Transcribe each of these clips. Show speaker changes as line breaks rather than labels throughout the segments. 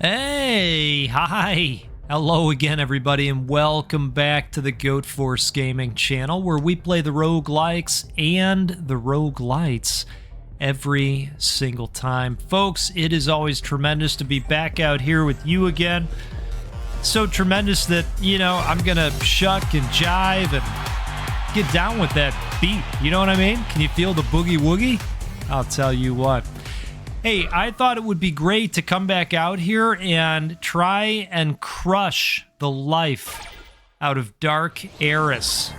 Hey, hi. Hello again, everybody, and welcome back to the Goat Force Gaming channel, where we play the roguelikes and the roguelites every single time. Folks, it is always tremendous to be back out here with you again. So tremendous that, I'm gonna shuck and jive and get down with that beat. You know what I mean? Can you feel the boogie woogie? I'll tell you what. Hey, I thought it would be great to come back out here and try and crush the life out of Dark Eris.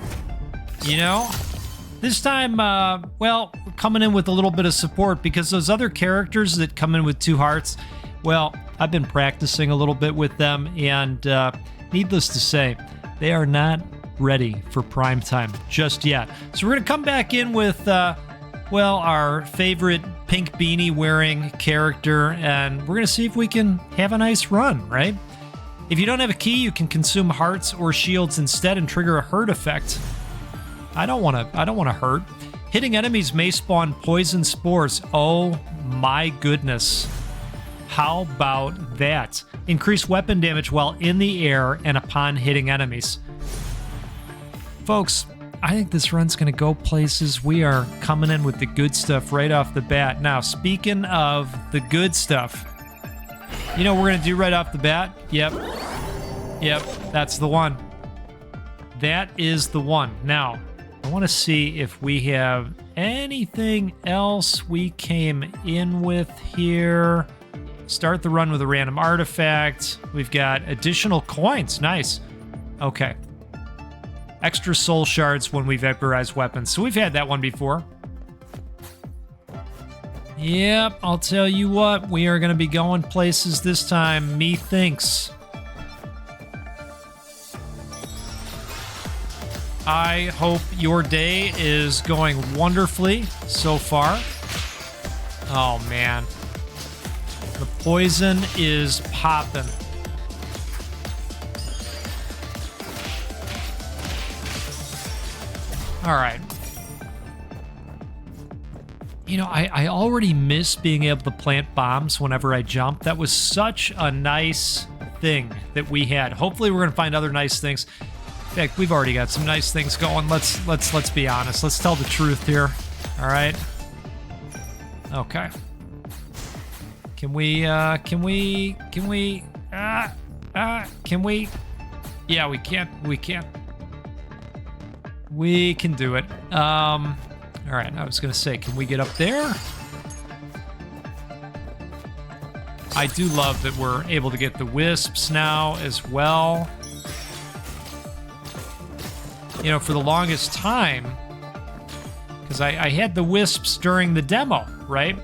This time, well, we're coming in with a little bit of support because those other characters that come in with 2 hearts, well, I've been practicing a little bit with them, and needless to say, they are not ready for prime time just yet. So we're going to come back in with, well, our favorite pink beanie wearing character, and we're going to see if we can have a nice run, right? If you don't have a key, you can consume hearts or shields instead and trigger a hurt effect. I don't want to hurt. Hitting enemies may spawn poison spores. Oh my goodness. How about that? Increase weapon damage while in the air and upon hitting enemies. Folks, I think this run's going to go places. We are coming in with the good stuff right off the bat. Now, speaking of the good stuff, you know what we're going to do right off the bat? Yep, that's the one. That is the one. Now, I want to see if we have anything else we came in with here. Start the run with a random artifact. We've got additional coins. Nice. Okay. Extra soul shards when we vaporize weapons. So we've had that one before. Yep, I'll tell you what. We are going to be going places this time. Methinks. I hope your day is going wonderfully so far. Oh, man. The poison is popping. All right. I already miss being able to plant bombs whenever I jump. That was such a nice thing that we had. Hopefully we're going to find other nice things. In fact, we've already got some nice things going. Let's be honest. Let's tell the truth here. All right. Okay. Can we? Yeah, we can. We can do it. All right, I was going to say, can we get up there? I do love that we're able to get the wisps now as well. For the longest time, because I had the wisps during the demo, right?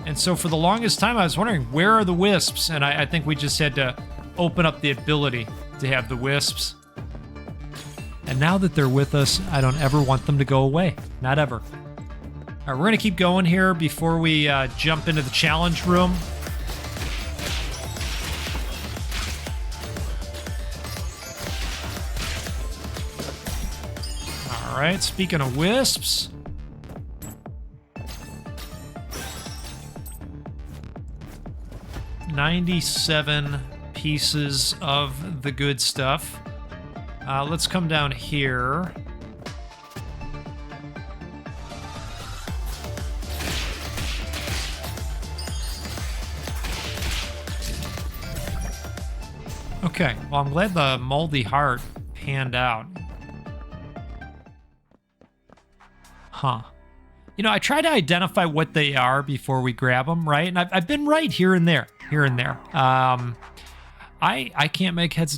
And so for the longest time, I was wondering, where are the wisps? And I think we just had to open up the ability to have the wisps. And now that they're with us, I don't ever want them to go away. Not ever. All right, we're going to keep going here before we jump into the challenge room. All right, speaking of wisps. $97 pieces of the good stuff. Let's come down here. Okay, well, I'm glad the moldy heart panned out. Huh. I try to identify what they are before we grab them, right? And I've been right here and there. I can't make heads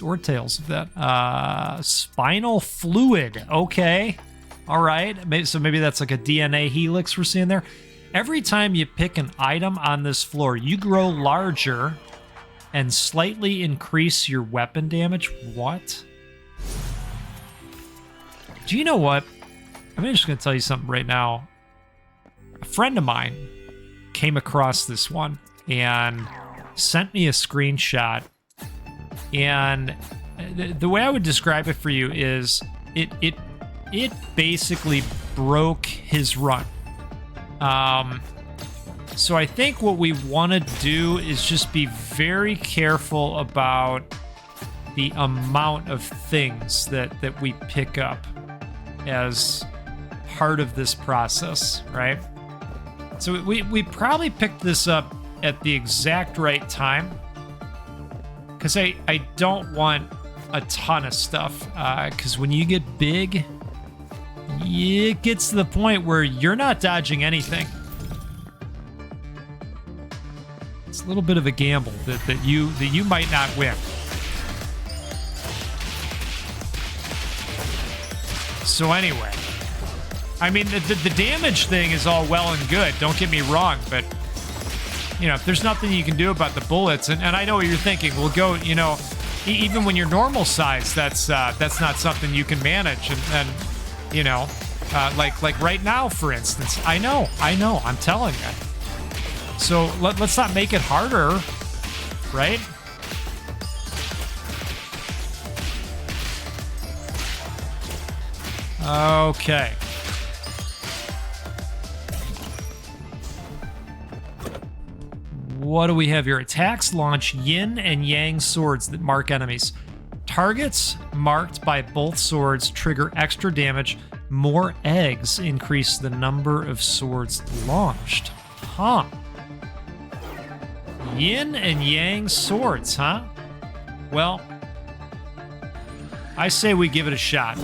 or tails of that. Spinal fluid. Okay. All right. So maybe that's like a DNA helix we're seeing there. Every time you pick an item on this floor, you grow larger and slightly increase your weapon damage. What? Do you know what? I'm just going to tell you something right now. A friend of mine came across this one and sent me a screenshot, and the way I would describe it for you is it basically broke his run. So I think what we want to do is just be very careful about the amount of things that we pick up as part of this process, right? So we probably picked this up at the exact right time, because I don't want a ton of stuff, because when you get big, it gets to the point where you're not dodging anything. It's a little bit of a gamble that you might not win. So anyway, I mean, the damage thing is all well and good, don't get me wrong, but, you know, if there's nothing you can do about the bullets, and I know what you're thinking, well, go, you know, even when you're normal size, that's not something you can manage, and you know, like right now, for instance, I know, I'm telling you. So let's not make it harder, right? Okay. What do we have here? Attacks launch yin and yang swords that mark enemies. Targets marked by both swords trigger extra damage. More eggs increase the number of swords launched. Huh. Yin and yang swords, huh? Well, I say we give it a shot.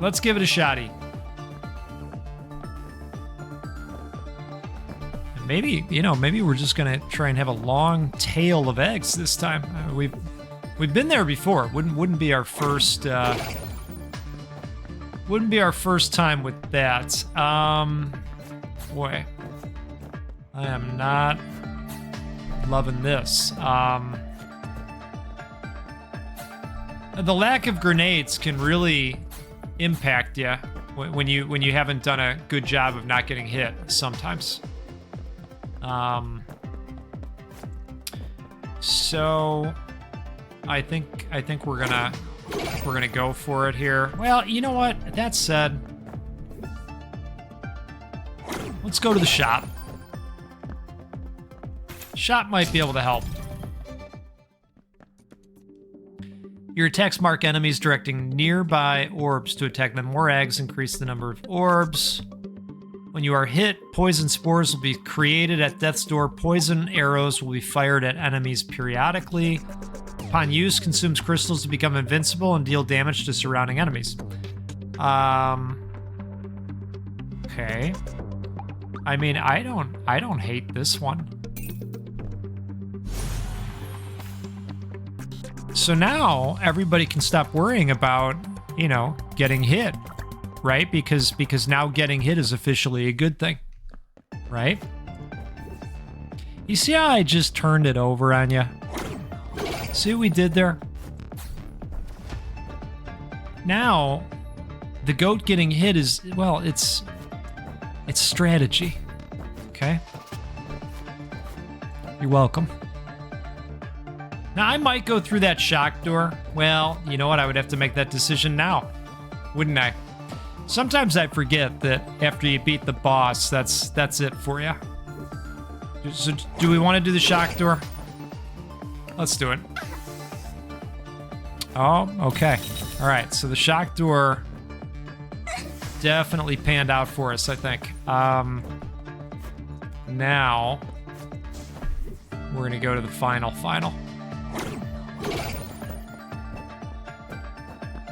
Let's give it a shotty. Maybe, you know, maybe we're just gonna try and have a long tail of eggs this time. We've been there before. Wouldn't be our first wouldn't be our first time with that. Boy, I am not loving this. The lack of grenades can really impact you when you haven't done a good job of not getting hit sometimes. So I think we're gonna go for it here. Well, you know what? That said, let's go to the shop. Shop might be able to help. Your attacks mark enemies directing nearby orbs to attack them. More eggs increase the number of orbs. When you are hit, poison spores will be created at death's door. Poison arrows will be fired at enemies periodically. Upon use, consumes crystals to become invincible and deal damage to surrounding enemies. Okay. I mean, I don't hate this one. So now everybody can stop worrying about, you know, getting hit, right? Because now getting hit is officially a good thing, right? You see how I just turned it over on you? See what we did there? Now, the goat getting hit is, well, it's strategy, okay? You're welcome. Now, I might go through that shock door. Well, you know what? I would have to make that decision now, wouldn't I? Sometimes I forget that after you beat the boss, that's it for you. So, do we want to do the shock door? Let's do it. Oh, okay. All right, so the shock door definitely panned out for us, I think. Now, we're going to go to the final.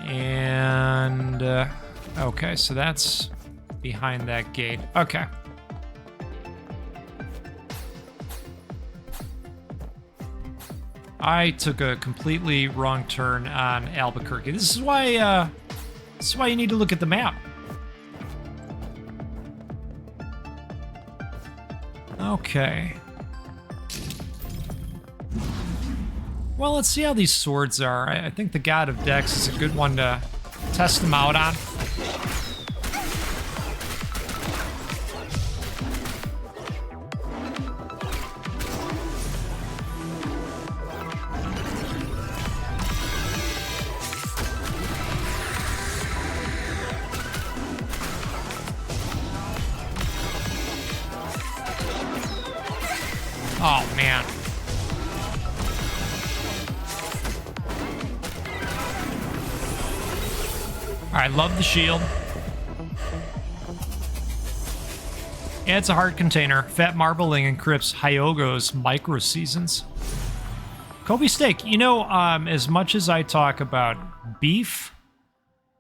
And, okay, so that's behind that gate. Okay. I took a completely wrong turn on Albuquerque. This is why you need to look at the map. Okay. Well, let's see how these swords are. I think the God of Dex is a good one to test them out on. Oh, man. All right, love the shield. Adds a heart container. Fat marbling encrypts Hyogo's micro seasons. Kobe steak. You know, as much as I talk about beef,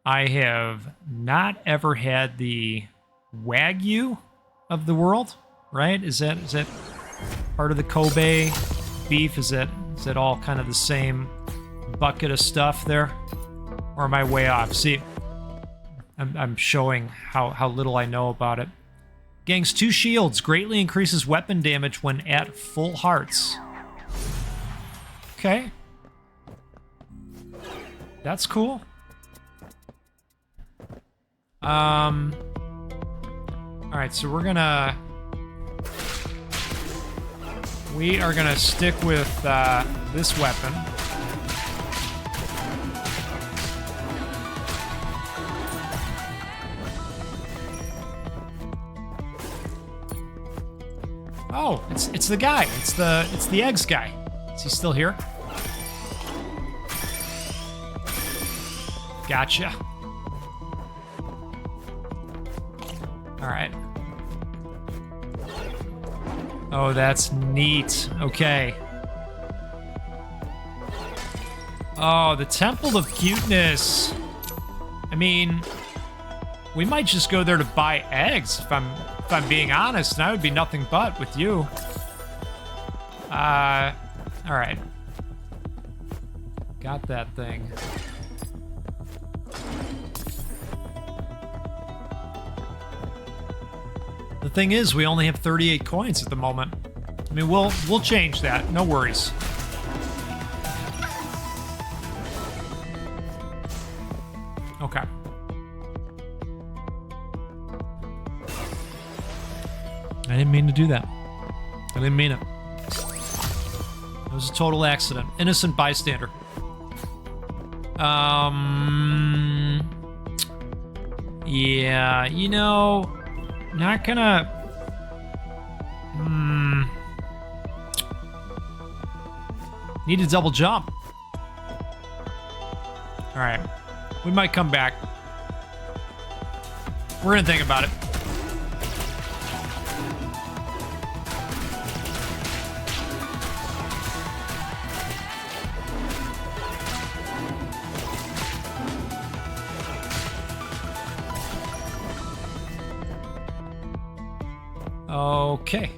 I have not ever had the Wagyu of the world, right? Is that part of the Kobe beef? Is that all kind of the same bucket of stuff there? Or am I way off? See, I'm showing how little I know about it. Gangs 2 shields, greatly increases weapon damage when at full hearts. Okay. That's cool. Alright, so we are gonna stick with this weapon. Oh, it's the guy. It's the eggs guy. Is he still here? Gotcha. All right. Oh, that's neat. Okay. Oh, the Temple of Cuteness. I mean, we might just go there to buy eggs if I'm being honest, and I would be nothing but with you. All right. Got that thing. The thing is, we only have 38 coins at the moment. I mean, we'll change that. No worries. Okay. I didn't mean to do that. I didn't mean it. It was a total accident. Innocent bystander. Yeah, you know, not gonna... Need to double jump. Alright. We might come back. We're gonna think about it. Okay.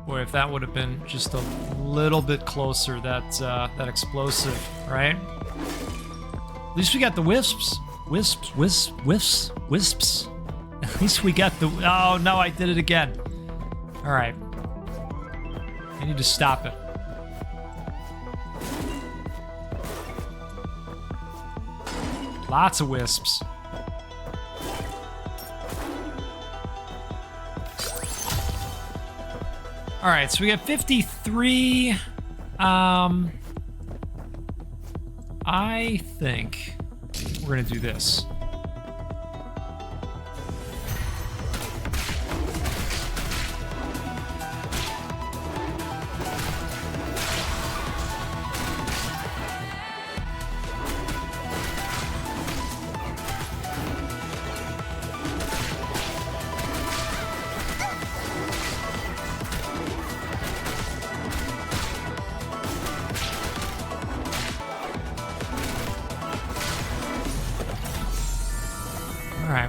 Boy, if that would have been just a little bit closer, that explosive, right? At least we got the wisps. Wisps. At least we got the... Oh, no, I did it again. All right. I need to stop it. Lots of wisps. All right, so we got 53. I think we're gonna do this.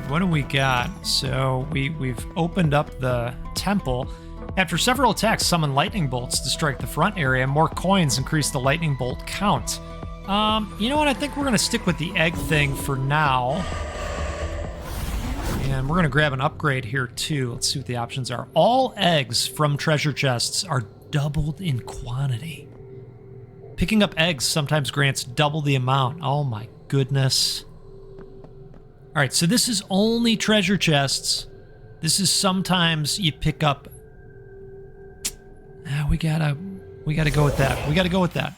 What do we got? So we've opened up the temple. After several attacks, summon lightning bolts to strike the front area. More coins increase the lightning bolt count. You know what? I think we're gonna stick with the egg thing for now. And we're gonna grab an upgrade here too. Let's see what the options are. All eggs from treasure chests are doubled in quantity. Picking up eggs sometimes grants double the amount. Oh my goodness. All right, so this is only treasure chests. This is sometimes you pick up. We gotta go with that. We gotta go with that.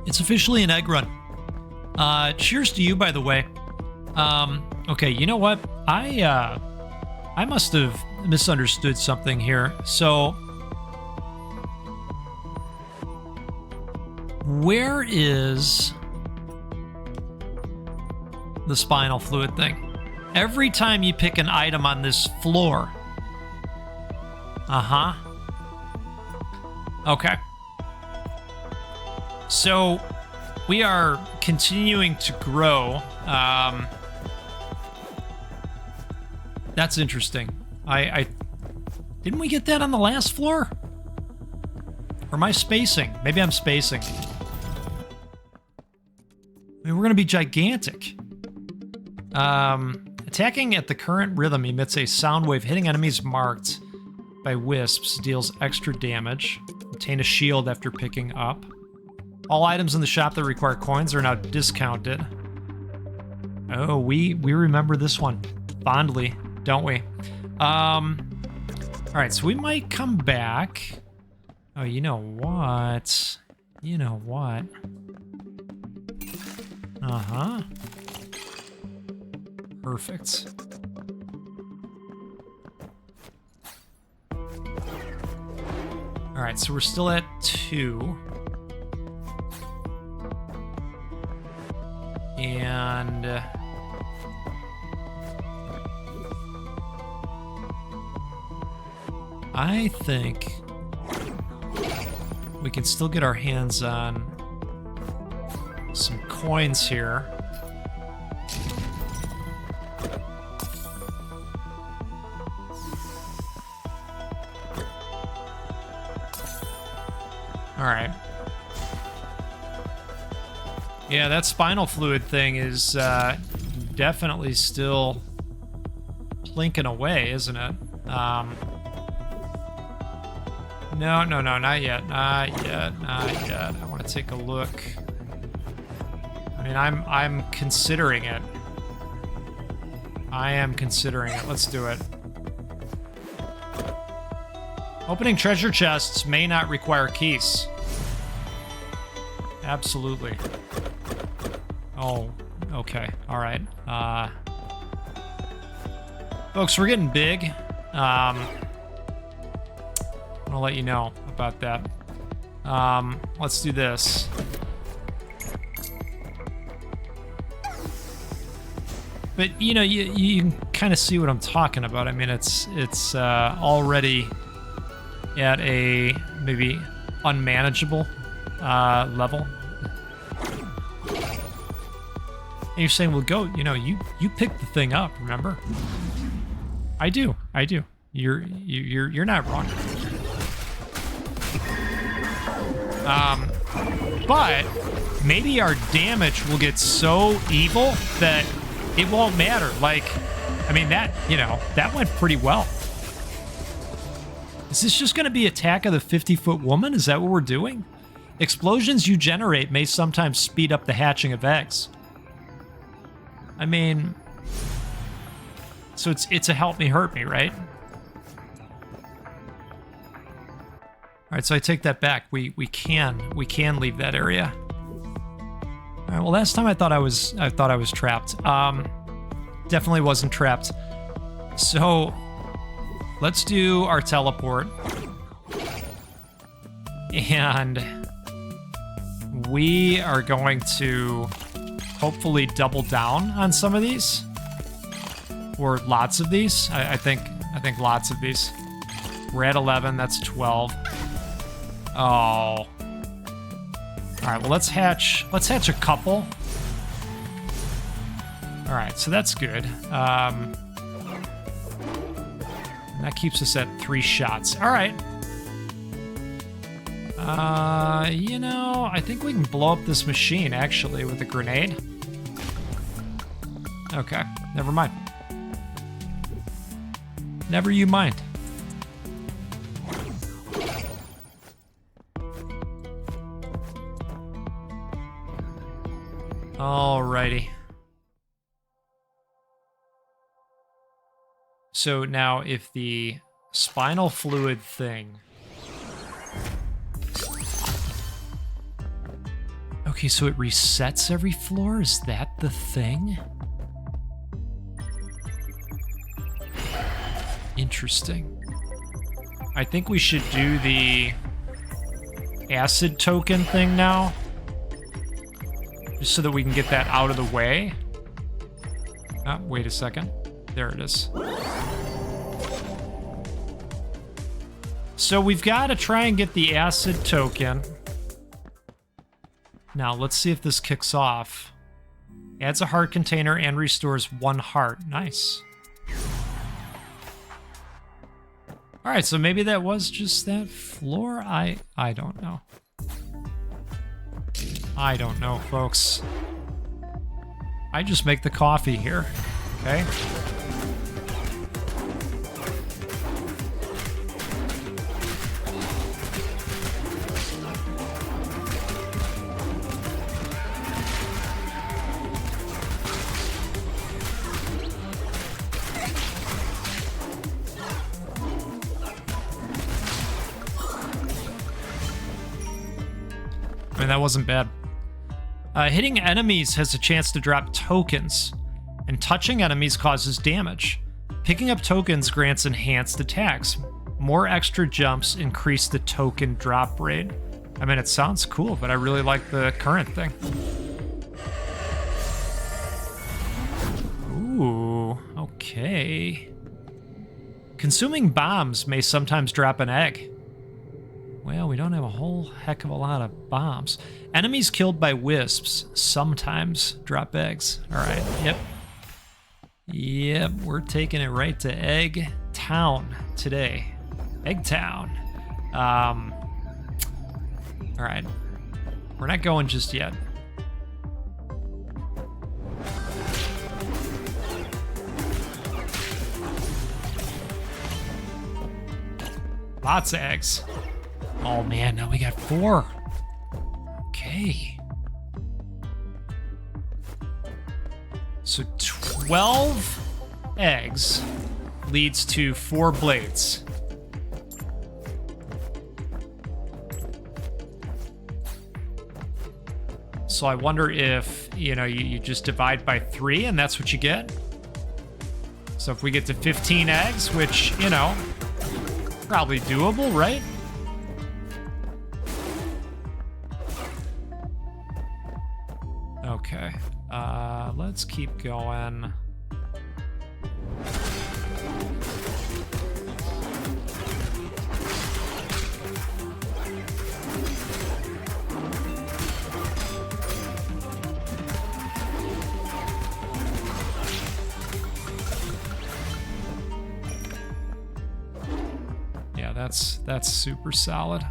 It's officially an egg run. Cheers to you, by the way. Okay, you know what? I must have misunderstood something here. So, where is the spinal fluid thing? Every time you pick an item on this floor. Uh-huh. Okay. So, we are continuing to grow. That's interesting. I didn't we get that on the last floor? Or am I spacing? Maybe I'm spacing. I mean, we're going to be gigantic. Attacking at the current rhythm emits a sound wave. Hitting enemies marked by wisps deals extra damage. Obtain a shield after picking up. All items in the shop that require coins are now discounted. Oh, we remember this one fondly, don't we? All right, so we might come back. Oh, you know what? You know what? Uh-huh. Perfect. All right, so we're still at 2. And I think we can still get our hands on some coins here. All right. Yeah, that spinal fluid thing is definitely still plinking away, isn't it? No, not yet. Not yet. I want to take a look. I mean, I'm considering it. I am considering it. Let's do it. Opening treasure chests may not require keys. Absolutely. Oh, okay. All right. Folks, we're getting big. I'm gonna let you know about that. Let's do this. But you know, you can kind of see what I'm talking about. I mean, it's already at a maybe unmanageable level. And you're saying, well, go, you know, you picked the thing up, remember? I do. You're not wrong. But maybe our damage will get so evil that it won't matter. Like, I mean, that, you know, that went pretty well. Is this just going to be Attack of the 50-Foot Woman? Is that what we're doing? Explosions you generate may sometimes speed up the hatching of eggs. I mean, so it's a help me hurt me, right? All right, so I take that back. We can leave that area. All right. Well, last time I thought I was trapped. Definitely wasn't trapped. So let's do our teleport, and we are going to hopefully double down on some of these, or lots of these. I think lots of these. We're at 11. That's 12. Oh. All right. Well, let's hatch a couple. All right. So that's good. And that keeps us at 3 shots. All right. You know, I think we can blow up this machine, actually, with a grenade. Okay, never mind. Never you mind. Alrighty. So now if the spinal fluid thing... Okay, so it resets every floor? Is that the thing? Interesting. I think we should do the acid token thing now. Just so that we can get that out of the way. Oh, wait a second. There it is. So we've got to try and get the acid token. Now, let's see if this kicks off. Adds a heart container and restores 1 heart. Nice. All right, so maybe that was just that floor? I don't know. I don't know, folks. I just make the coffee here, okay? I mean, that wasn't bad. Hitting enemies has a chance to drop tokens, and touching enemies causes damage. Picking up tokens grants enhanced attacks. More extra jumps increase the token drop rate. I mean, it sounds cool, but I really like the current thing. Ooh, okay. Consuming bombs may sometimes drop an egg. Well, we don't have a whole heck of a lot of bombs. Enemies killed by wisps sometimes drop eggs. All right, yep. Yep, we're taking it right to Egg Town today. Egg Town. All right. We're not going just yet. Lots of eggs. Oh man, now we got 4. Okay. So 12 eggs leads to 4 blades. So I wonder if, you just divide by 3 and that's what you get. So if we get to 15 eggs, which, probably doable, right? Okay, let's keep going. Yeah, that's super solid.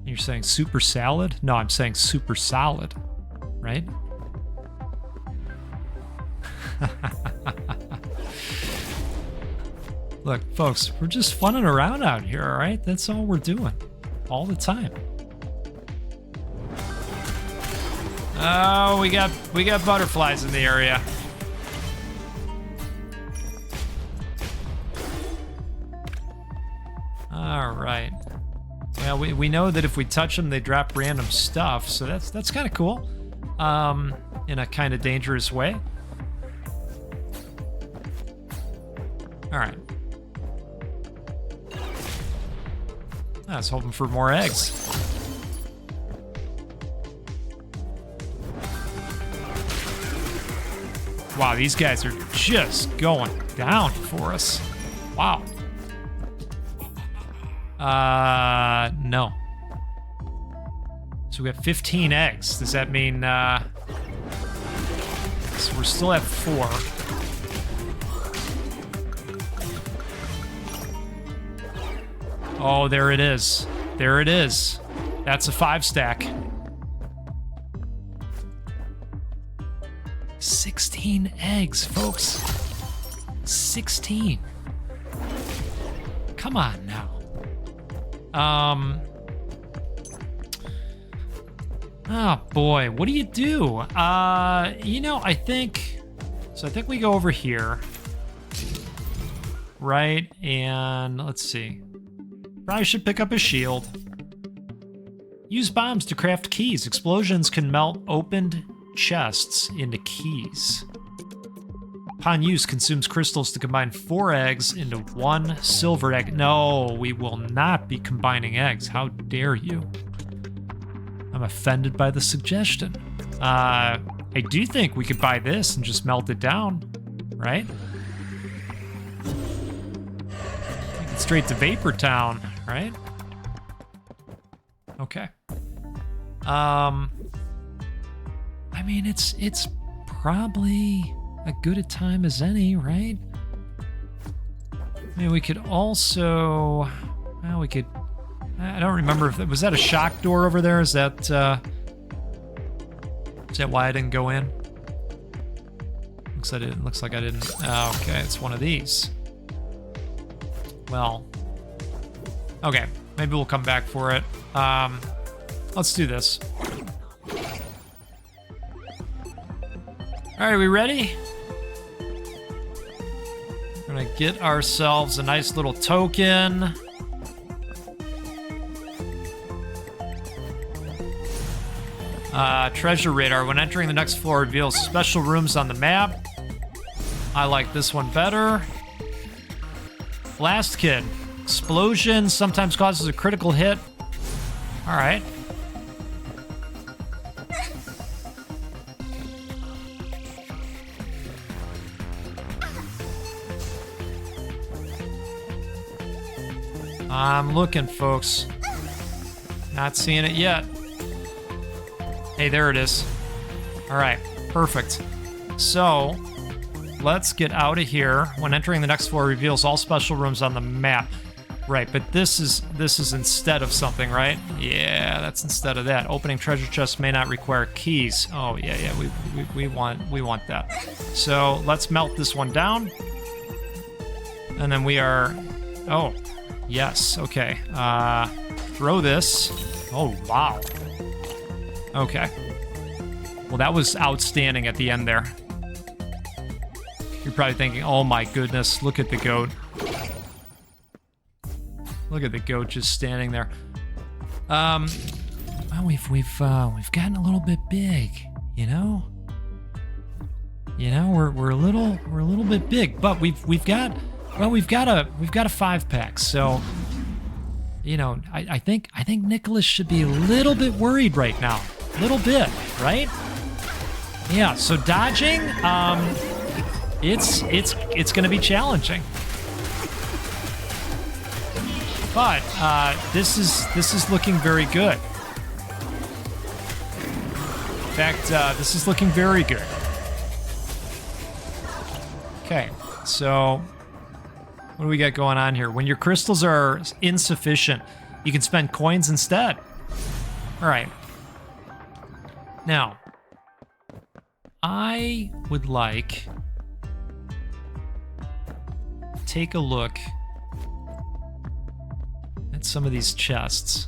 You're saying super salad? No, I'm saying super solid, right? Look, folks, we're just funning around out here, all right? That's all we're doing, all the time. Oh, we got butterflies in the area. All right. Well, we know that if we touch them, they drop random stuff, so that's kind of cool, in a kind of dangerous way. All right. I was hoping for more eggs. Wow, these guys are just going down for us. Wow. No. So we have 15 eggs. Does that mean, so we're still at 4. Oh, there it is. There it is. That's a 5 stack. 16 eggs, folks. 16. Come on now. Oh boy, what do? I think we go over here. right? And let's see. Probably should pick up a shield. Use bombs to craft keys. Explosions can melt opened chests into keys. Upon use, consumes crystals to combine 4 eggs into 1 silver egg. No, we will not be combining eggs. How dare you? I'm offended by the suggestion. I do think we could buy this and just melt it down, right? Take it straight to Vapor Town, right? Okay. I mean, it's probably a good a time as any, right? I mean, we could also, well, we could, I don't remember if, was that a shock door over there? Is that why I didn't go in? Looks like I didn't. Oh, okay, it's one of these. Well, okay, maybe we'll come back for it. Let's do this. All right, we ready? We're gonna get ourselves a nice little token. Treasure radar. When entering the next floor, reveals special rooms on the map. I like this one better. Blast kit. Explosion sometimes causes a critical hit. All right. I'm looking, folks. Not seeing it yet. Hey, there it is. All right, perfect. So, let's get out of here. When entering the next floor, reveals all special rooms on the map. Right, but this is instead of something, right? Yeah, that's instead of that. Opening treasure chests may not require keys. Oh yeah, we want that. So let's melt this one down, and then we are. Oh, yes. Okay. Throw this. Oh wow. Okay. Well, that was outstanding at the end there. You're probably thinking, "Oh my goodness, look at the goat." Look at the goat just standing there. Well, we've gotten a little bit big, you know. We're a little bit big, but we've got a 5-pack. So, I think Nicholas should be a little bit worried right now, a little bit, right? Yeah. So dodging, it's going to be challenging. But this is looking very good. In fact, this is looking very good. Okay, so what do we got going on here? When your crystals are insufficient, you can spend coins instead. All right. Now, I would like to take a look some of these chests.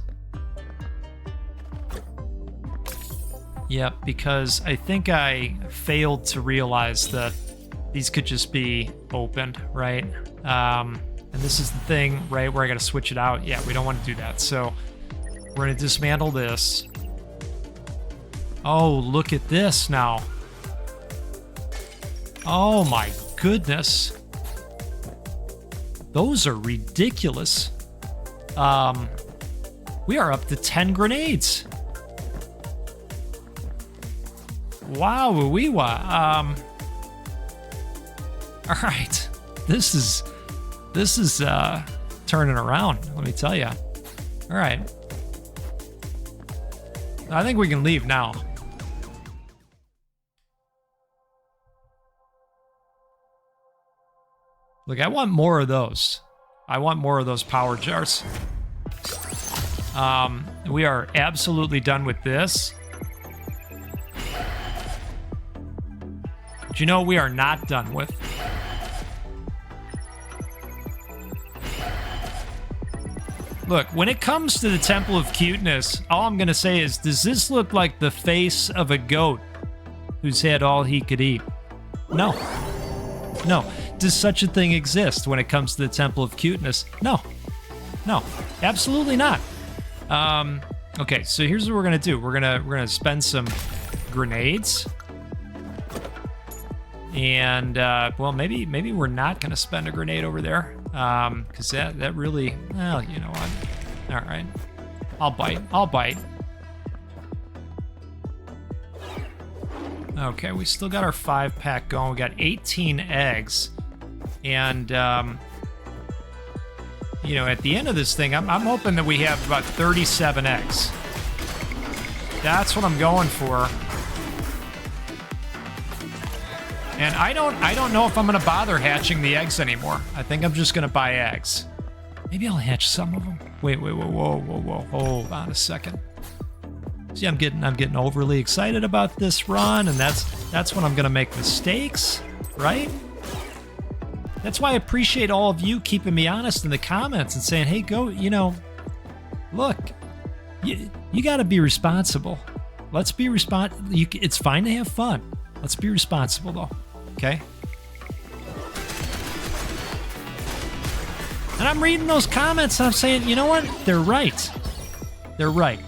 Yep, because I think I failed to realize that these could just be opened, right? And this is the thing, right, where I gotta switch it out. Yeah, we don't want to do that. So we're gonna dismantle this. Oh, look at this now. Oh my goodness. Those are ridiculous. We are up to 10 grenades. Wow, wee-wah. All right, this is turning around. Let me tell you. All right, I think we can leave now. Look, I want more of those. I want more of those power jars. We are absolutely done with this. But you know what we are not done with? Look, when it comes to the Temple of Cuteness, all I'm gonna say is, does this look like the face of a goat who's had all he could eat? No. No. Does such a thing exist when it comes to the Temple of Cuteness? No. No. Absolutely not. Okay, so here's what we're gonna do. We're gonna spend some grenades. And well, maybe we're not gonna spend a grenade over there. Because that really, well, you know what? All right. I'll bite. Okay, we still got our 5-pack going. We got 18 eggs. And, you know, at the end of this thing, I'm hoping that we have about 37 eggs. That's what I'm going for. And I don't know if I'm going to bother hatching the eggs anymore. I think I'm just going to buy eggs. Maybe I'll hatch some of them. Wait, whoa. Hold on a second. See, I'm getting overly excited about this run, and that's when I'm going to make mistakes, right? That's why I appreciate all of you keeping me honest in the comments and saying, hey, go, you know, look, you got to be responsible. Let's be responsible. It's fine to have fun. Let's be responsible, though, okay? And I'm reading those comments, and I'm saying, you know what? They're right. They're right.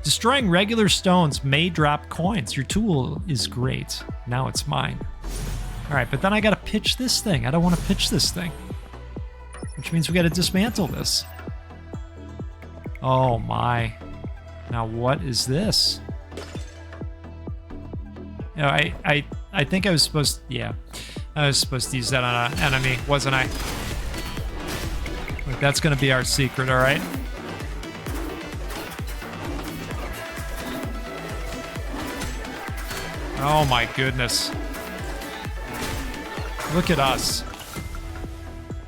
Destroying regular stones may drop coins. Your tool is great. Now it's mine. All right, but then I got to pitch this thing. I don't want to pitch this thing, which means we got to dismantle this. Oh, my. Now, what is this? You know, I think I was supposed to, yeah. I was supposed to use that on an enemy, wasn't I? Look, that's going to be our secret, all right? Oh my goodness. Look at us.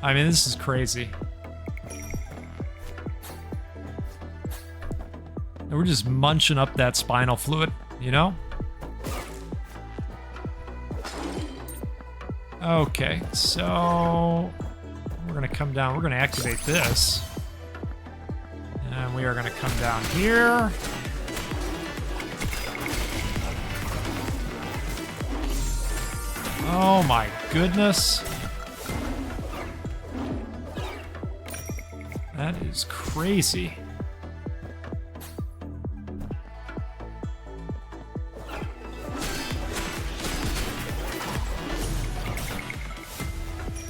I mean, this is crazy. And we're just munching up that spinal fluid, you know? Okay, so we're gonna come down, we're gonna activate this. And we are gonna come down here. Oh my goodness. That is crazy.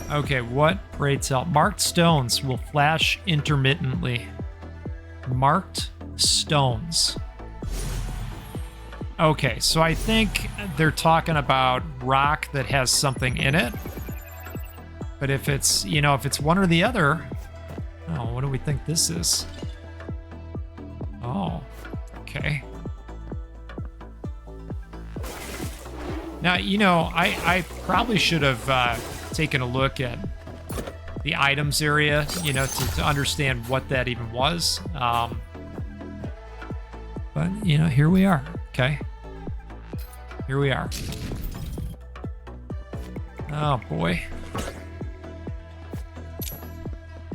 Okay, what? Pray tell. Marked stones will flash intermittently. Marked stones. Okay, so I think they're talking about rock that has something in it. But if it's, you know, if it's one or the other... Oh, what do we think this is? Oh, okay. Now, you know, I probably should have taken a look at the items area, you know, to understand what that even was. But, you know, here we are. Okay. Here we are. Oh boy.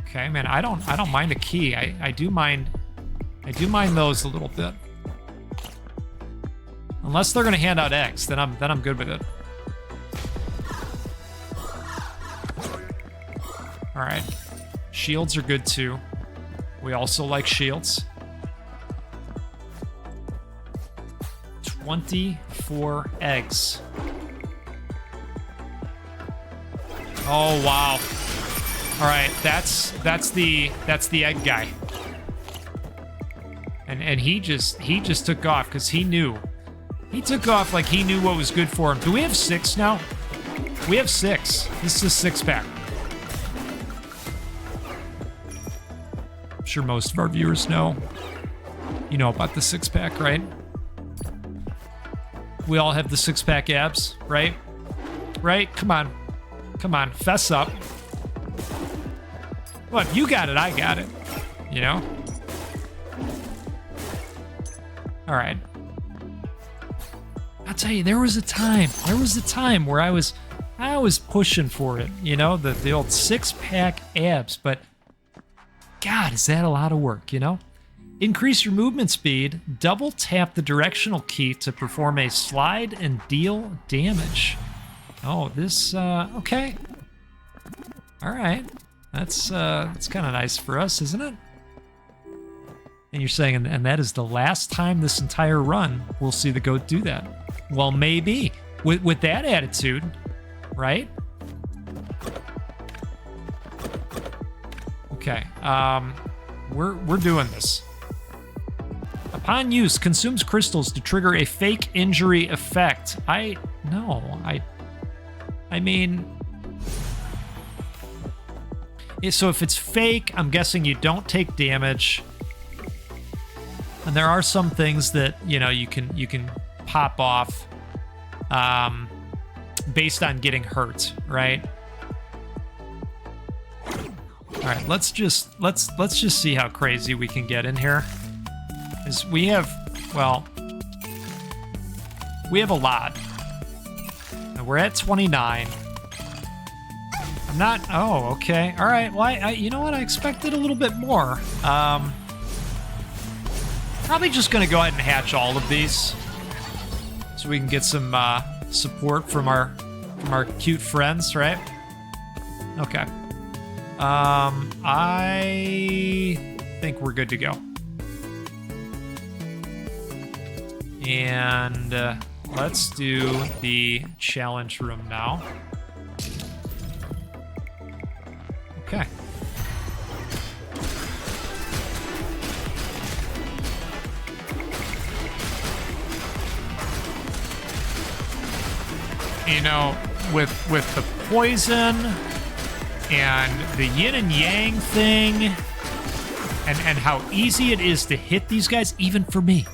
Okay, man, I don't mind a key. I do mind those a little bit. Unless they're gonna hand out eggs, then I'm good with it. Alright. Shields are good too. We also like shields. 24 eggs. Oh wow. All right, that's the egg guy. And he just took off because he knew. He took off like he knew what was good for him. Do we have 6 now? We have 6. This is a 6-pack. I'm sure most of our viewers know. You know about the 6-pack, right? We all have the 6-pack abs, right? Right? Come on. Come on. Fess up. Well, if you got it, I got it. You know? All right. I'll tell you, there was a time where I was pushing for it, you know, the old 6-pack abs, but God, is that a lot of work, you know? Increase your movement speed. Double tap the directional key to perform a slide and deal damage. Oh, this, okay. All right. That's kind of nice for us, isn't it? And you're saying, and that is the last time this entire run we'll see the goat do that. Well, maybe. With that attitude, right? Okay, we're doing this. Upon use, consumes crystals to trigger a fake injury effect. I mean, so if it's fake, I'm guessing you don't take damage. And there are some things that, you know, you can pop off based on getting hurt, right? All right, let's just see how crazy we can get in here. Is we have a lot. And we're at 29. I'm not. Oh, okay. All right. Well, I you know what? I expected a little bit more. Probably just gonna go ahead and hatch all of these, so we can get some support from our cute friends, right? Okay. I think we're good to go. And let's do the challenge room now. Okay. You know, with the poison and the yin and yang thing, and how easy it is to hit these guys, even for me.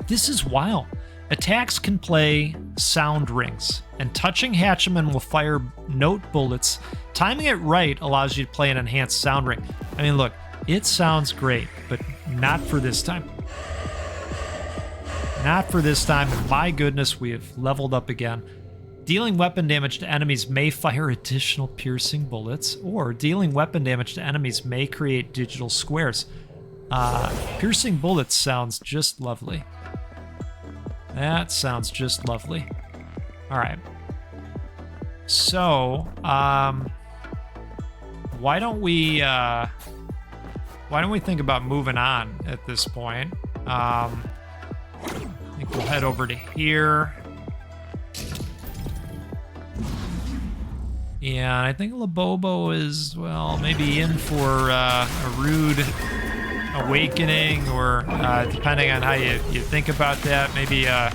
This is wild. Attacks can play sound rings, and touching Hatchiman will fire note bullets. Timing it right allows you to play an enhanced sound ring. I mean, look, it sounds great, but not for this time. Not for this time, and my goodness, we have leveled up again. Dealing weapon damage to enemies may fire additional piercing bullets, or dealing weapon damage to enemies may create digital squares. Piercing bullets sounds just lovely. That sounds just lovely. All right. So, why don't we think about moving on at this point? I think we'll head over to here. Yeah, I think Labobo is, well, maybe in for a rude awakening, or depending on how you think about that, maybe a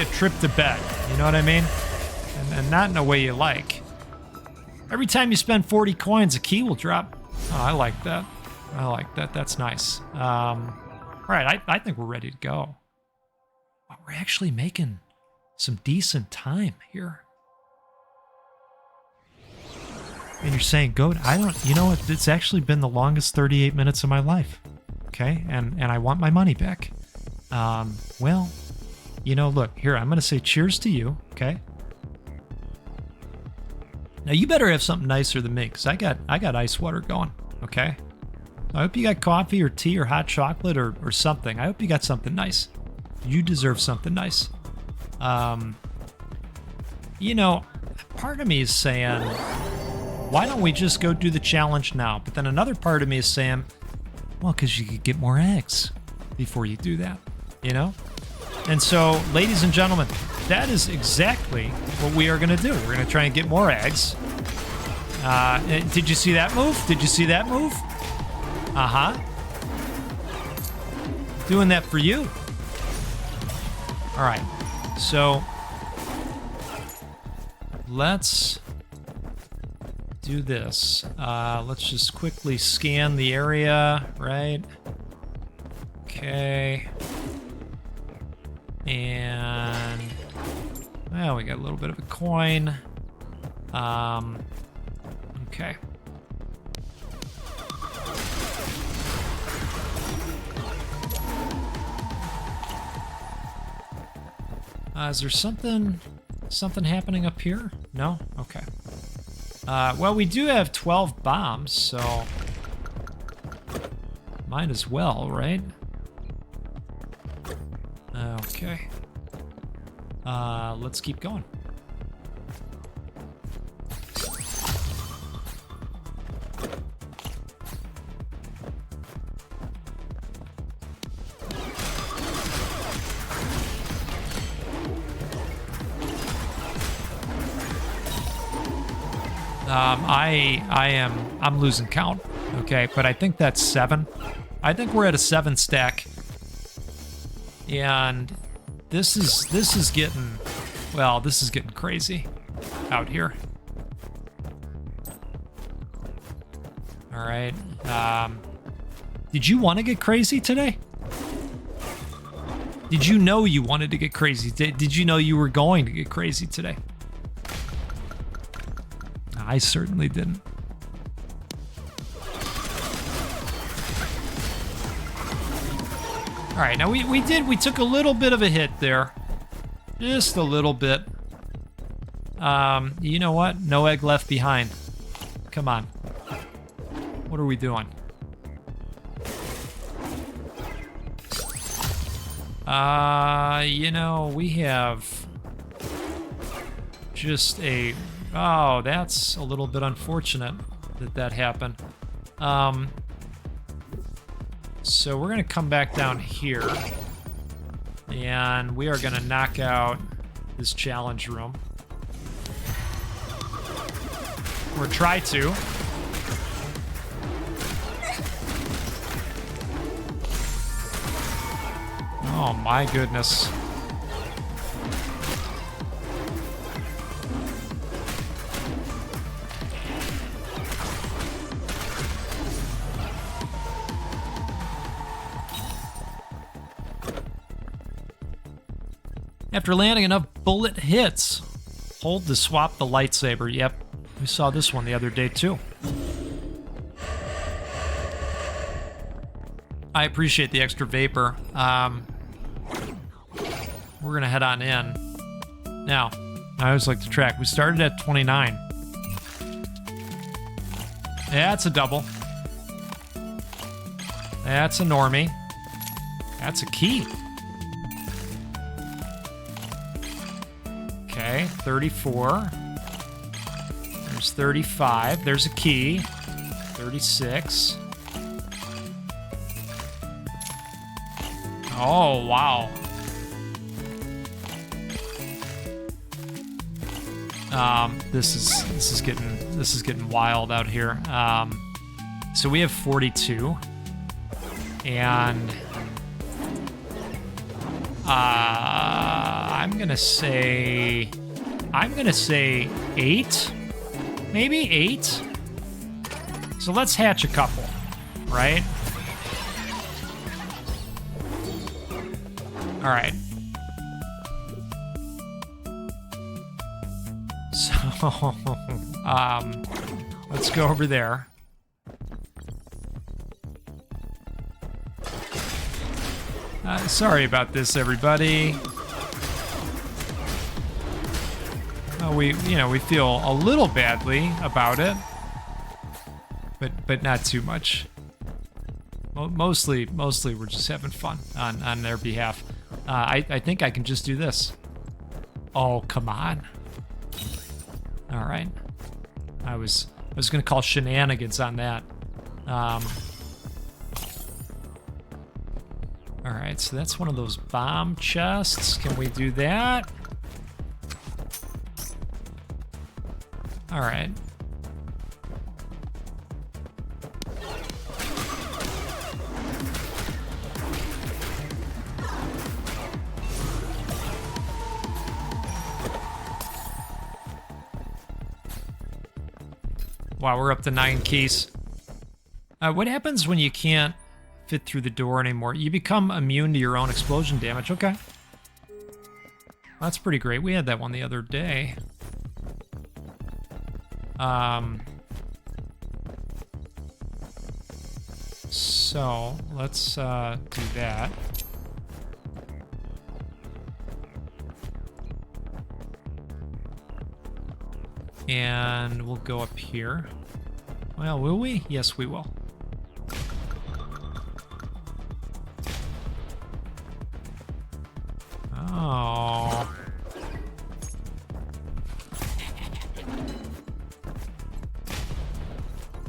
trip to bed. You know what I mean? And not in a way you like. Every time you spend 40 coins, a key will drop. Oh, I like that. That's nice. All right, I think we're ready to go. Wow, we're actually making some decent time here. And you're saying, Goat, you know what? It's actually been the longest 38 minutes of my life. Okay? And I want my money back. Well, you know, look, here, I'm going to say cheers to you, okay? Now, you better have something nicer than me, because I got ice water going, okay? I hope you got coffee or tea or hot chocolate or something. I hope you got something nice. You deserve something nice. You know, part of me is saying, why don't we just go do the challenge now? But then another part of me is saying, well, because you could get more eggs before you do that, you know? And so, ladies and gentlemen, that is exactly what we are going to do. We're going to try and get more eggs. Did you see that move? Uh-huh. Doing that for you. All right. So, let's do this. Let's just quickly scan the area, right? Okay. And, well, we got a little bit of a coin. Okay. Is there something happening up here? No? Okay. Well, we do have 12 bombs, so might as well, right? Okay. Let's keep going. I'm losing count. Okay, but I think that's 7. I think we're at a 7 stack. And this is getting, well, this is getting crazy out here. All right. Did you want to get crazy today? Did you know you wanted to get crazy? Did you know you were going to get crazy today? I certainly didn't. All right, now we took a little bit of a hit there. Just a little bit. You know what? No egg left behind. Come on. What are we doing? You know, we have just a... Oh, that's a little bit unfortunate that happened. So we're going to come back down here. And we are going to knock out this challenge room. Or try to. Oh my goodness. After landing enough bullet hits, hold to swap the lightsaber. Yep, we saw this one the other day too. I appreciate the extra vapor. We're gonna head on in. Now, I always like to track. We started at 29. That's a double. That's a normie. That's a key. Okay, 34. There's 35. There's a key. 36. Oh, wow. This is getting wild out here. So we have 42, and I'm gonna say 8, maybe 8. So let's hatch a couple, right? All right. So, let's go over there. Sorry about this, everybody. We feel a little badly about it, but not too much. Mostly we're just having fun on their behalf. I think I can just do this. Oh, come on. All right. I was gonna call shenanigans on that. All right, so that's one of those bomb chests. Can we do that? All right. Wow, we're up to 9 keys. What happens when you can't fit through the door anymore? You become immune to your own explosion damage. Okay. That's pretty great. We had that one the other day. So let's do that. And we'll go up here. Well, will we? Yes, we will. Oh.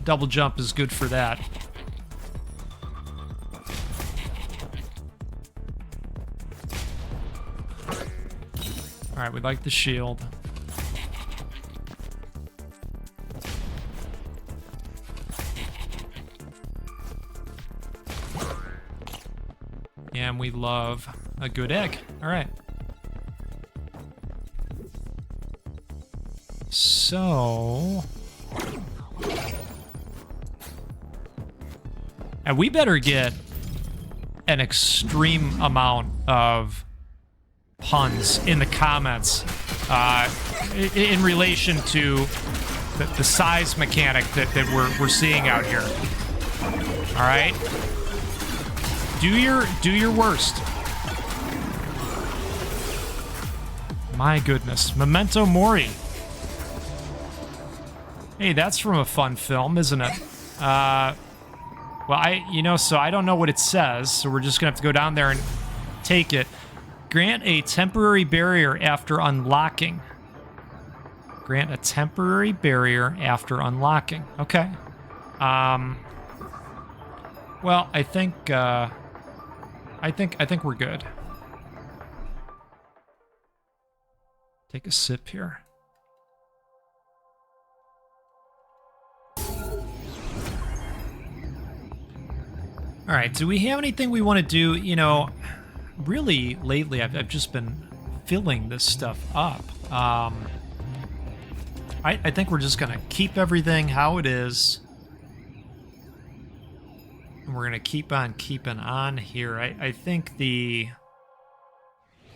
double jump is good for that. All right, we like the shield. And we love a good egg. All right. So... and we better get an extreme amount of puns in the comments in relation to the size mechanic that we're seeing out here. All right? Do your worst. My goodness. Memento Mori. Hey, that's from a fun film, isn't it? Well, so I don't know what it says, so we're just gonna have to go down there and take it. Grant a temporary barrier after unlocking. Grant a temporary barrier after unlocking. Okay. Well, I think we're good. Take a sip here. All right, do we have anything we want to do? You know, really lately I've just been filling this stuff up. I think we're just gonna keep everything how it is. And we're gonna keep on keeping on here. I think the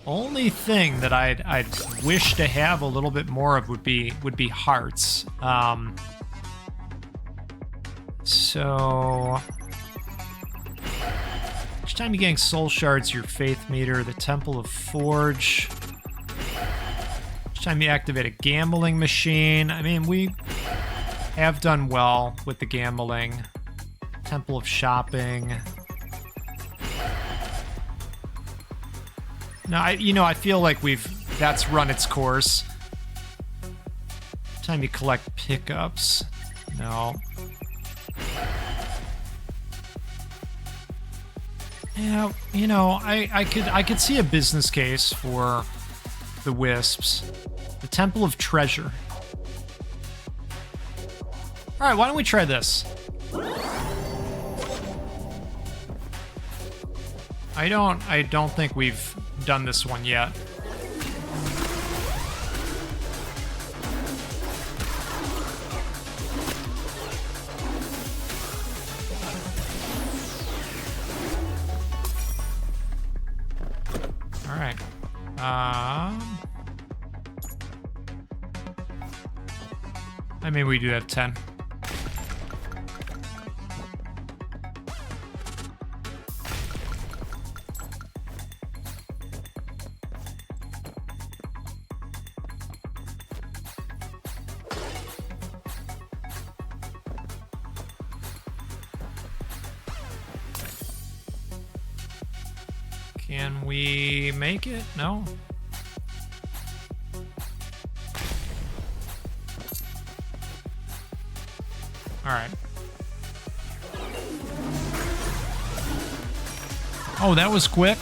only thing that I'd wish to have a little bit more of would be hearts. So each time you gain soul shards, your faith meter, the Temple of Forge. Each time you activate a gambling machine. I mean, we have done well with the gambling. Temple of Shopping. Now, I feel like that's run its course. Time you collect pickups. No. Yeah, I could see a business case for the wisps. The Temple of Treasure. All right, why don't we try this? I don't think we've done this one yet. All right. I mean, we do have 10. Can we make it? No. All right. Oh, that was quick.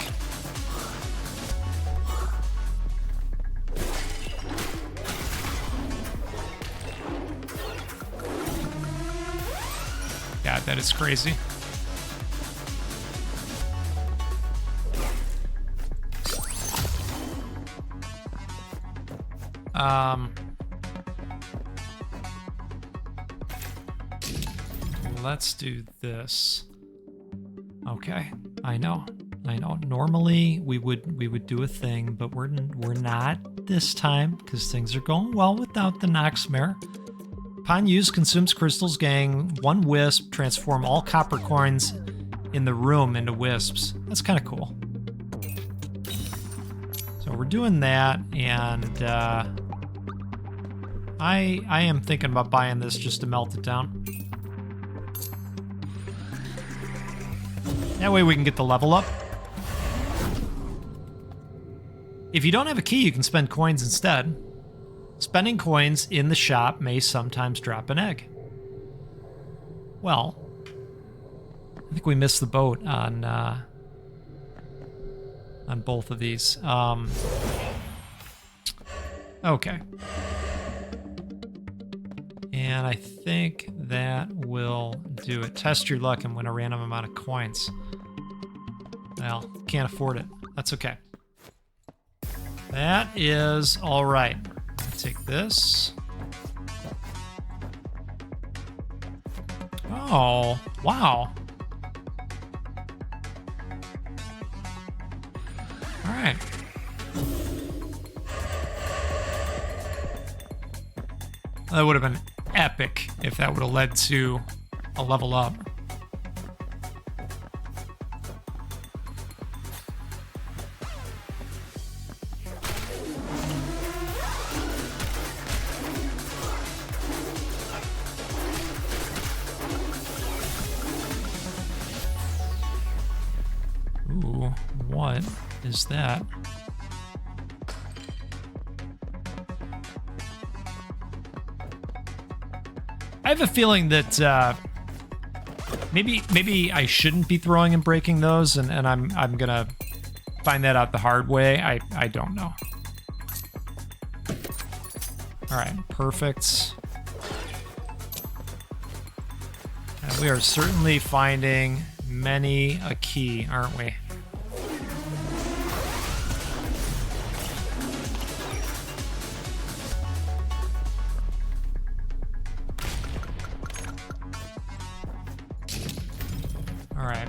God, that is crazy. Let's do this. Okay, I know. Normally we would do a thing, but we're not this time because things are going well without the Noxmare. Upon use, consumes crystals, gang 1 wisp, transform all copper coins in the room into wisps. That's kind of cool. So we're doing that, and I am thinking about buying this just to melt it down. That way we can get the level up. If you don't have a key, you can spend coins instead. Spending coins in the shop may sometimes drop an egg. Well, I think we missed the boat on both of these. Okay. And I think that will do it. Test your luck and win a random amount of coins. Well, can't afford it. That's okay. That is all right. I'll take this. Oh, wow. All right. That would have been epic if that would have led to a level up. Ooh, what is that? I have a feeling that maybe I shouldn't be throwing and breaking those, and I'm gonna find that out the hard way. I don't know. All right, perfect. And we are certainly finding many a key, aren't we? All right.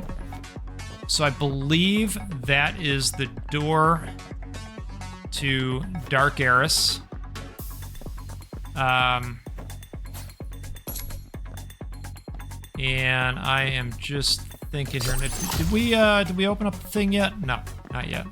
So I believe that is the door to Dark Eris. And I am just thinking here. Did we open up the thing yet? No, not yet.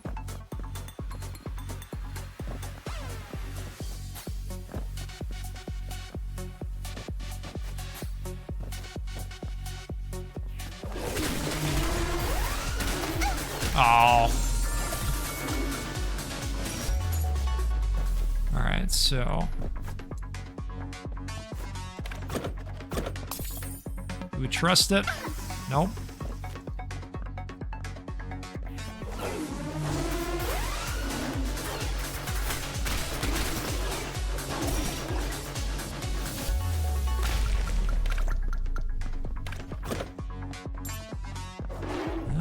Oh. All right, so. Do we trust it? Nope.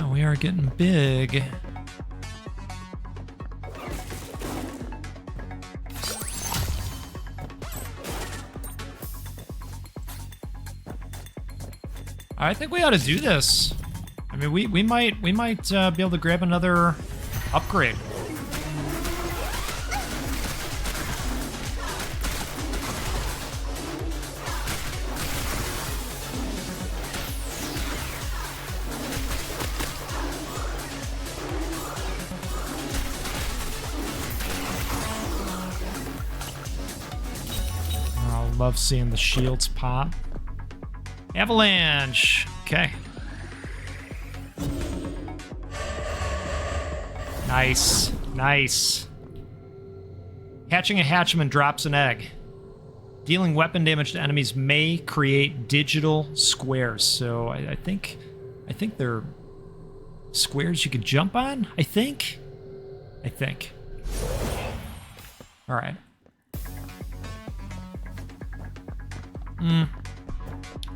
Oh, we are getting big. I think we ought to do this. I mean, we might be able to grab another upgrade. Oh, love seeing the shields pop. Avalanche. Okay. Nice. Nice. Hatching a hatchman drops an egg. Dealing weapon damage to enemies may create digital squares. So I think they're squares you could jump on, I think. All right.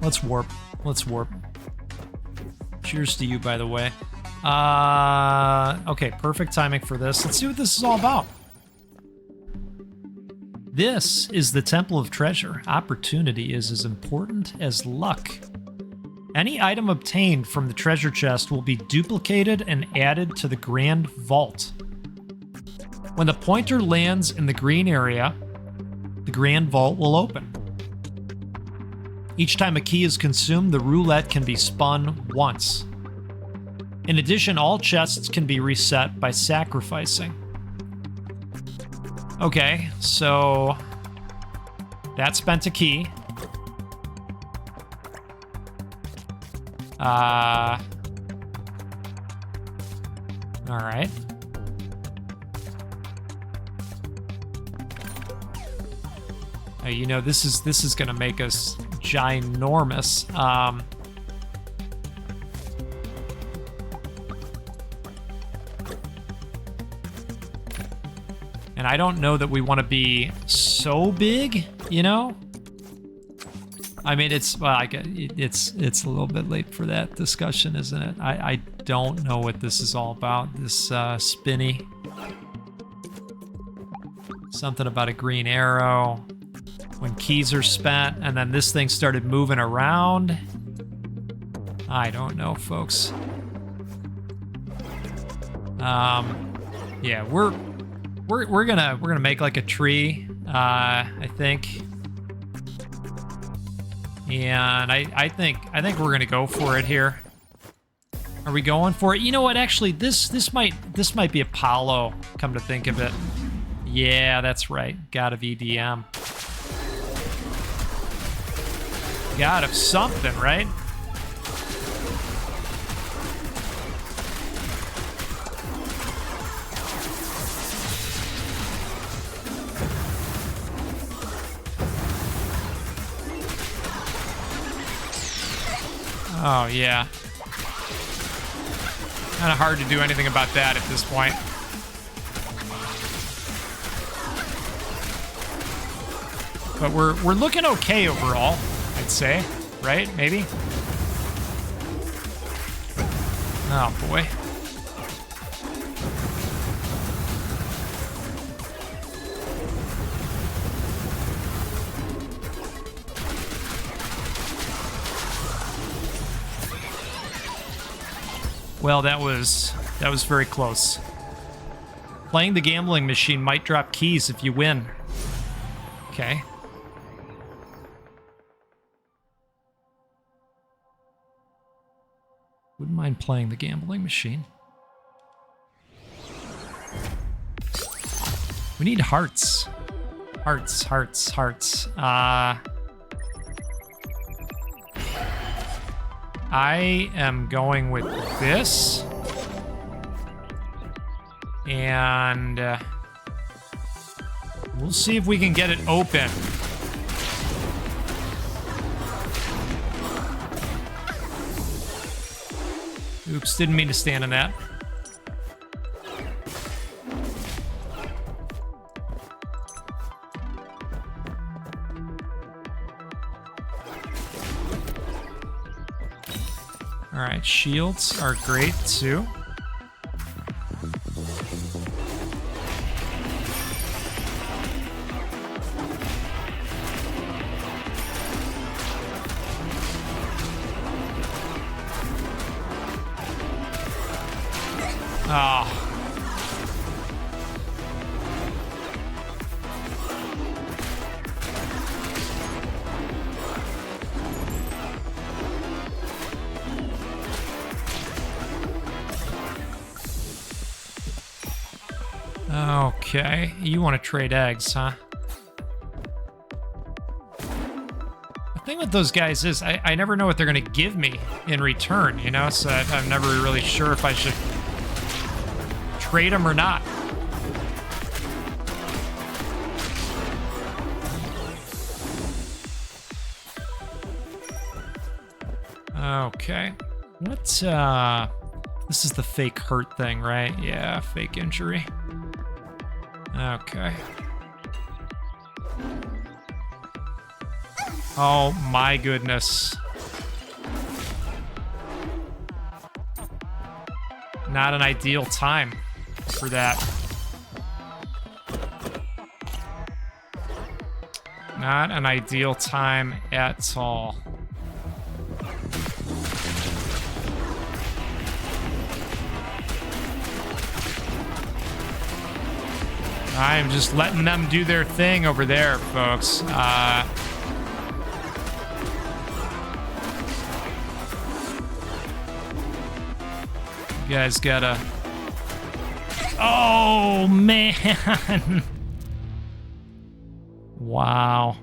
Let's warp. Cheers to you, by the way. Okay, perfect timing for this. Let's see what this is all about. This is the Temple of Treasure. Opportunity is as important as luck. Any item obtained from the treasure chest will be duplicated and added to the Grand Vault. When the pointer lands in the green area, the Grand Vault will open. Each time a key is consumed, the roulette can be spun once. In addition, all chests can be reset by sacrificing. Okay, so that spent a key. All right. You know, this is gonna make us ginormous. And I don't know that we want to be so big, you know? I mean, it's a little bit late for that discussion, isn't it? I don't know what this is all about, this spinny. Something about a green arrow. When keys are spent, and then this thing started moving around. I don't know, folks. Yeah, we're gonna make like a tree, I think. And I think we're gonna go for it here. Are we going for it? You know what? Actually, this might be Apollo. Come to think of it. Yeah, that's right. God of EDM. God of something, right? Oh, yeah. Kind of hard to do anything about that at this point. But we're looking okay overall, I'd say, right? Maybe? Oh, boy. Well, that was very close. Playing the gambling machine might drop keys if you win. Okay. Wouldn't mind playing the gambling machine. We need hearts. Hearts. I am going with this. And we'll see if we can get it open. Oops, didn't mean to stand in that. All right, shields are great too. Oh. Okay, you want to trade eggs, huh? The thing with those guys is I never know what they're going to give me in return, you know? So I'm never really sure if I should trade them or not. Okay. What, this is the fake hurt thing, right? Yeah, fake injury. Okay. Oh my goodness. Not an ideal time for that. Not an ideal time at all. I am just letting them do their thing over there, folks. You guys gotta... Oh, man. Wow.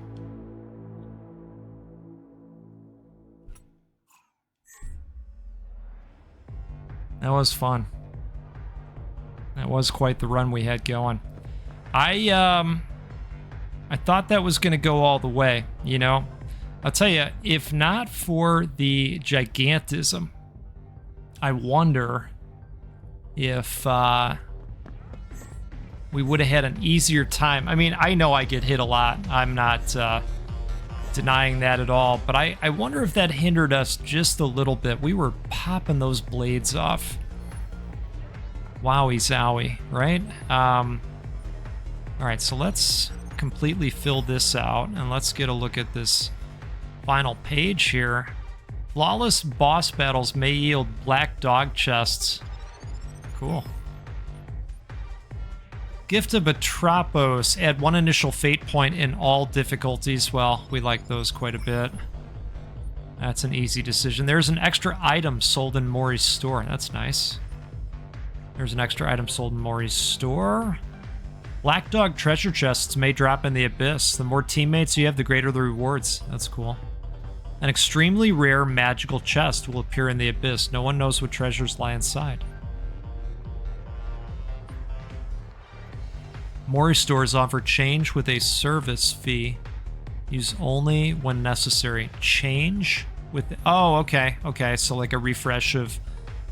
That was fun. That was quite the run we had going. I thought that was going to go all the way, you know? I'll tell you, if not for the gigantism, I wonder if we would have had an easier time. I mean, I know I get hit a lot. I'm not denying that at all, but I wonder if that hindered us just a little bit. We were popping those blades off. Wowie zowie, right? All right, so let's completely fill this out, and let's get a look at this final page here. Flawless boss battles may yield black dog chests. Cool. Gift of Atropos. Add 1 initial fate point in all difficulties. Well, we like those quite a bit. That's an easy decision. There's an extra item sold in Mori's store. That's nice. There's an extra item sold in Mori's store. Black Dog treasure chests may drop in the abyss. The more teammates you have, the greater the rewards. That's cool. An extremely rare magical chest will appear in the abyss. No one knows what treasures lie inside. Mori stores offer change with a service fee. Use only when necessary. Change with... Oh, okay. Okay, so like a refresh of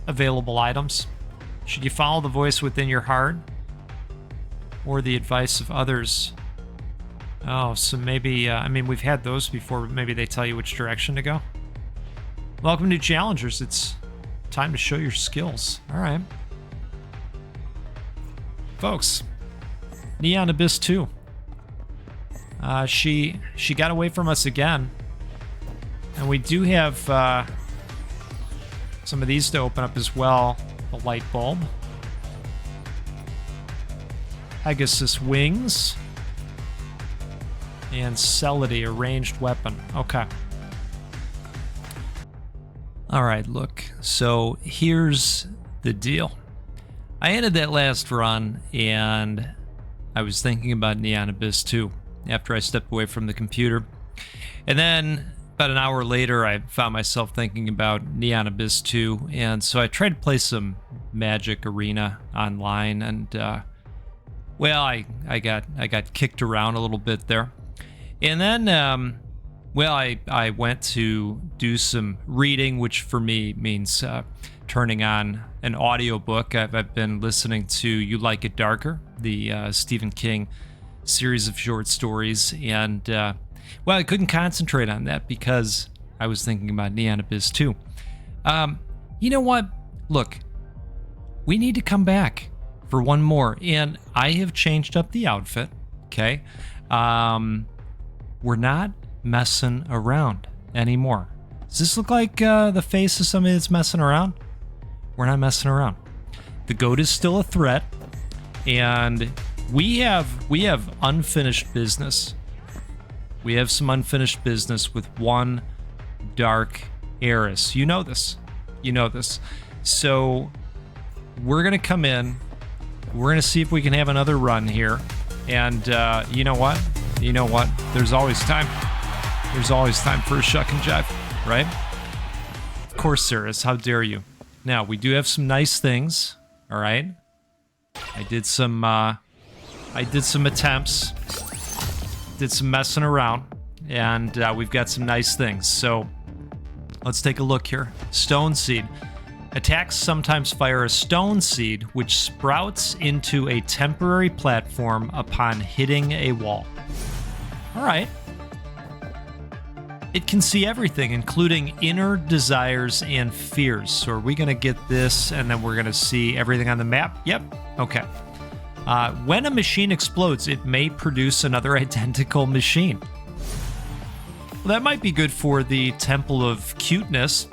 available items. Should you follow the voice within your heart? Or the advice of others? Oh, so maybe... I mean, we've had those before, but maybe they tell you which direction to go. Welcome to Challengers. It's time to show your skills. All right. Folks... Neon Abyss 2. She got away from us again. And we do have some of these to open up as well. The light bulb. Pegasus wings. And Celity, a ranged weapon. Okay. Alright, look. So here's the deal. I ended that last run and I was thinking about Neon Abyss 2 after I stepped away from the computer. And then about an hour later, I found myself thinking about Neon Abyss 2. And so I tried to play some Magic Arena online. And, well, I got kicked around a little bit there. And then, well, I went to do some reading, which for me means turning on an audiobook. I've been listening to You Like It Darker, the Stephen King series of short stories, and well, I couldn't concentrate on that because I was thinking about Neon Abyss 2. You know what? Look, we need to come back for one more, and I have changed up the outfit, okay? We're not messing around anymore. Does this look like the face of somebody that's messing around? We're not messing around. The goat is still a threat, and we have unfinished business. We have some unfinished business with one dark heiress. You know this. You know this. So we're gonna come in. We're gonna see if we can have another run here. And you know what? You know what? There's always time. There's always time for a shuck and jive, right? Of course there is. How dare you? Now, we do have some nice things, all right? I did some attempts, did some messing around, and we've got some nice things. So, let's take a look here. Stone Seed. Attacks sometimes fire a stone seed, which sprouts into a temporary platform upon hitting a wall. All right. It can see everything, including inner desires and fears. So are we going to get this, and then we're going to see everything on the map? Yep. Okay. When a machine explodes, it may produce another identical machine. Well, that might be good for the Temple of Cuteness.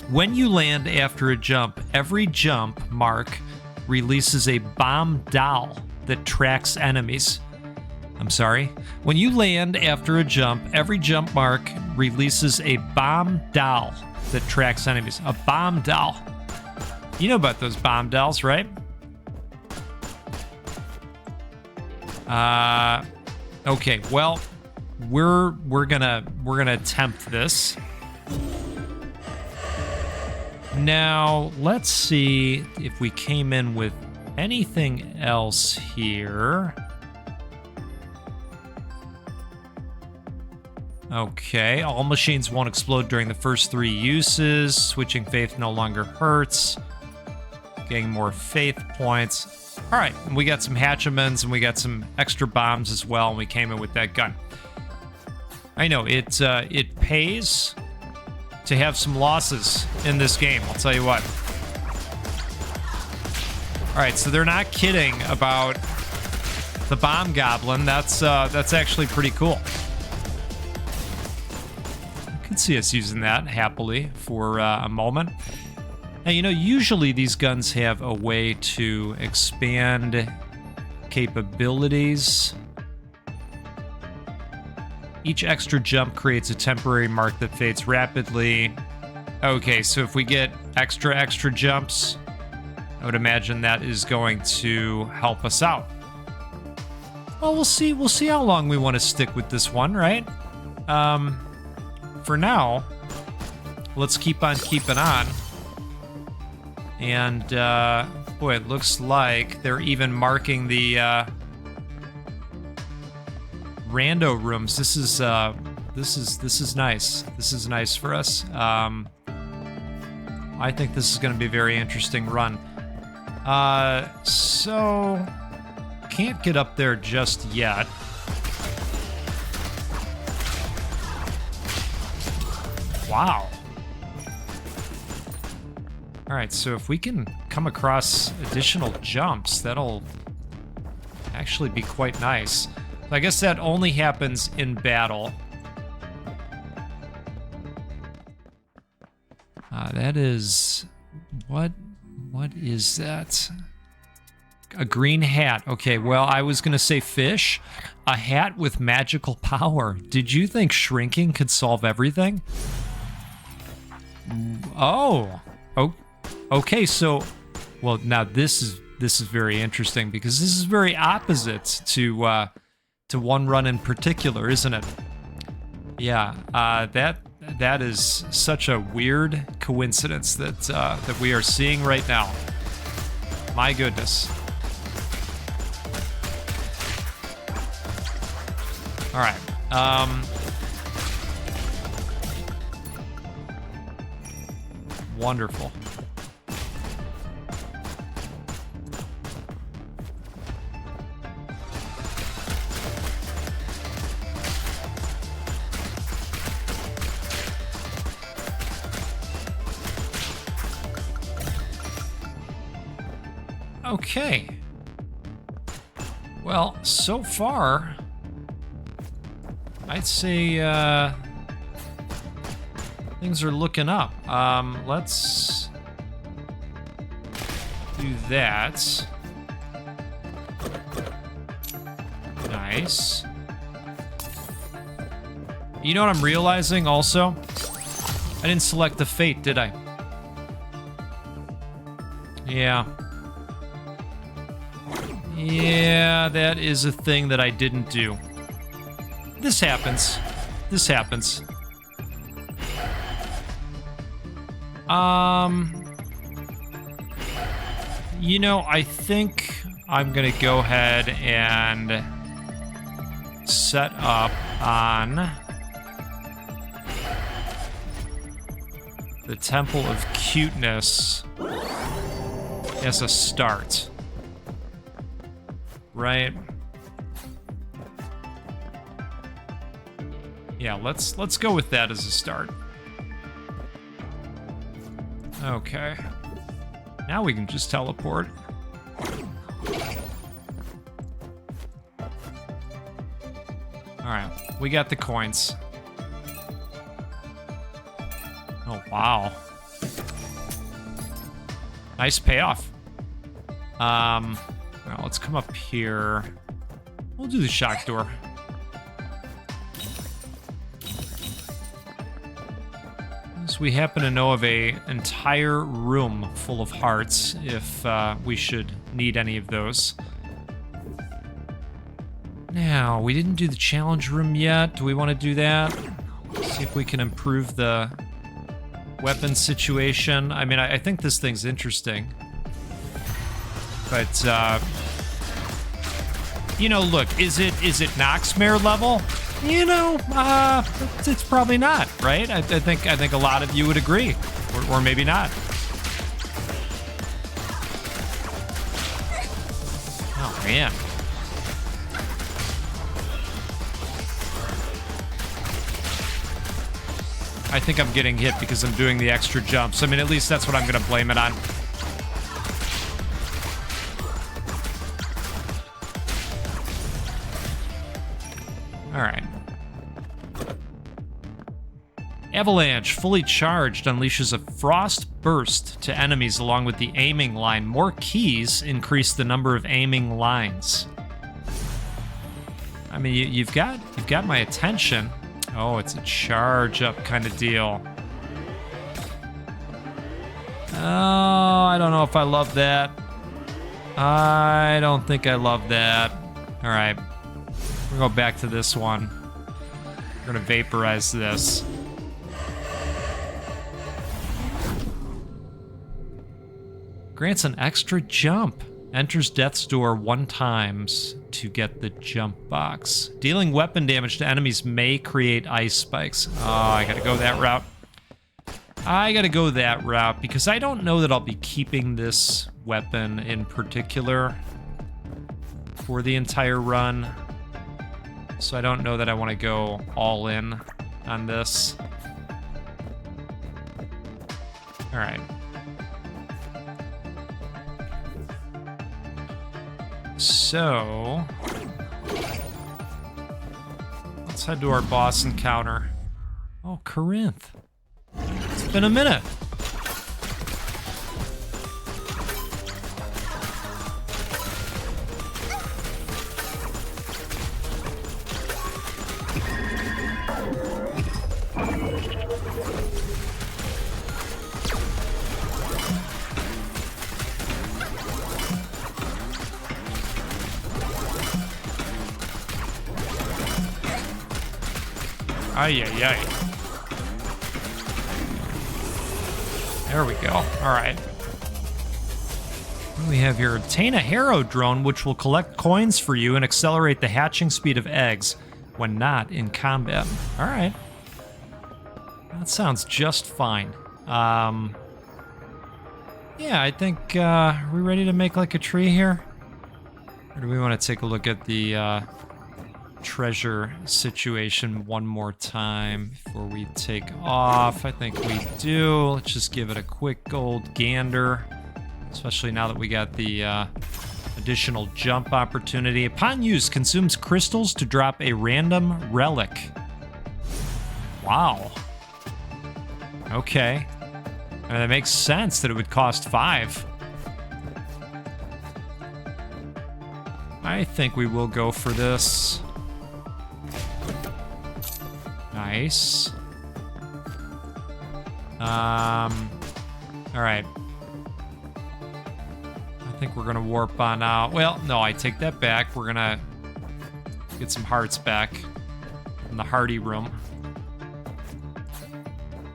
When you land after a jump, every jump mark releases a bomb doll that tracks enemies. I'm sorry. When you land after a jump, every jump mark releases a bomb doll that tracks enemies. A bomb doll. You know about those bomb dolls, right? Okay. Well, we're gonna attempt this. Now, let's see if we came in with anything else here. Okay, all machines won't explode during the first 3 uses. Switching faith no longer hurts. Getting more faith points. All right, and we got some hatchiments and we got some extra bombs as well, and we came in with that gun. I know, it pays to have some losses in this game, I'll tell you what. All right, so they're not kidding about the bomb goblin. That's actually pretty cool. I could see us using that happily for a moment. Now, you know, usually these guns have a way to expand capabilities. Each extra jump creates a temporary mark that fades rapidly. Okay, so if we get extra jumps, I would imagine that is going to help us out. Well, we'll see. We'll see how long we want to stick with this one, right? For now, let's keep on keeping on. And boy, it looks like they're even marking the rando rooms. This is nice. This is nice for us. I think this is going to be a very interesting run. So can't get up there just yet. Wow. All right, so if we can come across additional jumps, that'll actually be quite nice. I guess that only happens in battle. That is... What is that? A green hat. Okay, well, I was going to say fish. A hat with magical power. Did you think shrinking could solve everything? Oh. Okay, so... Well, now this is very interesting because this is very opposite to one run in particular, isn't it? Yeah, that is such a weird coincidence that we are seeing right now. My goodness. All right. Wonderful. Okay. Well, so far, I'd say things are looking up. Let's do that. Nice. You know what I'm realizing also? I didn't select the fate, did I? Yeah. Yeah, that is a thing that I didn't do. This happens. This happens. You know, I think I'm gonna go ahead and set up on the Temple of Cuteness as a start. Right? Yeah, let's go with that as a start. Okay. Now we can just teleport. Alright, we got the coins. Oh, wow. Nice payoff. Well, let's come up here. We'll do the shock door. So we happen to know of an entire room full of hearts if we should need any of those. Now, we didn't do the challenge room yet. Do we want to do that? See if we can improve the weapon situation. I mean, I think this thing's interesting. But, you know, look, is it Noxmare level? You know, it's probably not, right? I think a lot of you would agree, or maybe not. Oh man. I think I'm getting hit because I'm doing the extra jumps. I mean, at least that's what I'm gonna blame it on. All right. Avalanche, fully charged, unleashes a frost burst to enemies along with the aiming line. More keys increase the number of aiming lines. I mean, you've got my attention. Oh, it's a charge up kind of deal. Oh, I don't know if I love that. I don't think I love that. All right, we'll go back to this one. We're gonna vaporize this. Grants an extra jump. Enters death's door 1 time to get the jump box. Dealing weapon damage to enemies may create ice spikes. Oh, I gotta go that route. I gotta go that route because I don't know that I'll be keeping this weapon in particular for the entire run. So I don't know that I want to go all in on this. All right. So, let's head to our boss encounter. Oh, Corinth. It's been a minute. Ay, ay, ay. There we go. All right. What do we have here? Obtain a Harrow drone, which will collect coins for you and accelerate the hatching speed of eggs when not in combat. All right. That sounds just fine. Yeah, I think, are we ready to make like a tree here? Or do we want to take a look at the, treasure situation one more time before we take off? I think we do. Let's just give it a quick old gander, especially now that we got the additional jump opportunity. Upon use, consumes crystals to drop a random relic. Wow. Okay. I mean, that makes sense that it would cost 5. I think we will go for this. Nice. All right. I think we're gonna warp on out. Well, no, I take that back. We're gonna get some hearts back in the Hardy room.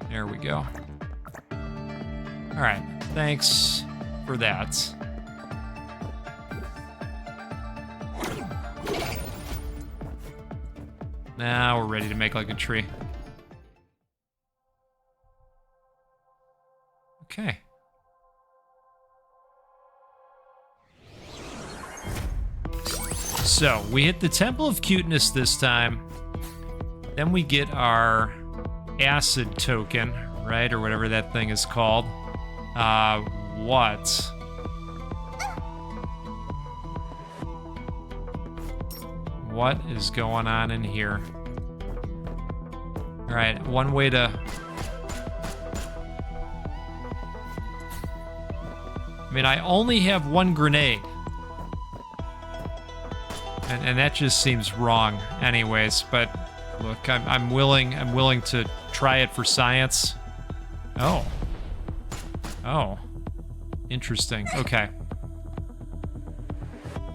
There we go. All right. Thanks for that. Now we're ready to make like a tree. Okay. So, we hit the Temple of Cuteness this time. Then we get our acid token, right? Or whatever that thing is called. What? What is going on in here? All right, one way to... I mean, I only have 1 grenade. And that just seems wrong anyways, but look, I'm willing to try it for science. Oh. Oh. Interesting. Okay.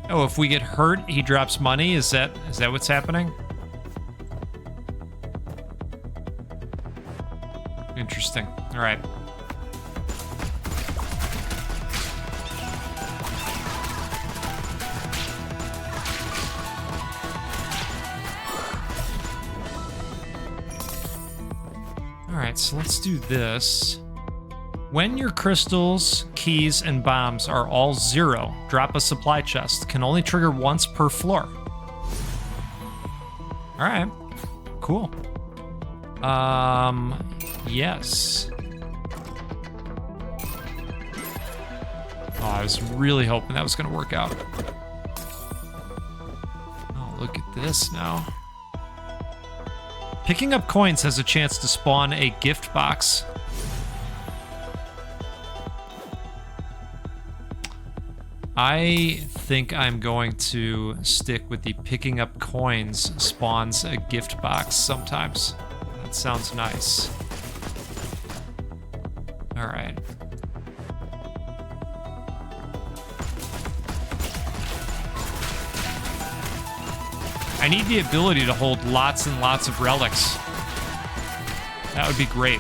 Oh, if we get hurt, he drops money? Is that what's happening? Interesting. All right. All right, so let's do this. When your crystals, keys, and bombs are all 0, drop a supply chest. Can only trigger once per floor. All right, cool. Yes. Oh, I was really hoping that was gonna work out. Oh, look at this now. Picking up coins has a chance to spawn a gift box. I think I'm going to stick with the picking up coins spawns a gift box sometimes. That sounds nice. All right. I need the ability to hold lots and lots of relics. That would be great.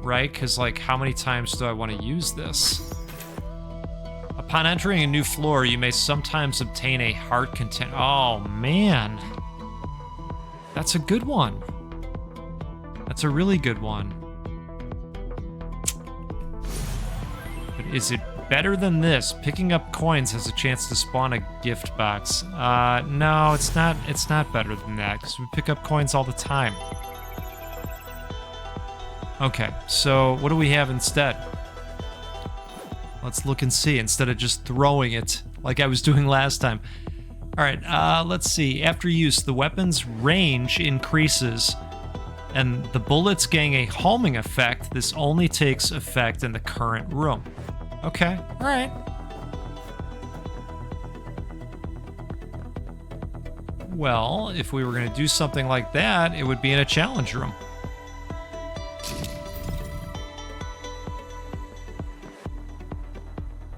Right? Because, like, how many times do I want to use this? Upon entering a new floor, you may sometimes obtain a heart content. Oh, man. That's a good one. That's a really good one. But is it better than this? Picking up coins has a chance to spawn a gift box. No, it's not. It's not better than that, because we pick up coins all the time. Okay, so what do we have instead? Let's look and see, instead of just throwing it like I was doing last time. All right, let's see. After use, the weapon's range increases, and the bullets gain a homing effect. This only takes effect in the current room. Okay, all right. Well, if we were going to do something like that, it would be in a challenge room.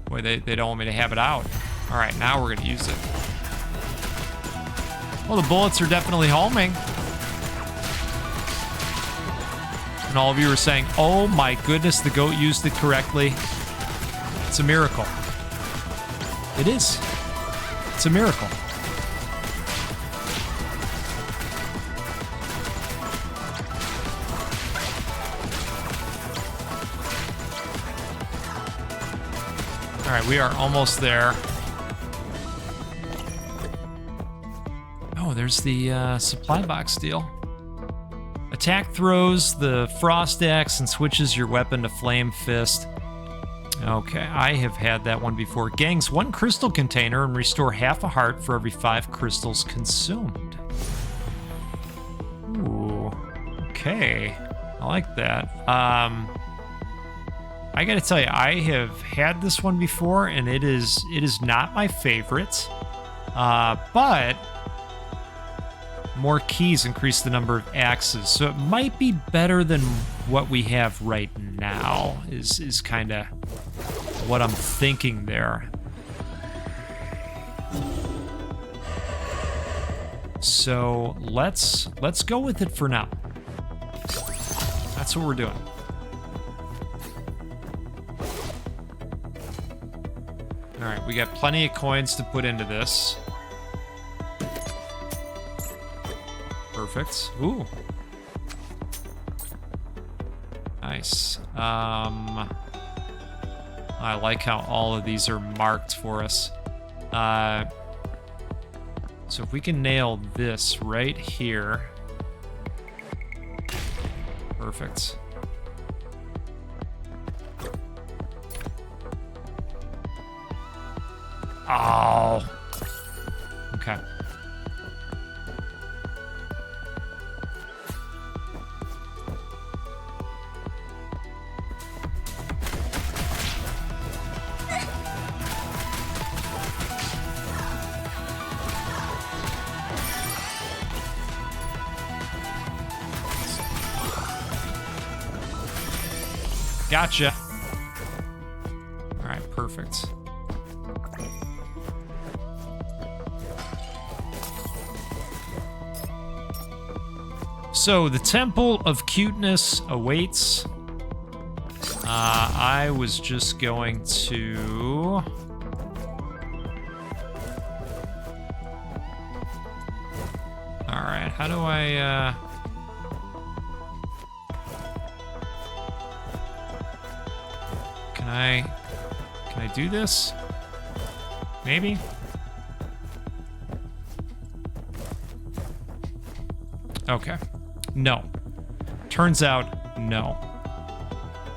Boy, they don't want me to have it out. All right, now we're going to use it. Well, the bullets are definitely homing. And all of you are saying, oh my goodness, the goat used it correctly. It's a miracle. It is. It's a miracle. All right, we are almost there. Oh, there's the supply box deal. Attack throws the frost axe and switches your weapon to flame fist. Okay, I have had that one before. Gangs 1 crystal container and restore half a heart for every 5 crystals consumed. Ooh, okay. I like that. I gotta tell you, I have had this one before, and it is not my favorite. But more keys increase the number of axes, so it might be better than what we have right now. Is kind of what I'm thinking there. So let's go with it for now. That's what we're doing. All right, we got plenty of coins to put into this. Perfect. Ooh. Nice. I like how all of these are marked for us. So if we can nail this right here. Perfect. Oh. Okay. Gotcha. All right, perfect. So the Temple of Cuteness awaits. I was just going to... Alright, how do I, Can I do this? Maybe? Okay. No. Turns out, no.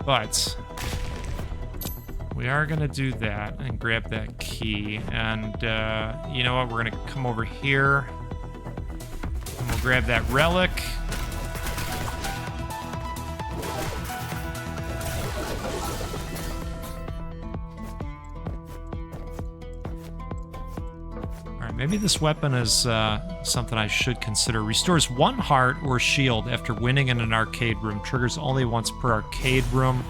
But we are gonna do that and grab that key. And you know what? We're gonna come over here and we'll grab that relic. Maybe this weapon is something I should consider. Restores 1 heart or shield after winning in an arcade room. Triggers only once per arcade room.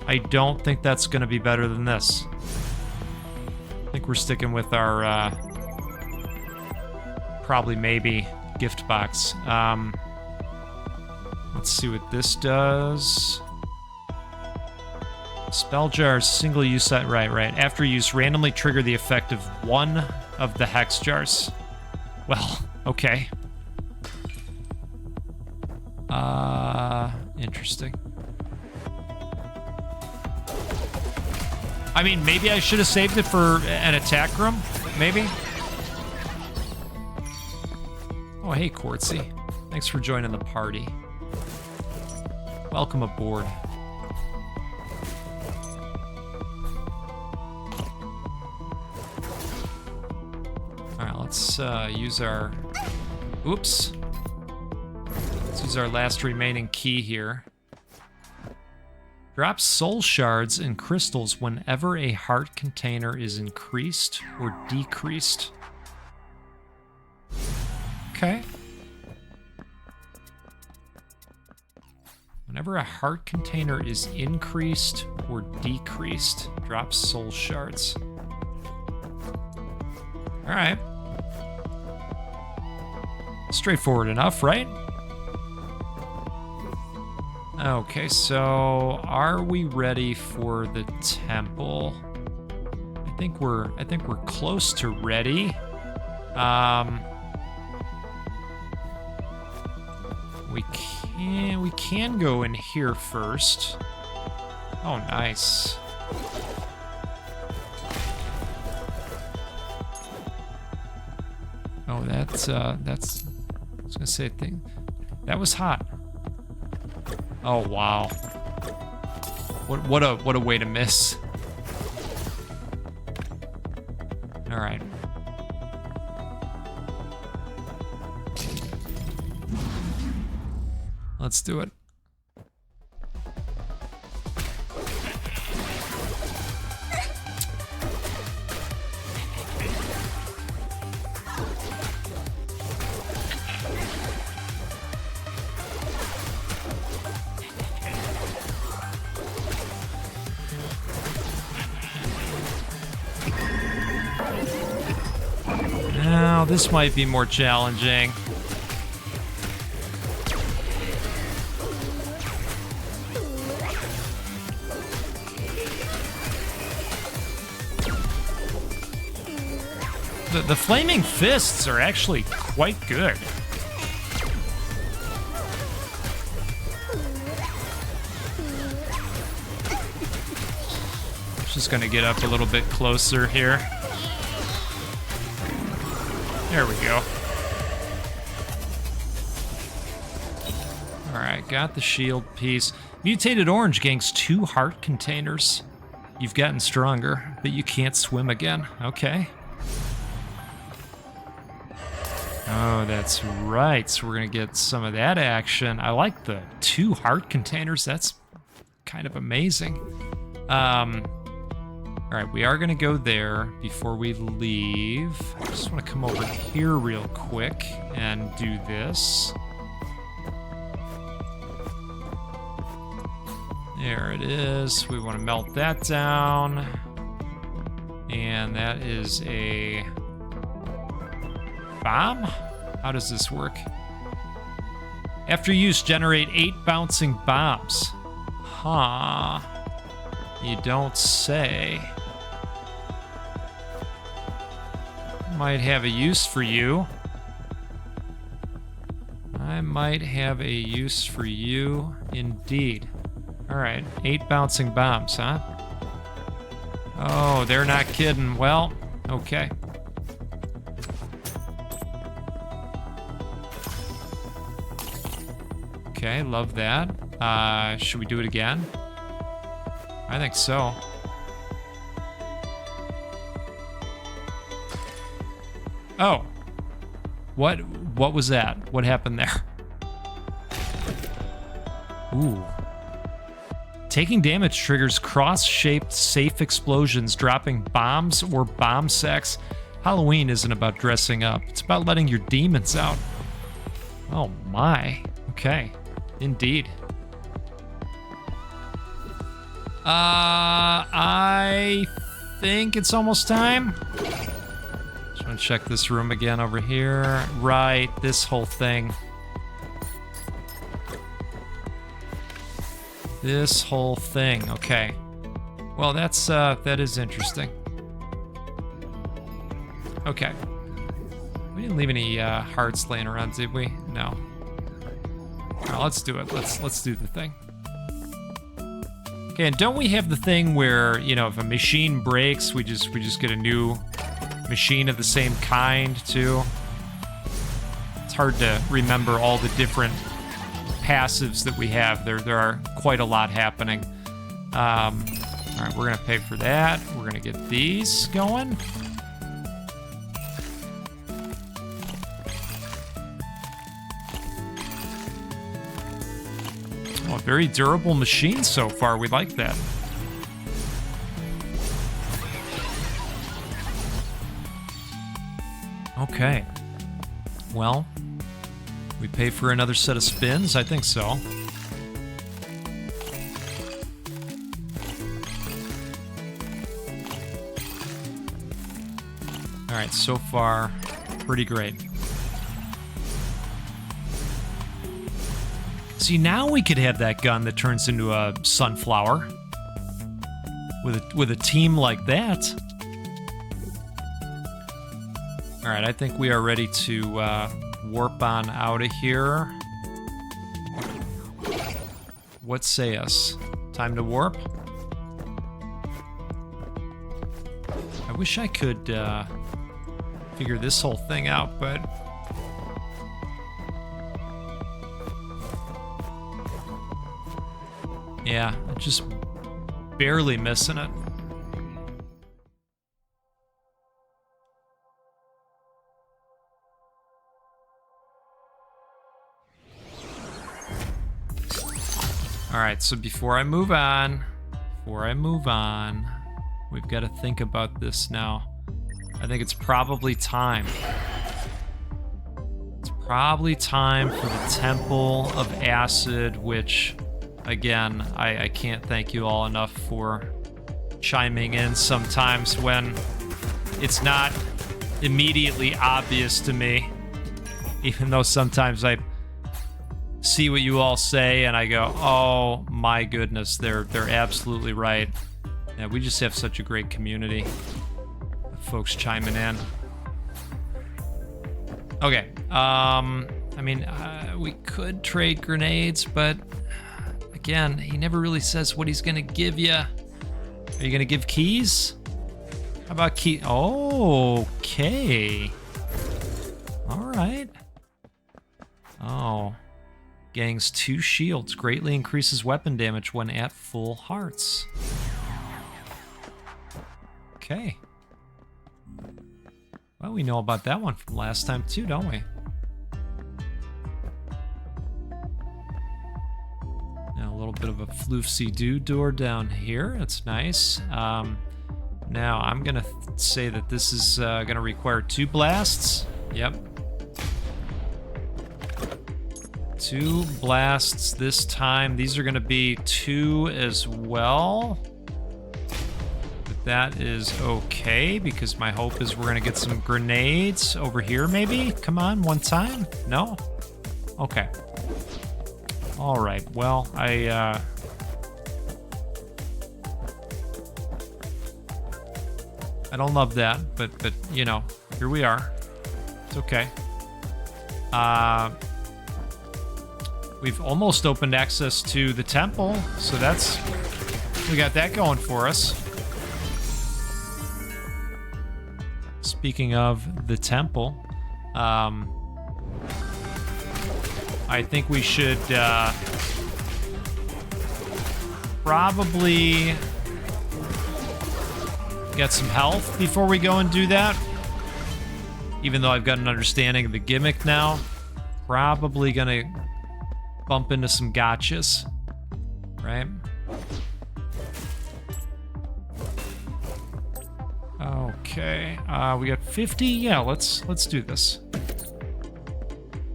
I don't think that's going to be better than this. I think we're sticking with our probably maybe gift box. Let's see what this does. Spell jars, single use set. Right. After use, randomly trigger the effect of 1 of the hex jars. Well, okay. Interesting. I mean, maybe I should have saved it for an attack room. Maybe. Oh, hey, Quartzy. Thanks for joining the party. Welcome aboard. Let's use our... Oops. Let's use our last remaining key here. Drop soul shards and crystals whenever a heart container is increased or decreased. Okay. Whenever a heart container is increased or decreased, drop soul shards. All right. Straightforward enough, right? Okay, so are we ready for the temple? I think we're close to ready. We can go in here first. Oh, nice. Oh, that's I was gonna say a thing. That was hot. Oh wow. What a way to miss. All right. Let's do it. Now, this might be more challenging. The flaming fists are actually quite good. Just gonna get up a little bit closer here. There we go. Alright, got the shield piece. Mutated orange gains 2 heart containers. You've gotten stronger, but you can't swim again. Okay. Oh, that's right. So we're gonna get some of that action. I like the 2 heart containers. That's kind of amazing. All right, we are gonna go there before we leave. I just wanna come over here real quick and do this. There it is. We wanna melt that down. And that is a bomb? How does this work? After use, generate 8 bouncing bombs. Huh. You don't say. Might have a use for you. I might have a use for you indeed. All right, 8 bouncing bombs, huh? Oh, they're not kidding. Well, okay. Okay, love that. Should we do it again? I think so. Oh. What was that? What happened there? Ooh. Taking damage triggers cross-shaped safe explosions, dropping bombs or bomb sacks. Halloween isn't about dressing up. It's about letting your demons out. Oh my. Okay. Indeed. I think it's almost time. Just want to check this room again over here. Right, this whole thing. This whole thing, okay. Well, that is interesting. Okay. We didn't leave any hearts laying around, did we? No. All right, let's do it. Let's do the thing. Okay, and don't we have the thing where, you know, if a machine breaks, we just get a new machine of the same kind too? It's hard to remember all the different passives that we have. There are quite a lot happening. All right, we're gonna pay for that. We're gonna get these going. Oh, very durable machine so far. We like that. Okay. Well, we pay for another set of spins? I think so. All right, so far, pretty great. See, now we could have that gun that turns into a sunflower. With a team like that. All right, I think we are ready to warp on out of here. What say us? Time to warp? I wish I could figure this whole thing out, but... yeah, just barely missing it. All right, so before I move on, we've got to think about this now. I think it's probably time. It's probably time for the Temple of Acid, which, again, I can't thank you all enough for chiming in sometimes when it's not immediately obvious to me, even though sometimes I see what you all say and I go, oh my goodness, they're absolutely right. Yeah, we just have such a great community of folks chiming in. Okay, I mean, we could trade grenades, but again, he never really says what he's gonna give you. Are you gonna give keys? How about key? Oh, okay. All right. Oh. Gangs 2 shields. Greatly increases weapon damage when at full hearts. Okay. Well, we know about that one from last time too, don't we? Now a little bit of a floofsy-doo door down here. That's nice. Now I'm gonna say that this is gonna require 2 blasts. Yep. 2 blasts this time. These are going to be 2 as well. But that is okay, because my hope is we're going to get some grenades over here, maybe? Come on, one time? No? Okay. All right, well, I don't love that, but you know, here we are. It's okay. we've almost opened access to the temple, so we got that going for us. Speaking of the temple, I think we should probably get some health before we go and do that. Even though I've got an understanding of the gimmick now, probably gonna bump into some gotchas, right? Okay, we got 50. Yeah, let's do this.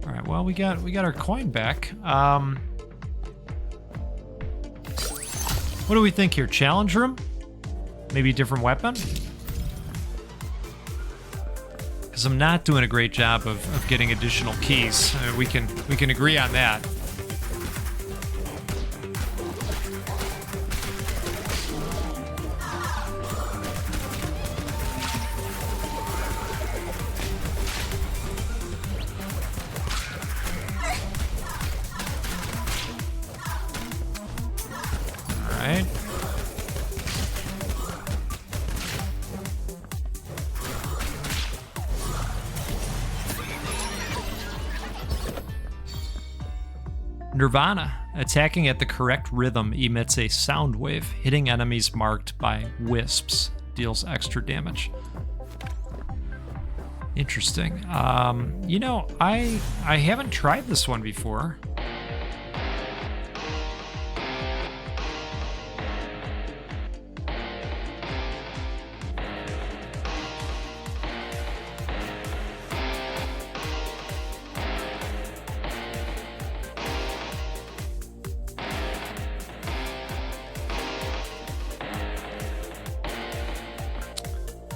All right. Well, we got our coin back. What do we think here? Challenge room? Maybe a different weapon? Because I'm not doing a great job of getting additional keys. We can agree on that. Nirvana. Attacking at the correct rhythm emits a sound wave, hitting enemies marked by wisps. Deals extra damage. Interesting. You know, I haven't tried this one before.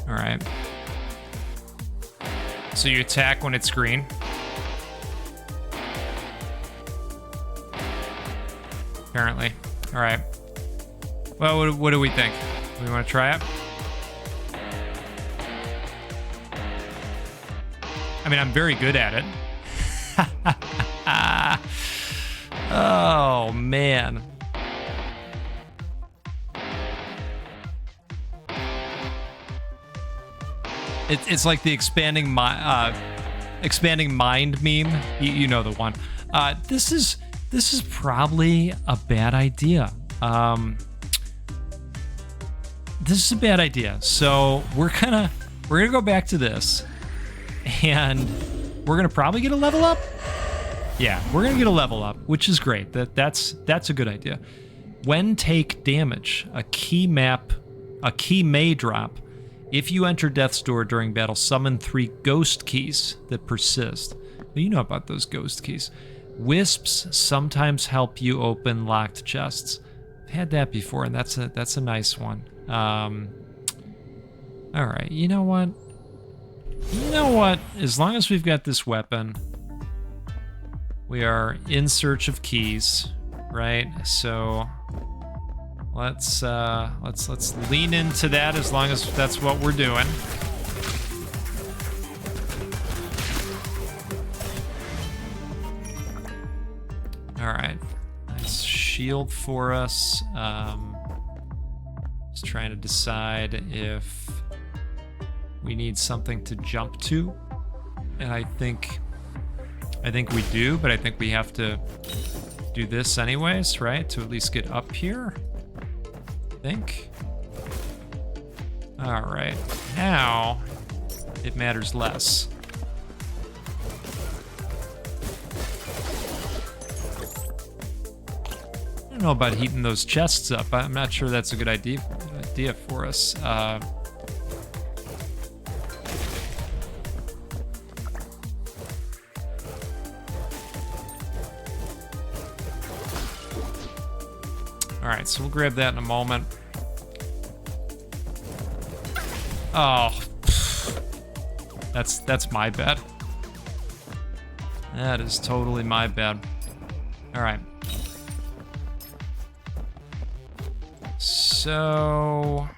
Alright. So you attack when it's green. Apparently. Alright. Well, what do we think? Do we want to try it? I mean, I'm very good at it. Oh, man. It's like the expanding mind meme. You know the one. This is probably a bad idea. This is a bad idea. So we're gonna go back to this, and we're gonna probably get a level up. Yeah, we're gonna get a level up, which is great. That's a good idea. When take damage, a key may drop. If you enter Death's Door during battle, summon 3 ghost keys that persist. Well, you know about those ghost keys. Wisps sometimes help you open locked chests. I've had that before, and that's a nice one. All right, you know what? As long as we've got this weapon, we are in search of keys, right? So let's lean into that as long as that's what we're doing. All right, nice shield for us. Just trying to decide if we need something to jump to, and I think we do, but I think we have to do this anyways, right? To at least get up here. Think. All right, now it matters less. I don't know about heating those chests up. I'm not sure that's a good idea for us. All right, so we'll grab that in a moment. Oh, that's my bad. That is totally my bad. All right. So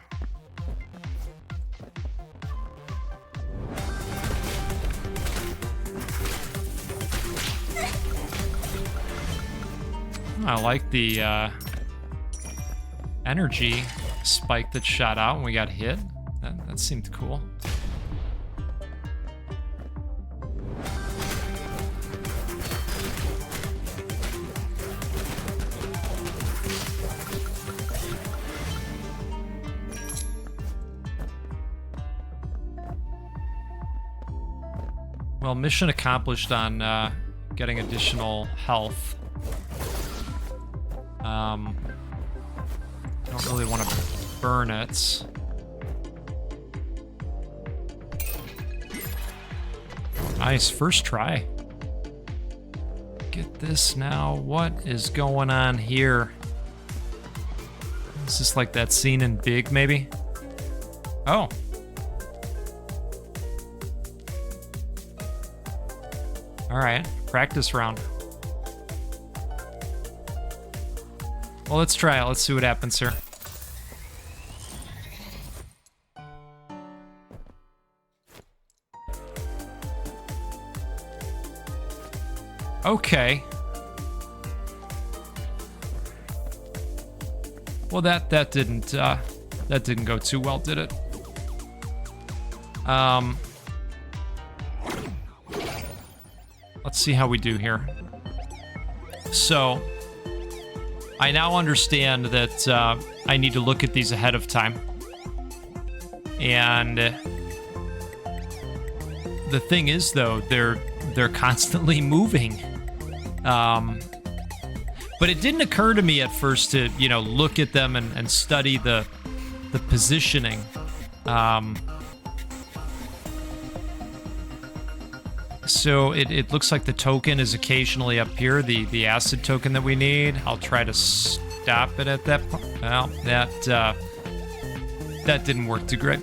I like the energy spike that shot out when we got hit. That seemed cool. Well, mission accomplished on getting additional health. I don't really want to burn it. Nice, first try. Get this now. What is going on here? Is this like that scene in Big, maybe? Oh. All right, practice round. Well, let's try it. Let's see what happens here. Okay. Well, that didn't go too well, did it? Let's see how we do here. So, I now understand that I need to look at these ahead of time. And the thing is, though, they're constantly moving. But it didn't occur to me at first to, you know, look at them and study the positioning. So it looks like the token is occasionally up here, the acid token that we need. I'll try to stop it at that point. Well, that didn't work too great.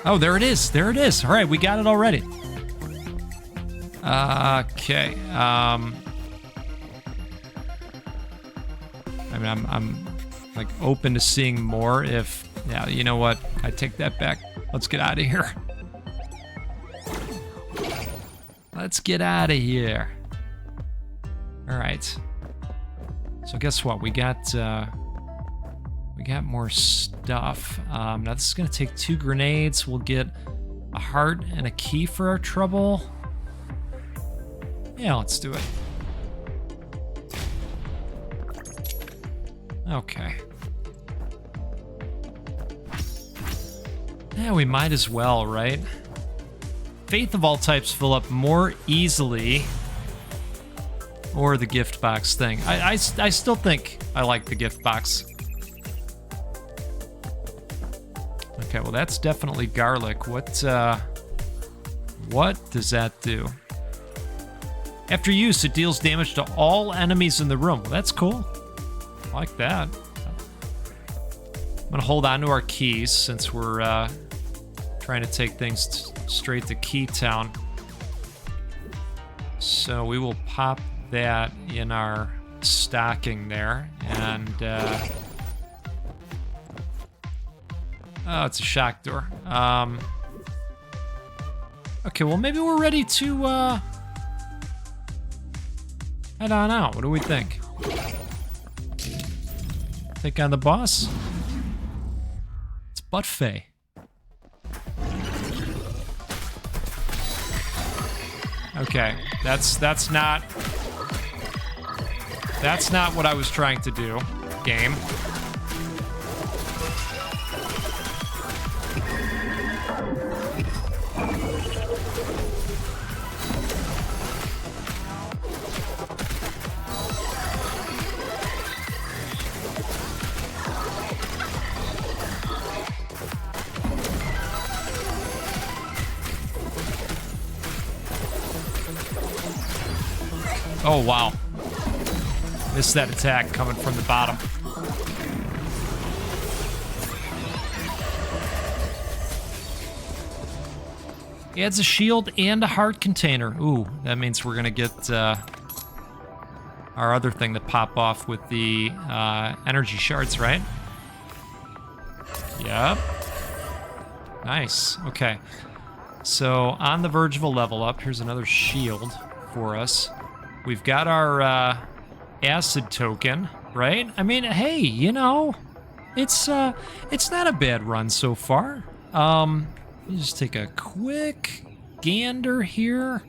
Oh, there it is. There it is. All right, we got it already. Okay. I mean, I'm like open to seeing more if. Yeah, you know what? I take that back. Let's get out of here. Let's get out of here. All right. So guess what? We got more stuff. Now this is gonna take 2 grenades. We'll get a heart and a key for our trouble. Yeah, let's do it. Okay. Yeah, we might as well, right? Faith of all types fill up more easily. Or the gift box thing. I still think I like the gift box. Okay, well that's definitely garlic. What does that do? After use, it deals damage to all enemies in the room. Well, that's cool. I like that. I'm gonna hold on to our keys since we're trying to take things straight to Key Town. So we will pop that in our stocking there, and oh, it's a shock door. Okay, well maybe we're ready to head on out. What do we think? Take on the boss? It's Buttfay. Okay, that's not what I was trying to do, game. Oh, wow. Missed that attack coming from the bottom. He adds a shield and a heart container. Ooh, that means we're gonna get our other thing to pop off with the energy shards, right? Yep. Nice. Okay. So on the verge of a level up. Here's another shield for us. We've got our acid token, right? I mean, hey, you know, it's not a bad run so far. Let me just take a quick gander here.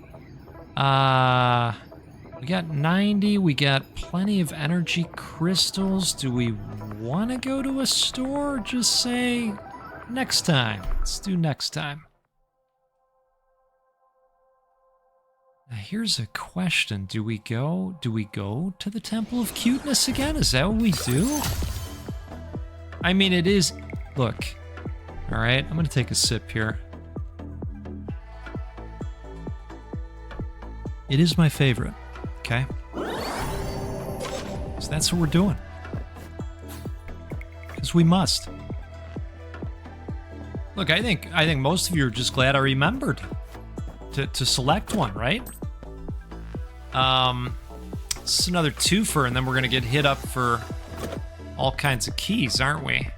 We got 90. We got plenty of energy crystals. Do we want to go to a store? Or just say next time. Let's do next time. Now here's a question. Do we go to the Temple of Cuteness again? Is that what we do? I mean, it is. Look. All right, I'm going to take a sip here. It is my favorite, okay? So that's what we're doing. Because we must. Look, I think most of you are just glad I remembered to select one, right? This is another twofer, and then we're gonna get hit up for all kinds of keys, aren't we?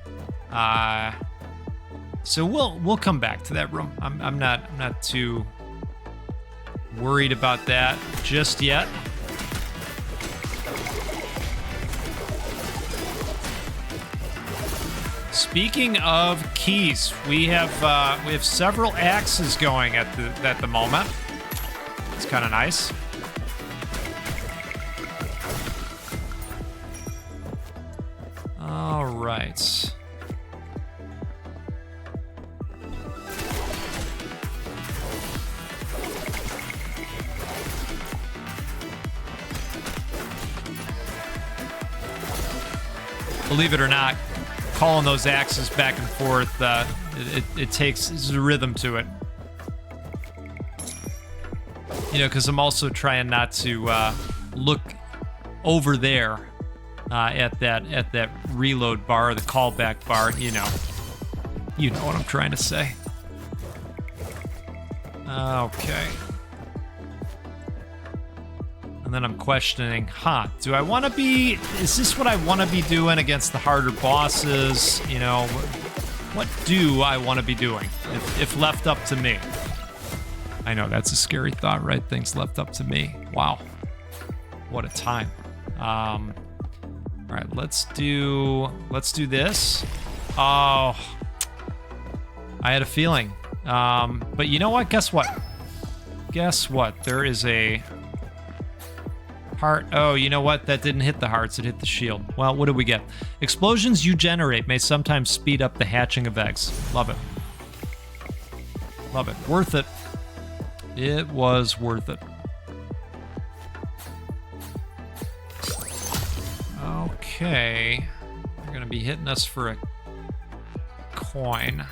So we'll come back to that room. I'm not too worried about that just yet. Speaking of keys, we have several axes going at the moment. It's kind of nice. All right. Believe it or not, calling those axes back and forth, it takes there's a rhythm to it. You know, because I'm also trying not to look over there at that reload bar, the callback bar. You know what I'm trying to say. Okay. And then I'm questioning, do I want to be, is this what I want to be doing against the harder bosses? You know, what do I want to be doing if left up to me? I know that's a scary thought, right? Things left up to me. Wow. What a time. All right, let's do this. Oh, I had a feeling. But you know what? Guess what? There is a heart. Oh, you know what? That didn't hit the hearts. It hit the shield. Well, what did we get? Explosions you generate may sometimes speed up the hatching of eggs. Love it. Love it. Worth it. It was worth it. Okay. They're going to be hitting us for a coin.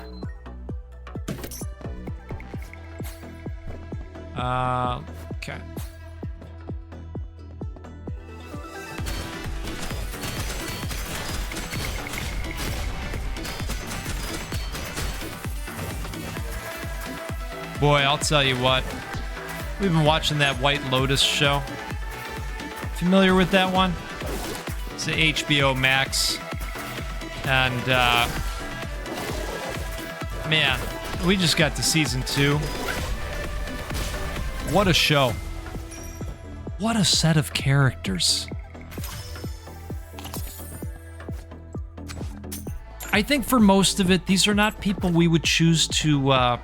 Okay. Boy, I'll tell you what. We've been watching that White Lotus show. Familiar with that one? It's the HBO Max. And, man, we just got to season 2. What a show. What a set of characters. I think for most of it, these are not people we would choose to,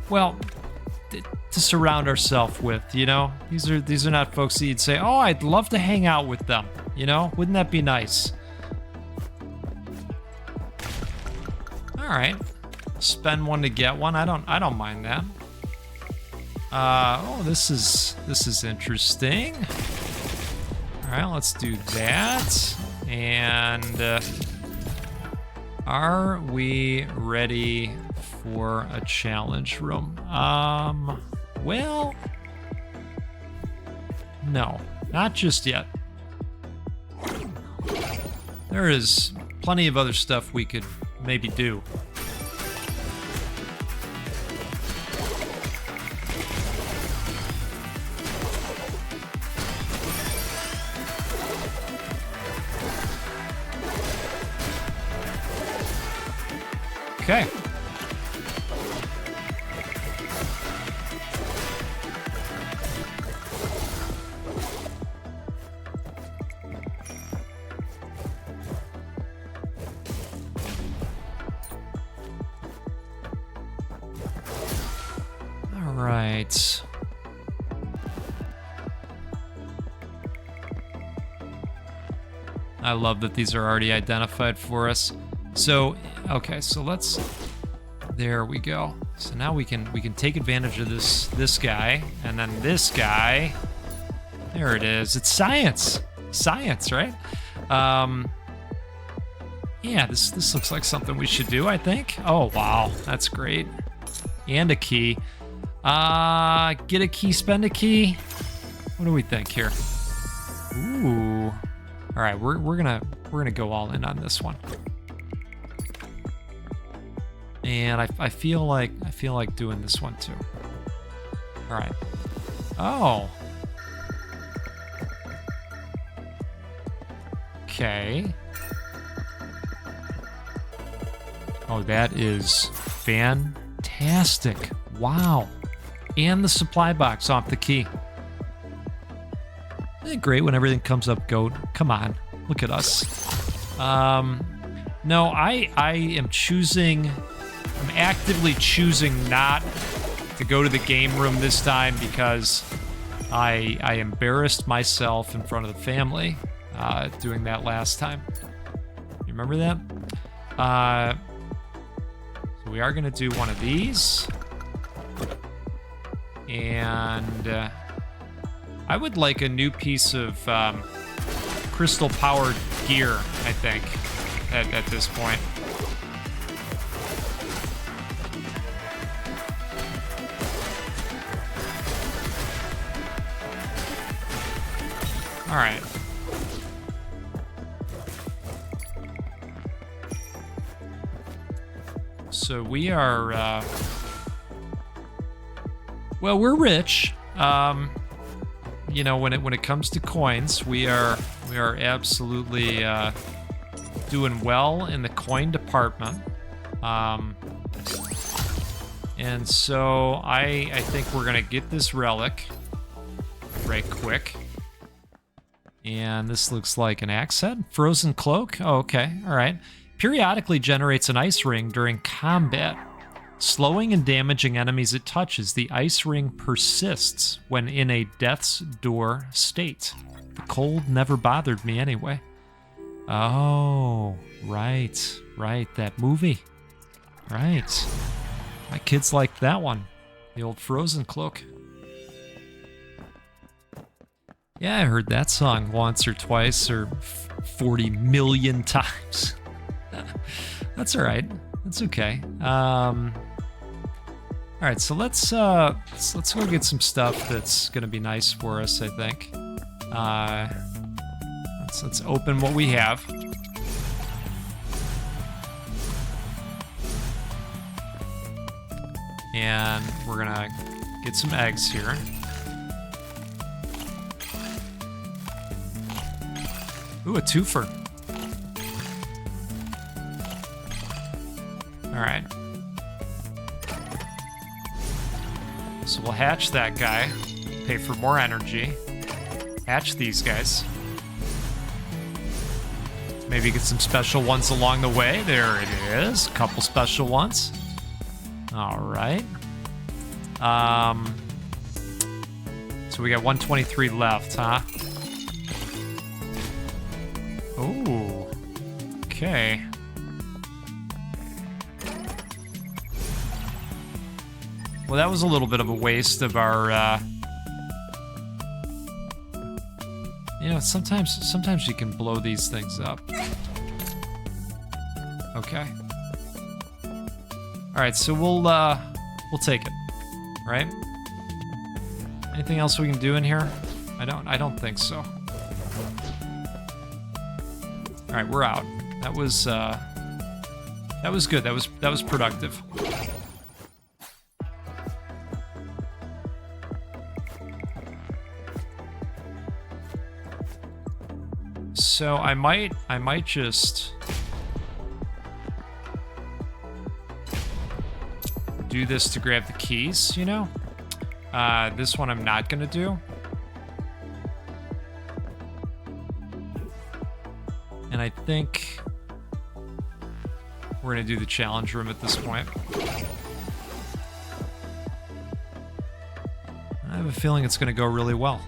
to surround ourselves with, you know? These are not folks that you'd say, oh, I'd love to hang out with them, you know? Wouldn't that be nice? All right. Spend one to get one. I don't mind that. This is interesting. All right, let's do that. And are we ready for a challenge room? Well, no, not just yet. There is plenty of other stuff we could maybe do. Okay. right. I love that these are already identified for us. So, okay, so let's, there we go. So now we can take advantage of this guy, and then this guy. There it is. It's science. Science, right? Yeah, this looks like something we should do, I think. Oh, wow. That's great. And a key. Get a key, spend a key. What do we think here? Ooh. All right, we're gonna go all in on this one. And I feel like doing this one too. All right. Oh. Okay. Oh, that is fantastic. Wow. And the supply box off the key. Isn't it great when everything comes up goat? Come on, look at us. No, I am choosing, I'm actively choosing not to go to the game room this time because I embarrassed myself in front of the family doing that last time. You remember that? So we are gonna do one of these. And I would like a new piece of crystal-powered gear, I think, at this point. All right. So we are, well, we're rich. You know, when it comes to coins, we are absolutely doing well in the coin department. And so I think we're gonna get this relic right quick. And this looks like an axe head, frozen cloak. Oh, okay, all right. Periodically generates an ice ring during combat. Slowing and damaging enemies it touches, the ice ring persists when in a death's door state. The cold never bothered me anyway. Oh, right, that movie. Right. My kids liked that one. The old Frozen cloak. Yeah, I heard that song once or twice or 40 million times. That's all right. That's okay. All right, so let's go get some stuff that's gonna be nice for us, I think. Let's open what we have. And we're gonna get some eggs here. Ooh, a twofer. All right. So we'll hatch that guy, pay for more energy, hatch these guys. Maybe get some special ones along the way. There it is, a couple special ones. All right. So we got 123 left, huh? Ooh, okay. Well, that was a little bit of a waste of our, you know, sometimes you can blow these things up. Okay. All right, so we'll take it, right? Anything else we can do in here? I don't think so. All right, we're out. That was good. That was productive. So I might just do this to grab the keys, you know? This one I'm not gonna do. And I think we're gonna do the challenge room at this point. I have a feeling it's going to go really well.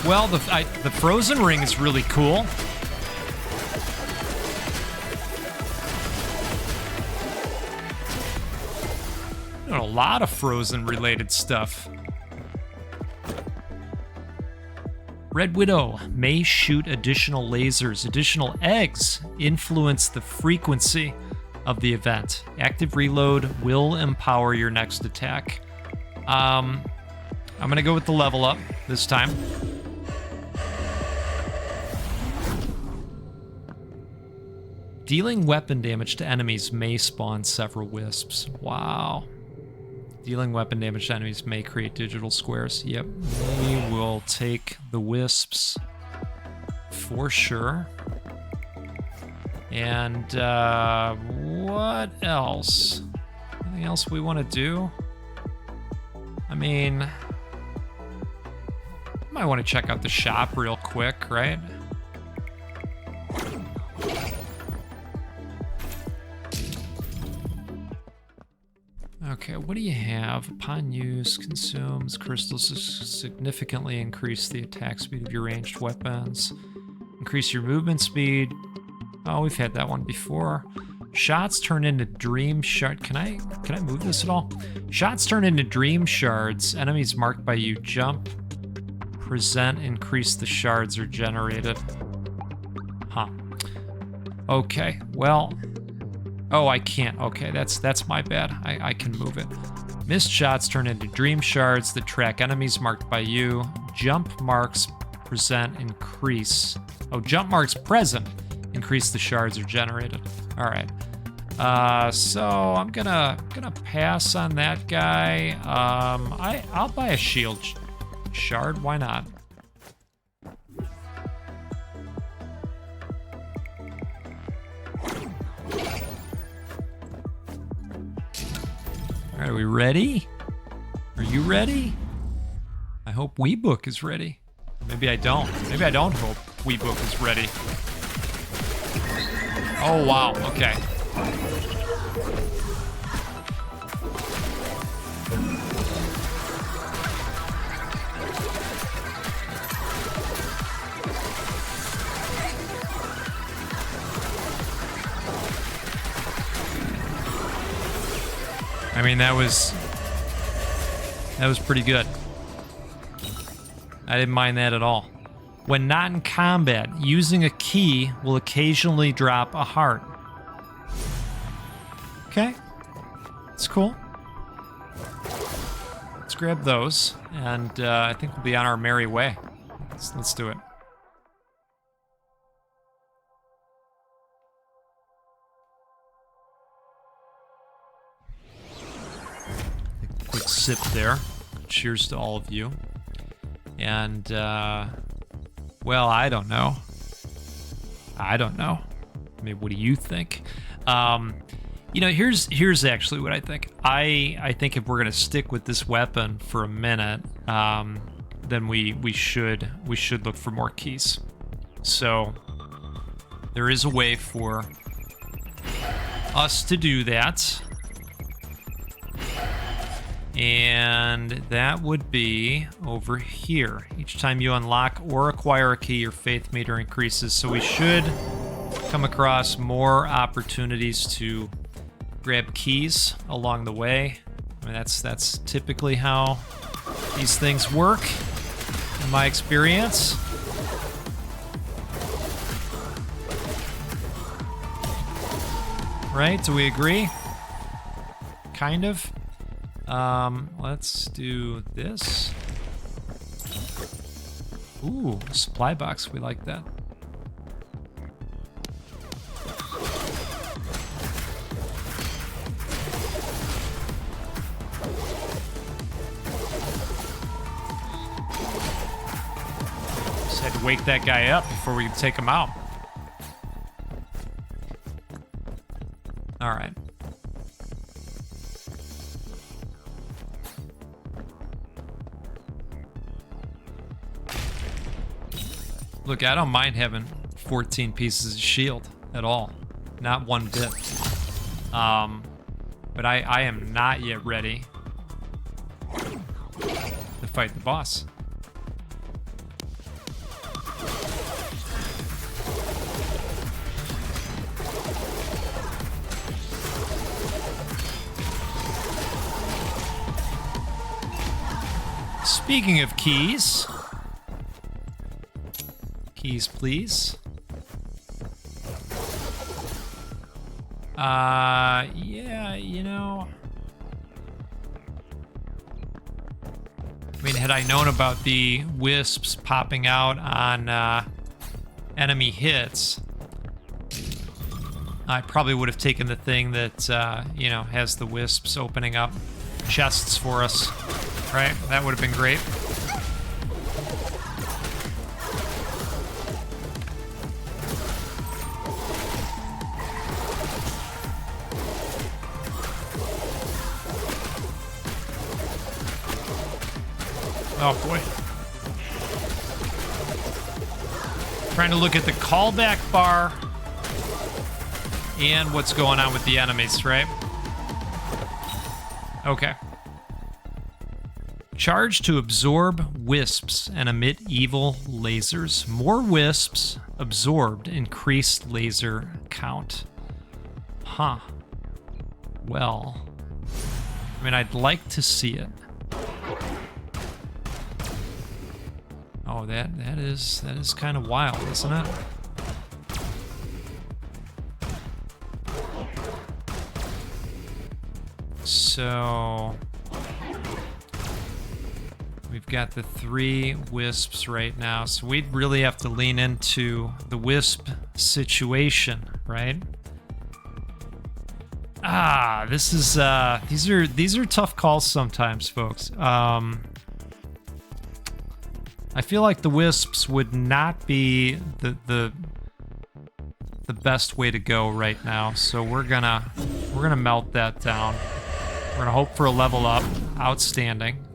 Well, the frozen ring is really cool. Doing a lot of frozen related stuff. Red Widow may shoot additional lasers. Additional eggs influence the frequency of the event. Active reload will empower your next attack. I'm gonna go with the level up this time. Dealing weapon damage to enemies may spawn several wisps. Wow. Dealing weapon damage to enemies may create digital squares. Yep, we will take the wisps for sure. And what else? Anything else we want to do? I mean, might want to check out the shop real quick, right? Okay, what do you have? Upon use, consumes crystals to significantly increase the attack speed of your ranged weapons. Increase your movement speed. Oh, we've had that one before. Shots turn into dream shard. Can I move this at all? Shots turn into dream shards. Enemies marked by you jump, present, increase the shards are generated. Huh. Okay, well. Oh, I can't. Okay, that's my bad. I can move it. Missed shots turn into dream shards that track enemies marked by you. Jump marks present increase. Oh, jump marks present increase the shards are generated. All right. So I'm gonna pass on that guy. I'll buy a shield shard. Why not? All right, are we ready? Are you ready? I hope WeBook is ready. Maybe I don't. Maybe I don't hope WeBook is ready. Oh, wow. Okay. I mean, that was pretty good. I didn't mind that at all. When not in combat, using a key will occasionally drop a heart. Okay, that's cool. Let's grab those, and I think we'll be on our merry way. Let's do it. Quick sip there. Cheers to all of you. And, well, I don't know. I mean, what do you think? You know, here's actually what I think. I think if we're gonna stick with this weapon for a minute, then we should look for more keys. So there is a way for us to do that. And that would be over here. Each time you unlock or acquire a key, your faith meter increases. So we should come across more opportunities to grab keys along the way. I mean, that's typically how these things work, in my experience. Right? Do we agree? Kind of. Let's do this. Ooh, supply box. We like that. Just had to wake that guy up before we could take him out. All right. Look, I don't mind having 14 pieces of shield at all. Not one bit. But I am not yet ready to fight the boss. Speaking of keys. Keys, please. Yeah, you know. I mean, had I known about the wisps popping out on enemy hits, I probably would have taken the thing that, you know, has the wisps opening up chests for us, right? That would have been great. Oh boy. Trying to look at the callback bar and what's going on with the enemies, right? Okay. Charge to absorb wisps and emit evil lasers. More wisps absorbed, increased laser count. Huh. Well, I mean, I'd like to see it. Oh, that is kind of wild, isn't it? So we've got the 3 wisps right now, so we'd really have to lean into the wisp situation, right? Ah, this is these are tough calls sometimes, folks. I feel like the wisps would not be the best way to go right now, so we're gonna melt that down. We're gonna hope for a level up. Outstanding.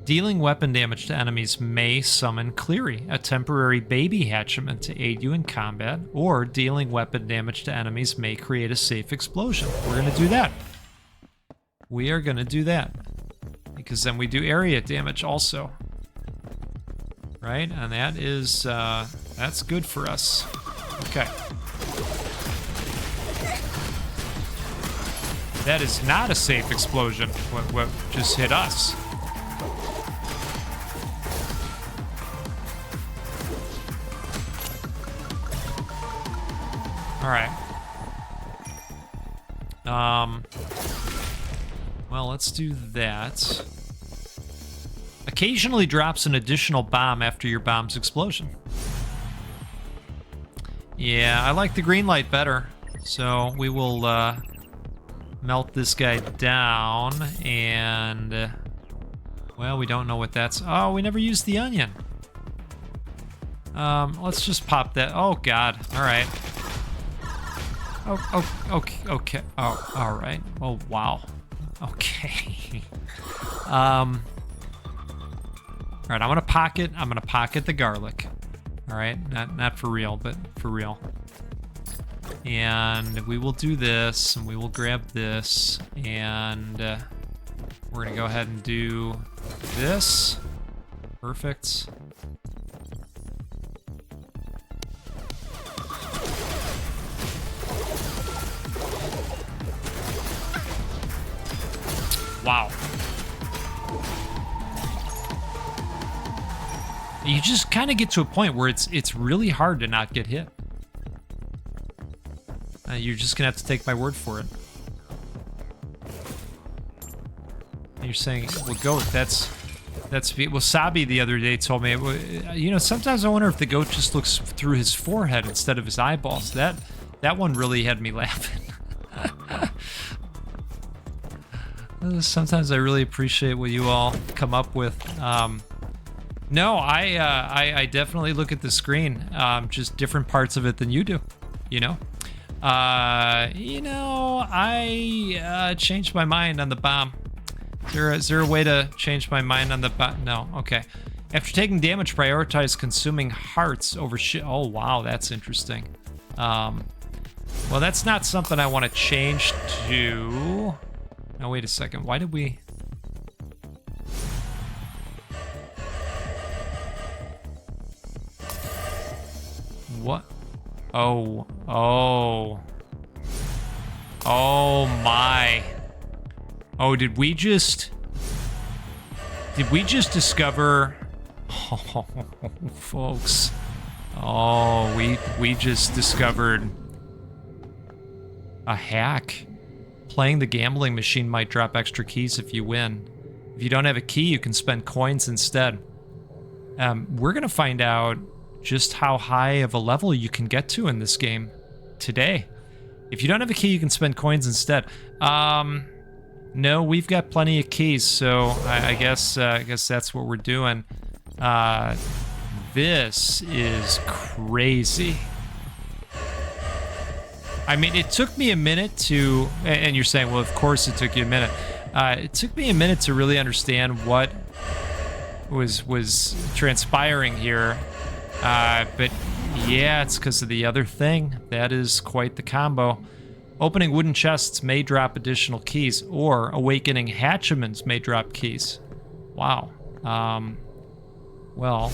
Dealing weapon damage to enemies may summon Cleary, a temporary baby hatchment to aid you in combat, or dealing weapon damage to enemies may create a safe explosion. We're gonna do that. We are gonna do that. Because then we do area damage also. Right? And that is, that's good for us. Okay. That is not a safe explosion, what just hit us. Alright. Well, let's do that. Occasionally drops an additional bomb after your bomb's explosion. Yeah, I like the green light better. So we will melt this guy down and... well, we don't know what that's... oh, we never used the onion. Let's just pop that. Oh, God. All right. Oh, okay, okay. Oh, all right. Oh, wow. Okay. All right, I'm gonna pocket the garlic. All right, not for real, but for real. And we will do this, and we will grab this, and we're gonna go ahead and do this. Perfect. Wow. You just kind of get to a point where it's really hard to not get hit. You're just gonna have to take my word for it. And you're saying, well, goat, that's Wasabi the other day told me, you know, sometimes I wonder if the goat just looks through his forehead instead of his eyeballs. That one really had me laughing. Sometimes I really appreciate what you all come up with. No, I definitely look at the screen, just different parts of it than you do, you know? I changed my mind on the bomb. Is there a way to change my mind on the bomb? No, okay. After taking damage, prioritize consuming hearts over shit. Oh, wow, that's interesting. Well, that's not something I want to change to. No, wait a second. Why did we... What? Oh. Oh my. Oh, did we just discover... Oh, folks. Oh, we just discovered a hack. Playing the gambling machine might drop extra keys if you win. If you don't have a key, you can spend coins instead. We're gonna find out just how high of a level you can get to in this game today. If you don't have a key, you can spend coins instead. No, we've got plenty of keys, so I guess that's what we're doing. This is crazy. I mean, it took me a minute to, and you're saying, well, of course it took you a minute. It took me a minute to really understand what was transpiring here. But yeah, it's because of the other thing. That is quite the combo. Opening wooden chests may drop additional keys, or awakening hatchiments may drop keys. Wow. Well,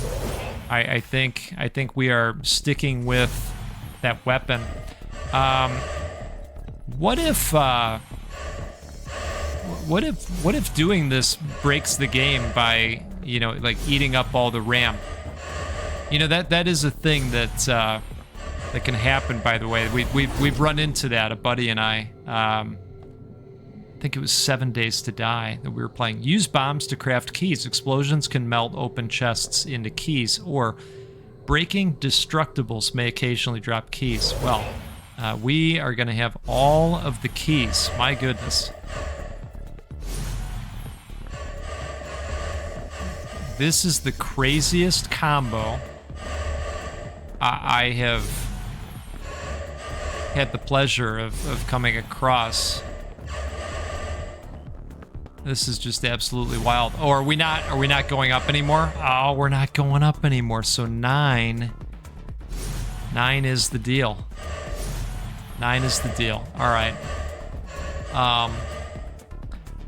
I think we are sticking with that weapon. What if doing this breaks the game by, you know, like eating up all the RAM? You know, that is a thing that that can happen, by the way. We've run into that, a buddy and I think it was 7 Days to Die that we were playing. Use bombs to craft keys. Explosions can melt open chests into keys, or breaking destructibles may occasionally drop keys. Well, we are going to have all of the keys. My goodness. This is the craziest combo I have had the pleasure of coming across. This is just absolutely wild. Oh, are we not going up anymore? Oh, we're not going up anymore. So 9 is the deal. 9 is the deal. All right.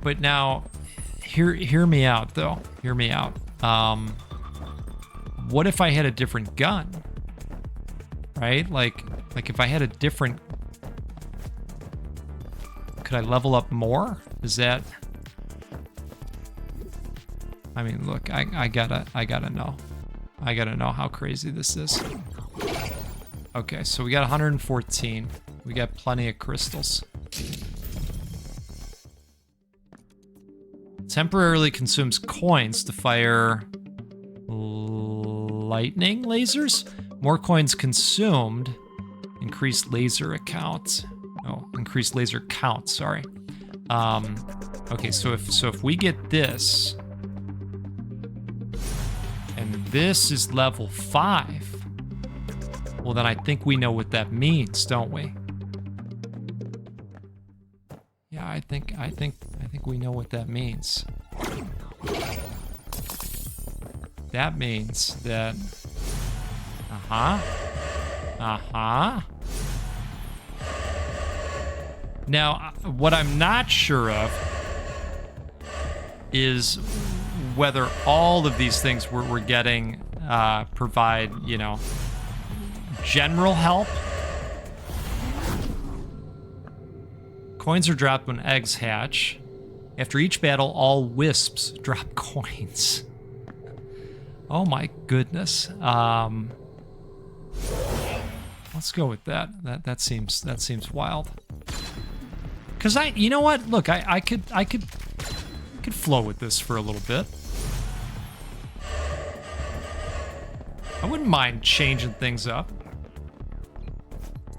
But now, hear me out though. Hear me out. What if I had a different gun? Right? Like if I had a different, could I level up more? Is that? I mean, look, I gotta know. I gotta know how crazy this is. Okay, so we got 114. We got plenty of crystals. Temporarily consumes coins to fire lightning lasers. More coins consumed. Increased laser count. Oh, increased laser count, sorry. Okay, so if we get this, and this is level 5, well then I think we know what that means, don't we? Yeah, I think we know what that means. That means that Now, what I'm not sure of is whether all of these things we're getting provide, you know, general help. Coins are dropped when eggs hatch. After each battle, all wisps drop coins. Oh my goodness. Let's go with that. That seems wild. Cause you know what? Look, I could flow with this for a little bit. I wouldn't mind changing things up.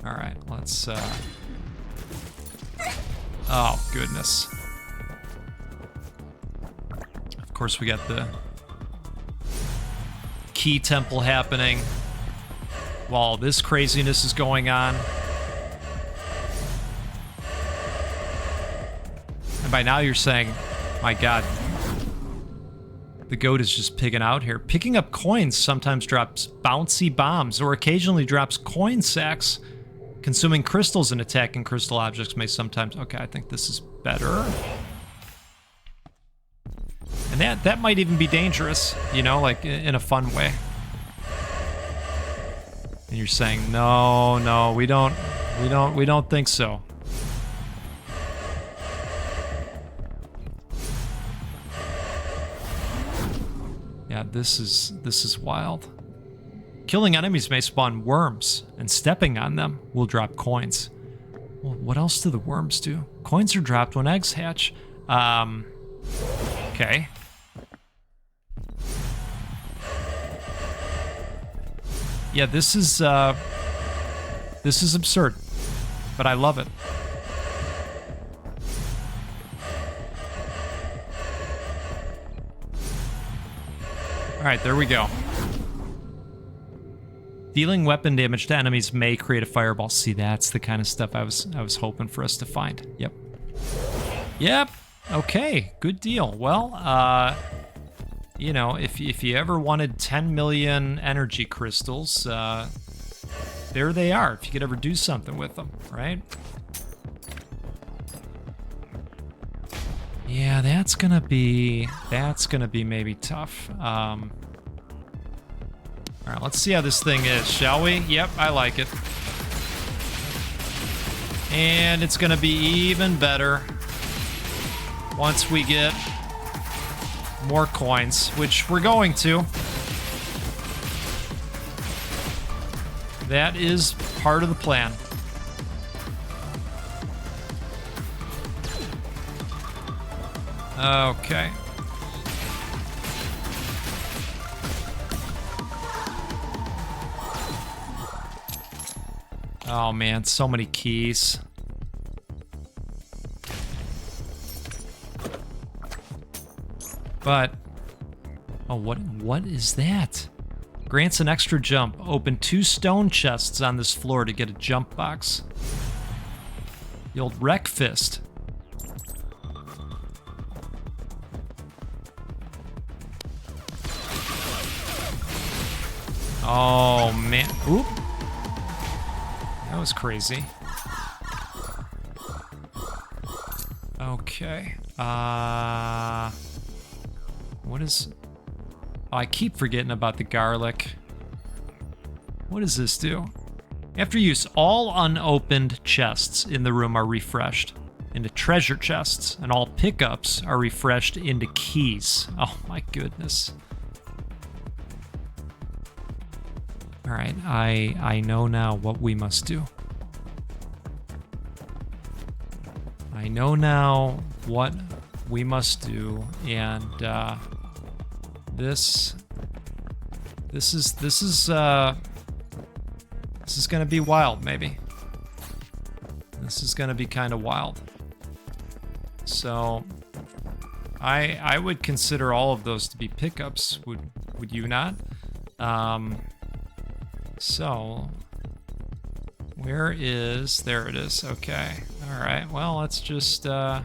All right, let's. Oh goodness. Of course, we got the key temple happening while this craziness is going on. And by now you're saying, my God, The goat is just pigging out here. Picking up coins sometimes drops bouncy bombs or occasionally drops coin sacks. Consuming crystals and attacking crystal objects may sometimes... Okay, I think this is better. And that might even be dangerous, you know, like in a fun way. And you're saying, no, we don't think so. Yeah, this is wild. Killing enemies may spawn worms, and stepping on them will drop coins. Well, what else do the worms do? Coins are dropped when eggs hatch. Okay. Yeah, this is absurd, but I love it. All right, there we go. Dealing weapon damage to enemies may create a fireball. See, that's the kind of stuff I was hoping for us to find. Yep. Yep. Okay, good deal. Well, you know, if you ever wanted 10 million energy crystals, there they are. If you could ever do something with them, right? Yeah, that's gonna be maybe tough. All right, let's see how this thing is, shall we? Yep, I like it. And it's gonna be even better once we get more coins, which we're going to. That is part of the plan. Okay. Oh man, so many keys. But, oh, what is that? Grants an extra jump. Open 2 stone chests on this floor to get a jump box. The old wreck fist. Oh man, oop. That was crazy. Okay. What is... Oh, I keep forgetting about the garlic. What does this do? After use, all unopened chests in the room are refreshed into treasure chests, and all pickups are refreshed into keys. Oh my goodness. All right, I know now what we must do. I know now what we must do, and this is gonna be wild, maybe. This is gonna be kind of wild. So, I would consider all of those to be pickups. Would you not? So, where is... There it is. Okay. All right. Well, let's just... Oh.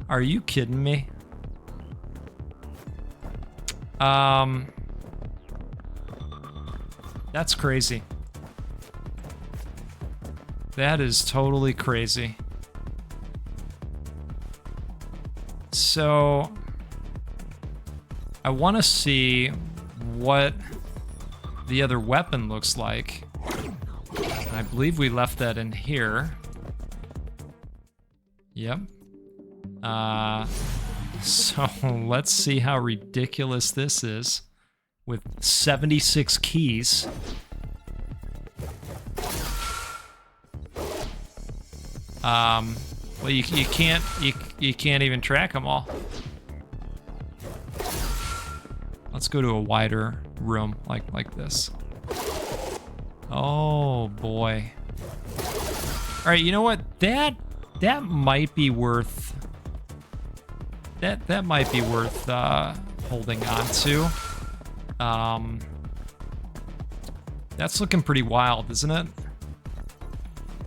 Are you kidding me? That's crazy. That is totally crazy. So... I want to see what the other weapon looks like. And I believe we left that in here. Yep. So let's see how ridiculous this is with 76 keys. Well, you can't even track them all. Let's go to a wider room like this. Oh boy. All right, you know what? That might be worth. That might be worth holding on to. That's looking pretty wild, isn't it?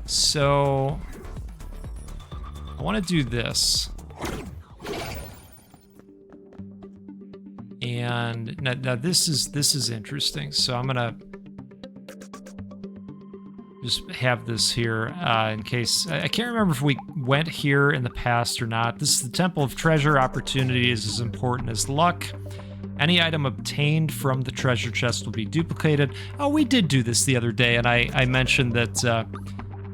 So I want to do this. And now this is interesting. So I'm gonna just have this here in case. I can't remember if we went here in the past or not. This is the Temple of Treasure. Opportunity is as important as luck. Any item obtained from the treasure chest will be duplicated. Oh, we did do this the other day, and I mentioned that,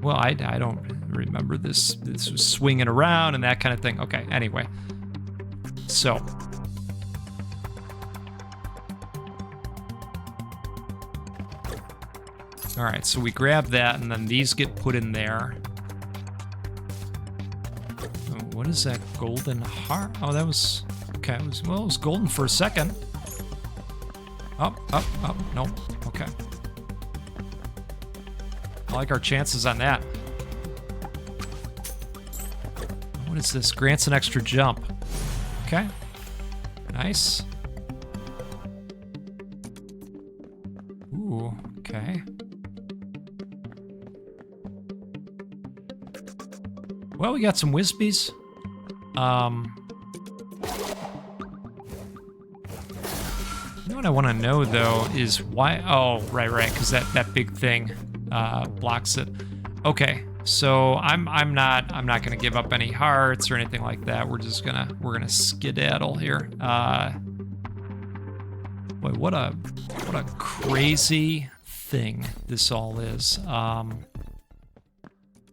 well, I don't remember this. This was swinging around and that kind of thing. Okay, anyway. So. All right, so we grab that, and then these get put in there. Oh, what is that golden heart? Oh, that was... Okay, it was golden for a second. Up, nope, okay. I like our chances on that. What is this? Grants an extra jump. Okay, nice. Ooh, okay. Well, we got some Wispies. You know what I want to know, though, is why... Oh, right, because that big thing blocks it. Okay, so I'm not gonna give up any hearts or anything like that. We're gonna skedaddle here. Boy, what a crazy thing this all is.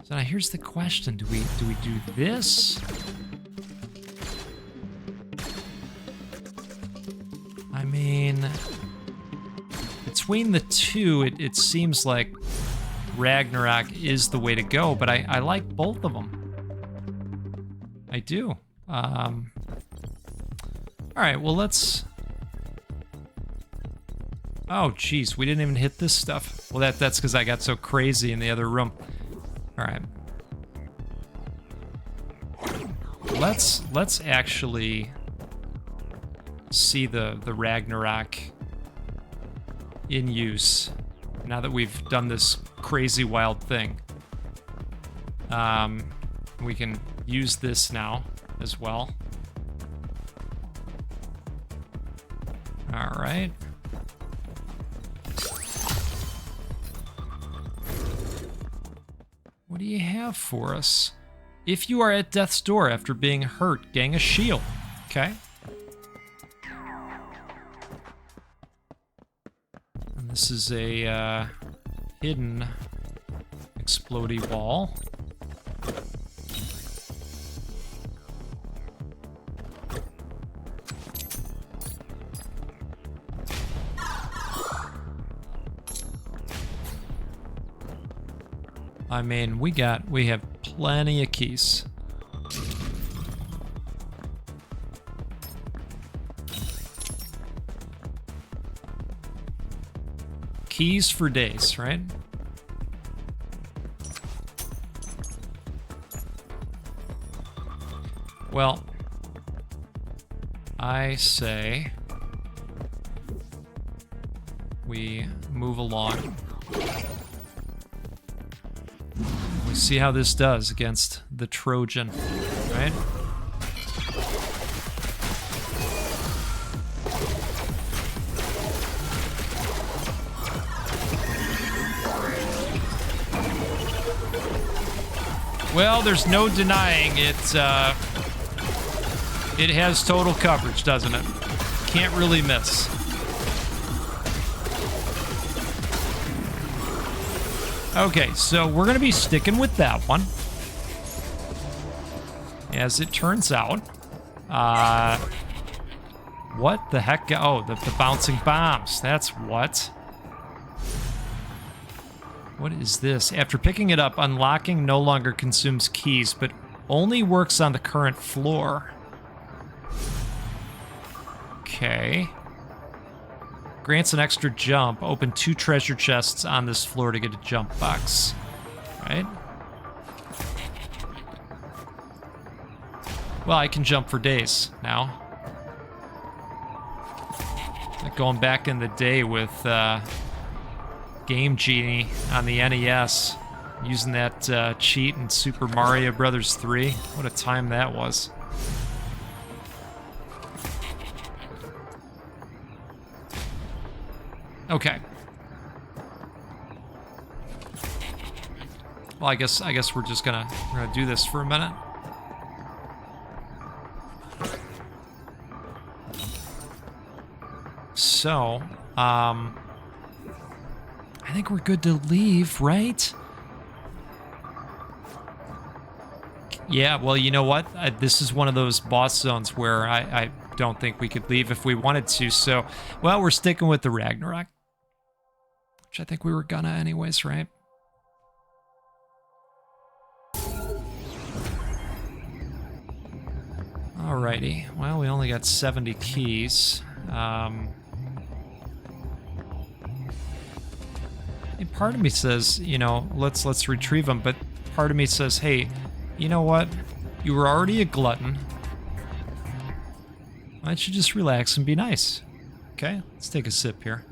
So now here's the question: do we do this? I mean, between the two, it seems like Ragnarok is the way to go, but I like both of them. I do. All right, well, let's... Oh, geez, we didn't even hit this stuff. Well, that's because I got so crazy in the other room. All right. Let's actually see the Ragnarok in use now that we've done this crazy wild thing. We can use this now as well. All right. What do you have for us? If you are at death's door after being hurt, gang a shield. Okay. And this is a hidden explodey wall. I mean, we have plenty of keys. Keys for days, right? Well, I say we move along. We see how this does against the Trojan, right? Well, there's no denying it. It has total coverage, doesn't it? Can't really miss. Okay, so we're going to be sticking with that one. As it turns out. What the heck? Oh, the bouncing bombs. That's what. What is this? After picking it up, unlocking no longer consumes keys, but only works on the current floor. Okay. Grants an extra jump. Open 2 treasure chests on this floor to get a jump box. Right? Well, I can jump for days now. Like going back in the day with Game Genie on the NES. using that cheat in Super Mario Brothers 3. What a time that was. Okay. Well, I guess we're just gonna do this for a minute. So, I think we're good to leave, right? Yeah, well, you know what? This is one of those boss zones where I don't think we could leave if we wanted to. So, well, we're sticking with the Ragnarok. Which I think we were gonna anyways, right? Alrighty. Well, we only got 70 keys. And part of me says, you know, let's retrieve them, but part of me says, hey, you know what? You were already a glutton. Why don't you just relax and be nice? Okay, let's take a sip here.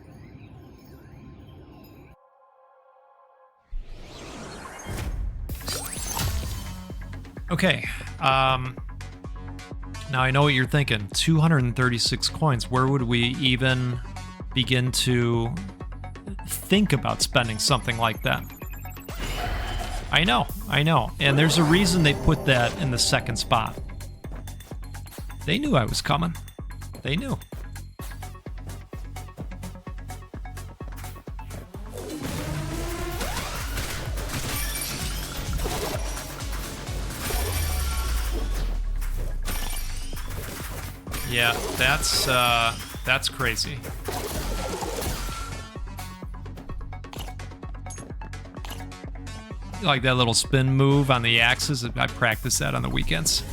Okay, now I know what you're thinking. 236 coins. Where would we even begin to think about spending something like that? I know. And there's a reason they put that in the second spot. They knew I was coming. They knew. Yeah, that's crazy. Like that little spin move on the axes. I practice that on the weekends.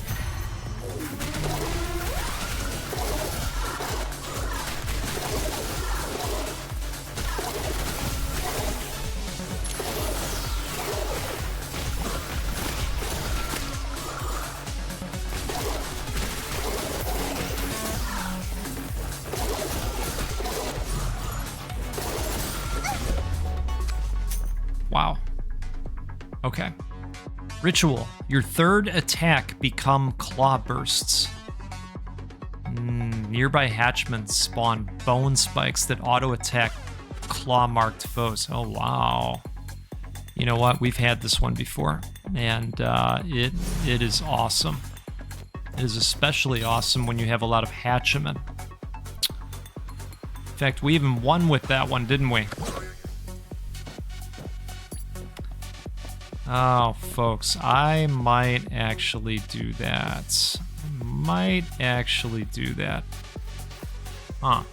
Wow. Okay. Ritual. Your third attack become claw bursts. Nearby hatchments spawn bone spikes that auto-attack claw-marked foes. Oh, wow. You know what? We've had this one before, and it is awesome. It is especially awesome when you have a lot of hatchmen. In fact, we even won with that one, didn't we? Oh, folks, I might actually do that. Huh.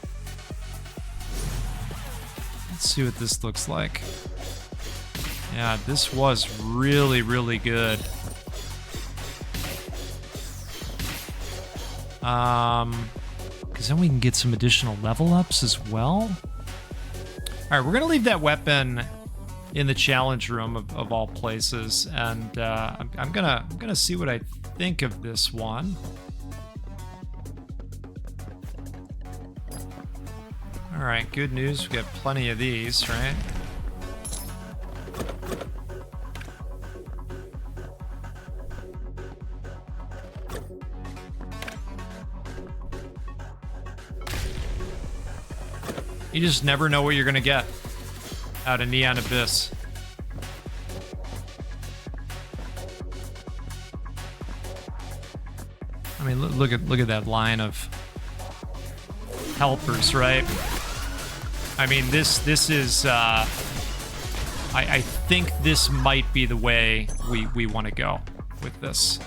Let's see what this looks like. Yeah, this was really, really good. Because then we can get some additional level ups as well. All right, we're gonna leave that weapon in the challenge room of all places, and I'm gonna see what I think of this one. All right, good news. We got plenty of these, right? You just never know what you're gonna get out of Neon Abyss. I mean, look at that line of helpers, right? I mean, this is I think this might be the way we want to go with this.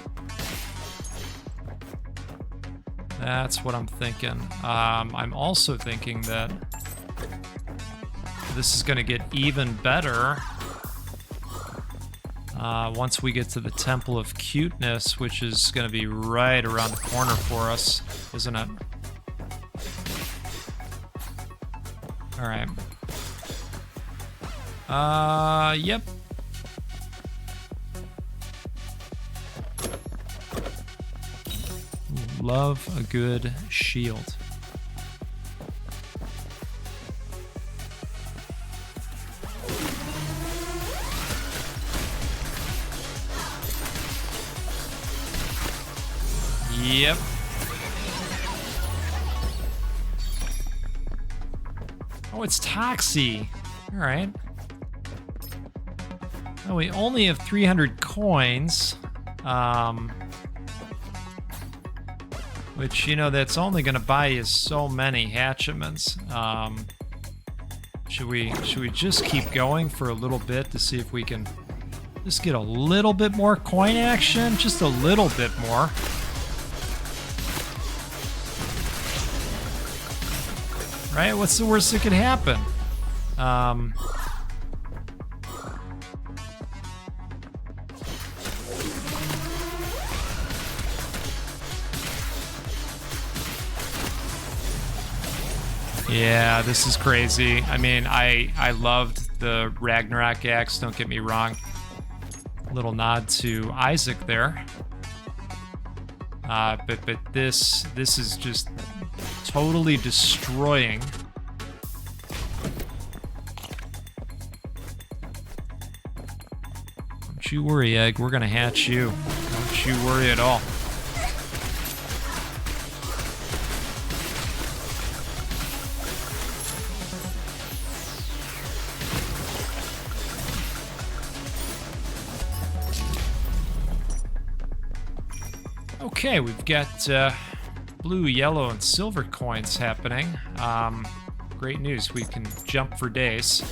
That's what I'm thinking. I'm also thinking that this is going to get even better once we get to the Temple of Cuteness, which is going to be right around the corner for us, isn't it? All right. Yep. Love a good shield. Yep. Oh, it's Toxie. All right. Oh, we only have 300 coins. Which, you know, that's only going to buy you so many hatchiments. Should we just keep going for a little bit to see if we can just get a little bit more coin action? Just a little bit more. Right? What's the worst that could happen? Yeah, this is crazy. I mean, I loved the Ragnarok axe, don't get me wrong. Little nod to Isaac there. But this is just totally destroying. Don't you worry, Egg. We're gonna hatch you. Don't you worry at all. Okay, we've got blue, yellow, and silver coins happening. Great news, we can jump for days.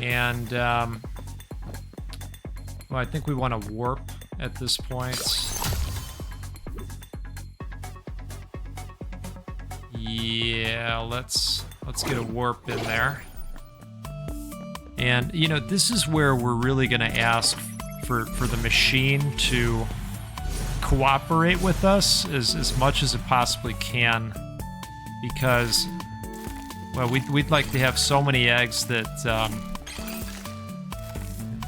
And, well, I think we want to warp at this point. Yeah, let's get a warp in there. And, you know, this is where we're really going to ask for the machine to cooperate with us as much as it possibly can, because, well, we'd like to have so many eggs that,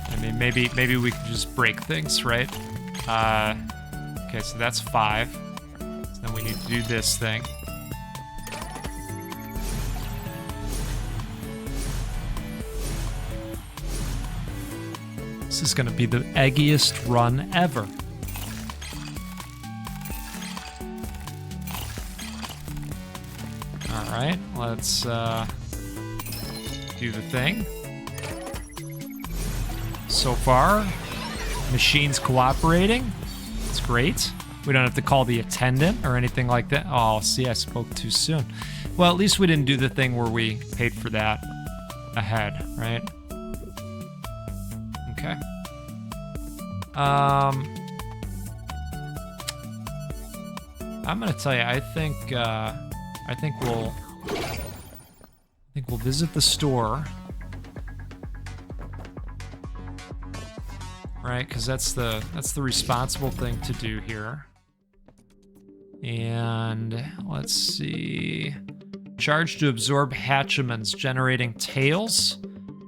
I mean, maybe we could just break things, right? Okay, so that's 5. So then we need to do this thing. This is going to be the eggiest run ever. All right, let's do the thing. So far, machine's cooperating. It's great. We don't have to call the attendant or anything like that. Oh, see, I spoke too soon. Well, at least we didn't do the thing where we paid for that ahead, right? Okay. I'm gonna tell you, I think we'll visit the store, right? Because that's the responsible thing to do here. And let's see, charge to absorb hatchiments, generating tails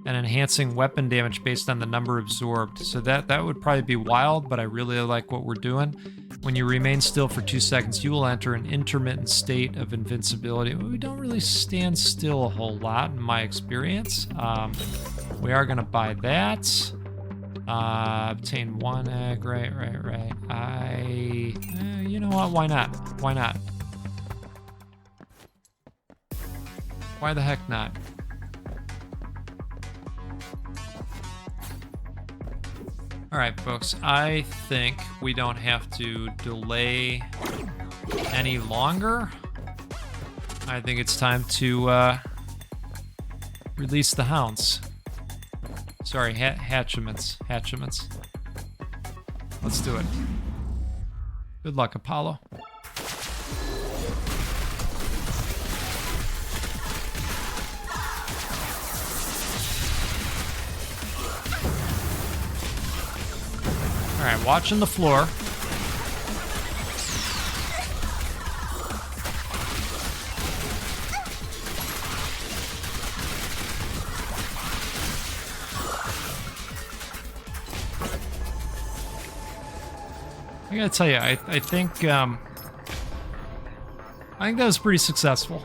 and enhancing weapon damage based on the number absorbed. So that would probably be wild, but I really like what we're doing. When you remain still for 2 seconds, you will enter an intermittent state of invincibility. We don't really stand still a whole lot in my experience. We are gonna buy that. Obtain 1 egg, right. You know what, why not? Why not? Why the heck not? All right, folks, I think we don't have to delay any longer. I think it's time to release the hounds. Sorry, hatchiments. Let's do it. Good luck, Apollo. All right, watching the floor. I gotta tell you, I think that was pretty successful.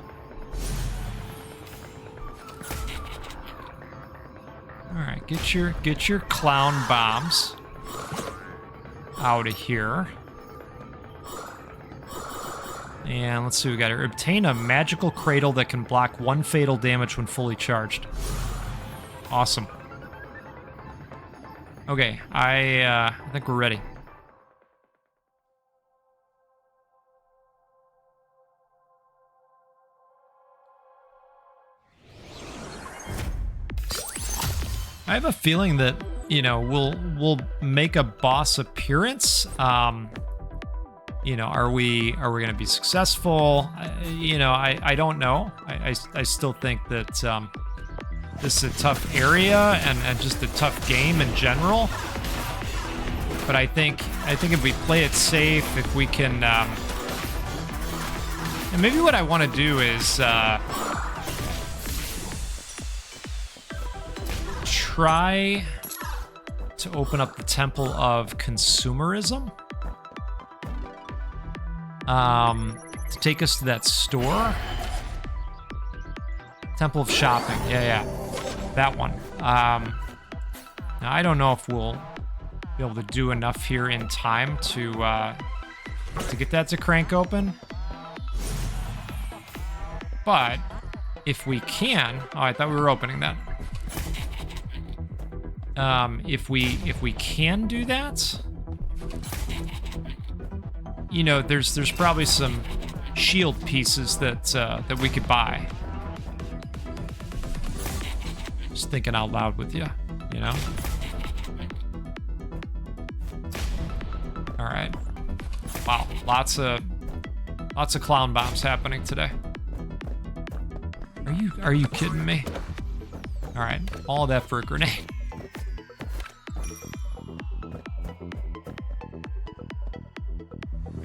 All right, get your clown bombs. out of here. And let's see what we got here. Obtain a magical cradle that can block 1 fatal damage when fully charged. Awesome. Okay, I think we're ready. I have a feeling that, you know, we'll make a boss appearance. You know, are we gonna be successful? You know, I don't know. I still think that this is a tough area and just a tough game in general. But I think if we play it safe, if we can, and maybe what I want to do is try to open up the Temple of Consumerism. To take us to that store. Temple of Shopping. Yeah. That one. Now I don't know if we'll be able to do enough here in time to get that to crank open. But if we can, oh, I thought we were opening that. If we can do that, you know, there's probably some shield pieces that we could buy. Just thinking out loud with you, you know. All right. Wow, lots of clown bombs happening today. Are you kidding me? All right, all of that for a grenade.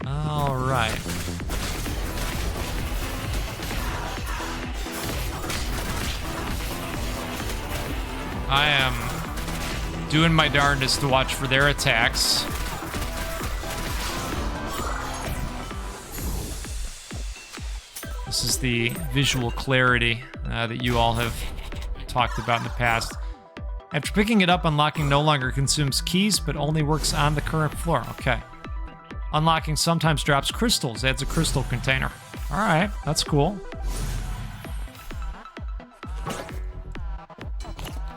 All right. I am doing my darndest to watch for their attacks. This is the visual clarity that you all have talked about in the past. After picking it up, unlocking no longer consumes keys, but only works on the current floor. Okay. Unlocking sometimes drops crystals, adds a crystal container. All right, that's cool.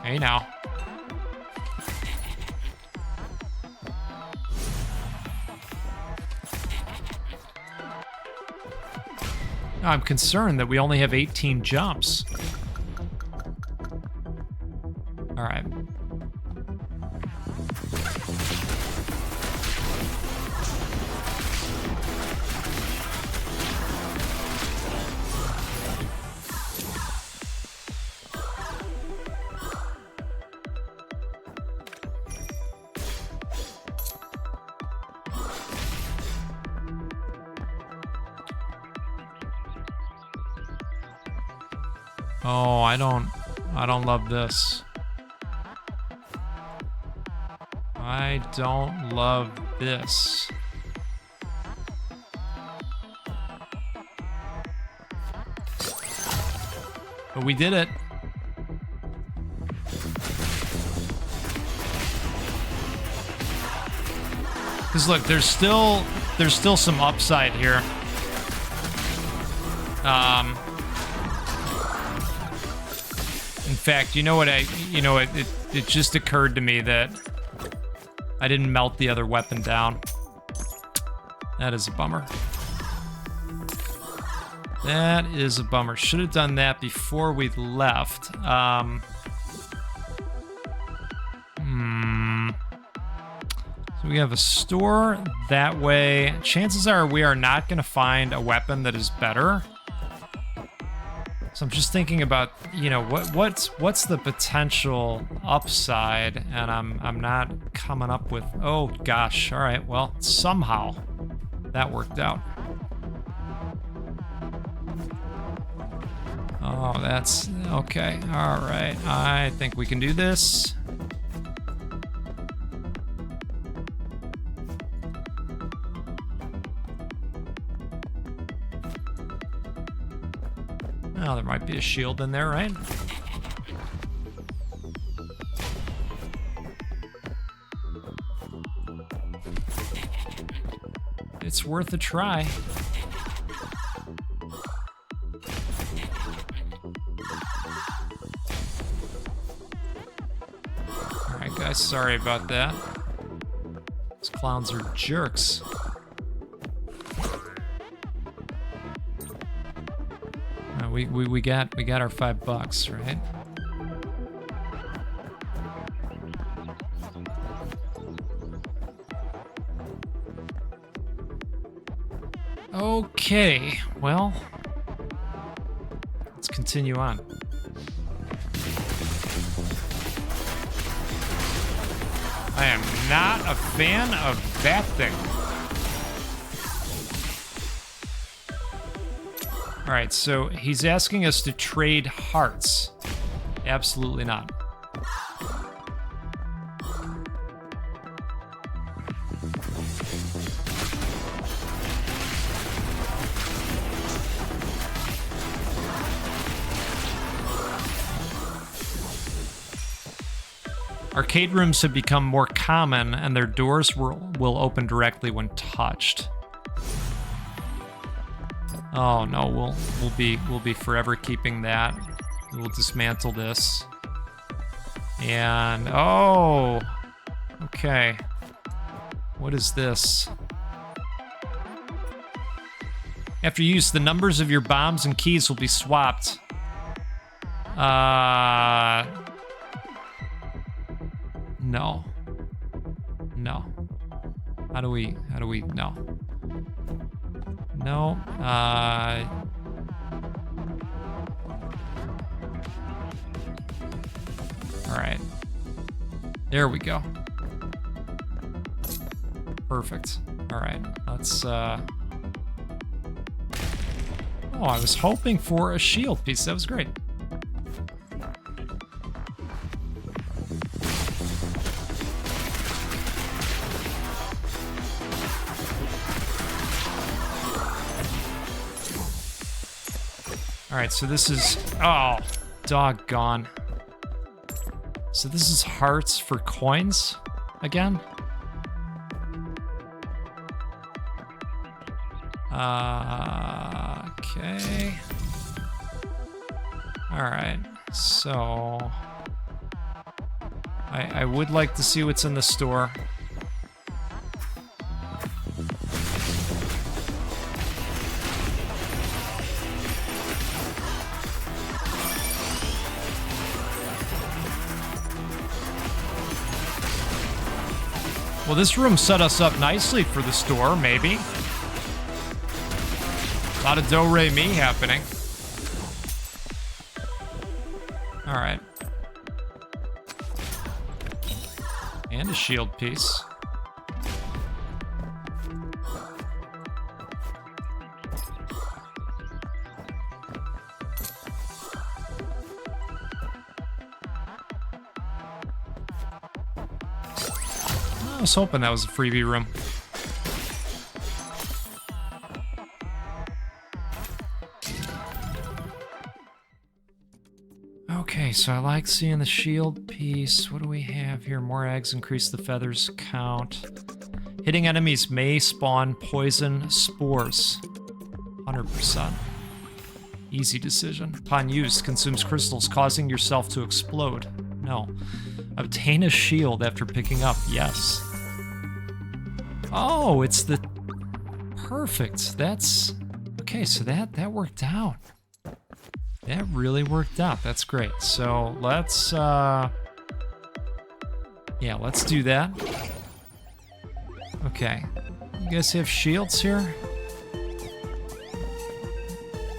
Hey now. I'm concerned that we only have 18 jumps. All right. Oh, I don't love this. I don't love this. But we did it. Because look, there's still some upside here. In fact, you know what? It just occurred to me that I didn't melt the other weapon down. That is a bummer. That is a bummer. Should have done that before we left. So we have a store that way. Chances are we are not going to find a weapon that is better. So I'm just thinking about, you know, what's the potential upside, and I'm not coming up with. Oh gosh! All right, well somehow that worked out. Oh, that's okay. All right, I think we can do this. Oh, there might be a shield in there, right? it's worth a try. Alright, guys, sorry about that. These clowns are jerks. We got our $5, right? Okay, well, let's continue on. I am not a fan of that thing. All right, so he's asking us to trade hearts. Absolutely not. Arcade rooms have become more common, and their doors will open directly when touched. Oh no, we'll be forever keeping that. We'll dismantle this. And oh, okay. What is this? After use, the numbers of your bombs and keys will be swapped. No. No. How do we, no. No, all right. There we go. Perfect. All right, let's, oh, I was hoping for a shield piece. That was great. All right, so this is, oh, doggone. So this is hearts for coins again? Okay. All right, so I would like to see what's in the store. Well, this room set us up nicely for the store, maybe. A lot of do-re-mi happening. All right. And a shield piece. I was hoping that was a freebie room. Okay, so I like seeing the shield piece. What do we have here? More eggs increase the feathers count. Hitting enemies may spawn poison spores. 100%. Easy decision. Upon use, consumes crystals, causing yourself to explode. No. Obtain a shield after picking up. Yes. Oh, it's the... Perfect. That's... Okay, so that worked out. That really worked out. That's great. So let's... Yeah, let's do that. Okay. You guys have shields here?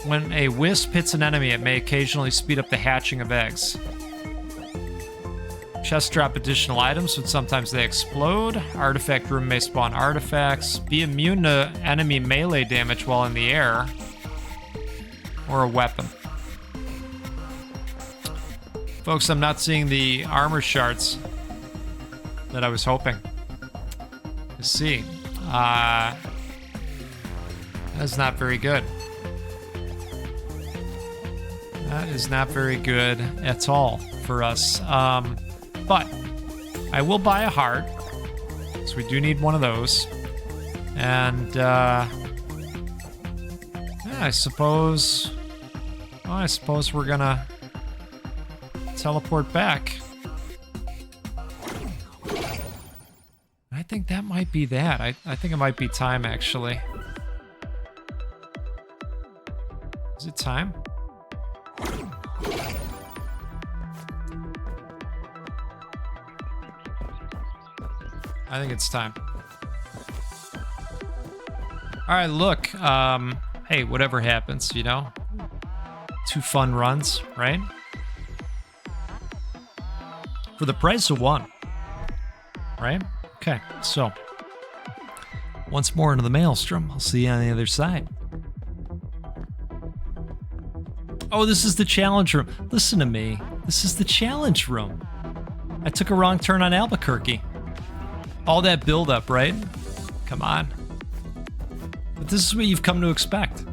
When a wisp hits an enemy, it may occasionally speed up the hatching of eggs. Chests drop additional items, but sometimes they explode. Artifact room may spawn artifacts. Be immune to enemy melee damage while in the air. Or a weapon. Folks, I'm not seeing the armor shards that I was hoping to see. That's not very good. That is not very good at all for us. But I will buy a heart, so we do need one of those. And, yeah, I suppose we're gonna teleport back. I think that might be that. I think it might be time, actually. Is it time? I think it's time. All right, look. Hey, whatever happens, you know? 2 fun runs, right? For the price of 1. Right? Okay, so. Once more into the maelstrom. I'll see you on the other side. Oh, this is the challenge room. Listen to me. This is the challenge room. I took a wrong turn on Albuquerque. All that buildup, right? Come on. But this is what you've come to expect.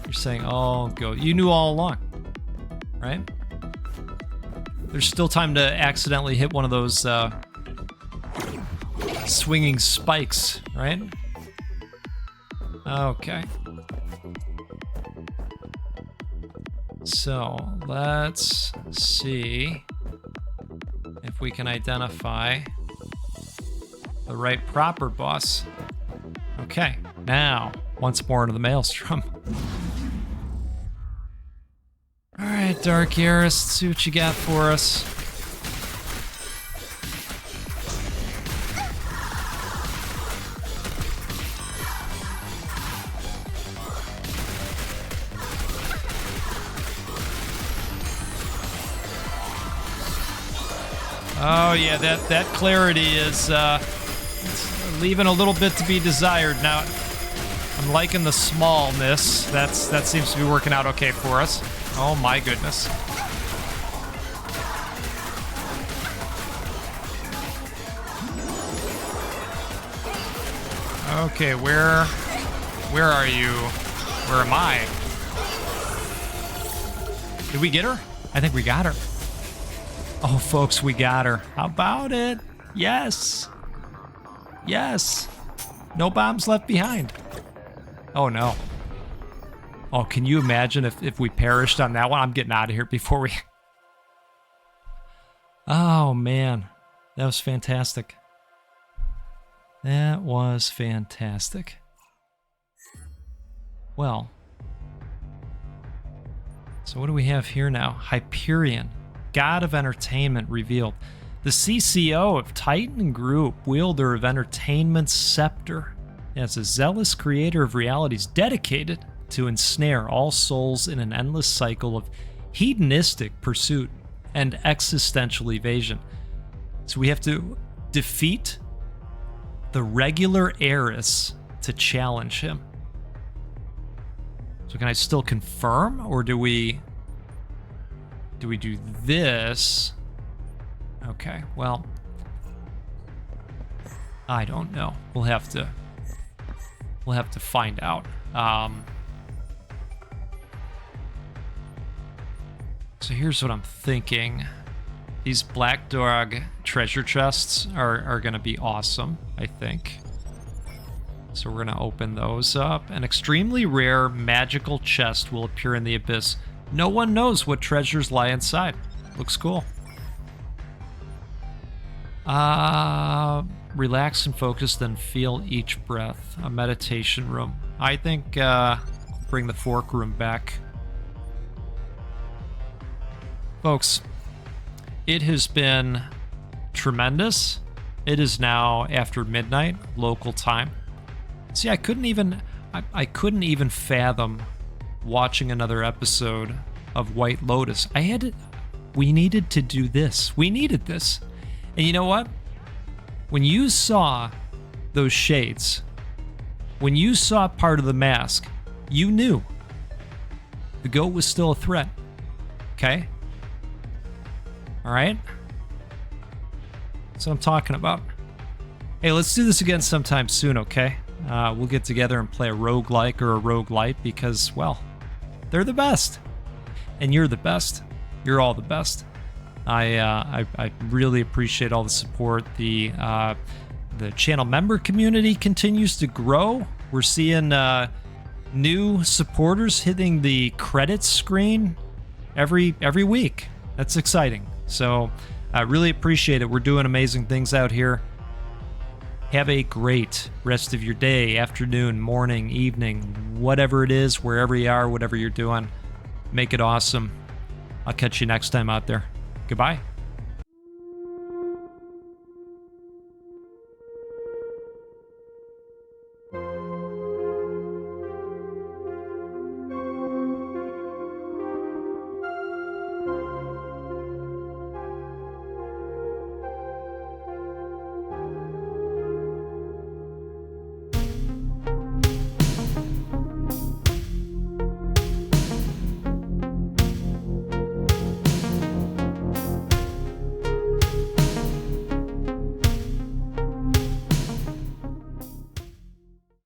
You're saying, oh, go. You knew all along, right? There's still time to accidentally hit one of those swinging spikes, right? Okay. So let's see if we can identify the right proper boss. Okay, now once more into the maelstrom. All right, Dark Yaris, let's see what you got for us. Oh yeah, that clarity is it's leaving a little bit to be desired. Now, I'm liking the smallness. That seems to be working out okay for us. Oh my goodness. Okay, where are you? Where am I? Did we get her? I think we got her. Oh, folks, we got her. How about it? Yes. Yes. No bombs left behind. Oh, no. Oh, can you imagine if we perished on that one? I'm getting out of here before we... Oh, man. That was fantastic. That was fantastic. Well. So what do we have here now? Hyperion. God of Entertainment revealed. The CCO of Titan Group, wielder of entertainment's scepter, as a zealous creator of realities dedicated to ensnare all souls in an endless cycle of hedonistic pursuit and existential evasion. So we have to defeat the regular heiress to challenge him. So can I still confirm, or do we do this? Okay, well, I don't know. We'll have to find out. So here's what I'm thinking. These Black Dog treasure chests are gonna be awesome, I think. So we're gonna open those up. An extremely rare magical chest will appear in the abyss. No one knows what treasures lie inside. Looks cool. Relax and focus, then feel each breath. A meditation room. I think bring the fork room back. Folks, it has been tremendous. It is now after midnight local time. See, I couldn't even fathom watching another episode of White Lotus. We needed to do this. We needed this. And you know what? When you saw those shades, when you saw part of the mask, you knew the goat was still a threat. Okay? All right? That's what I'm talking about. Hey, let's do this again sometime soon, okay? We'll get together and play a roguelike or a roguelite because, well, they're the best. And you're the best. You're all the best. I really appreciate all the support, the The channel member community continues to grow. We're seeing new supporters hitting the credits screen every week. That's exciting. So I really appreciate it. We're doing amazing things out here. Have a great rest of your day, afternoon, morning, evening, whatever it is, wherever you are, whatever you're doing. Make it awesome. I'll catch you next time out there. Goodbye.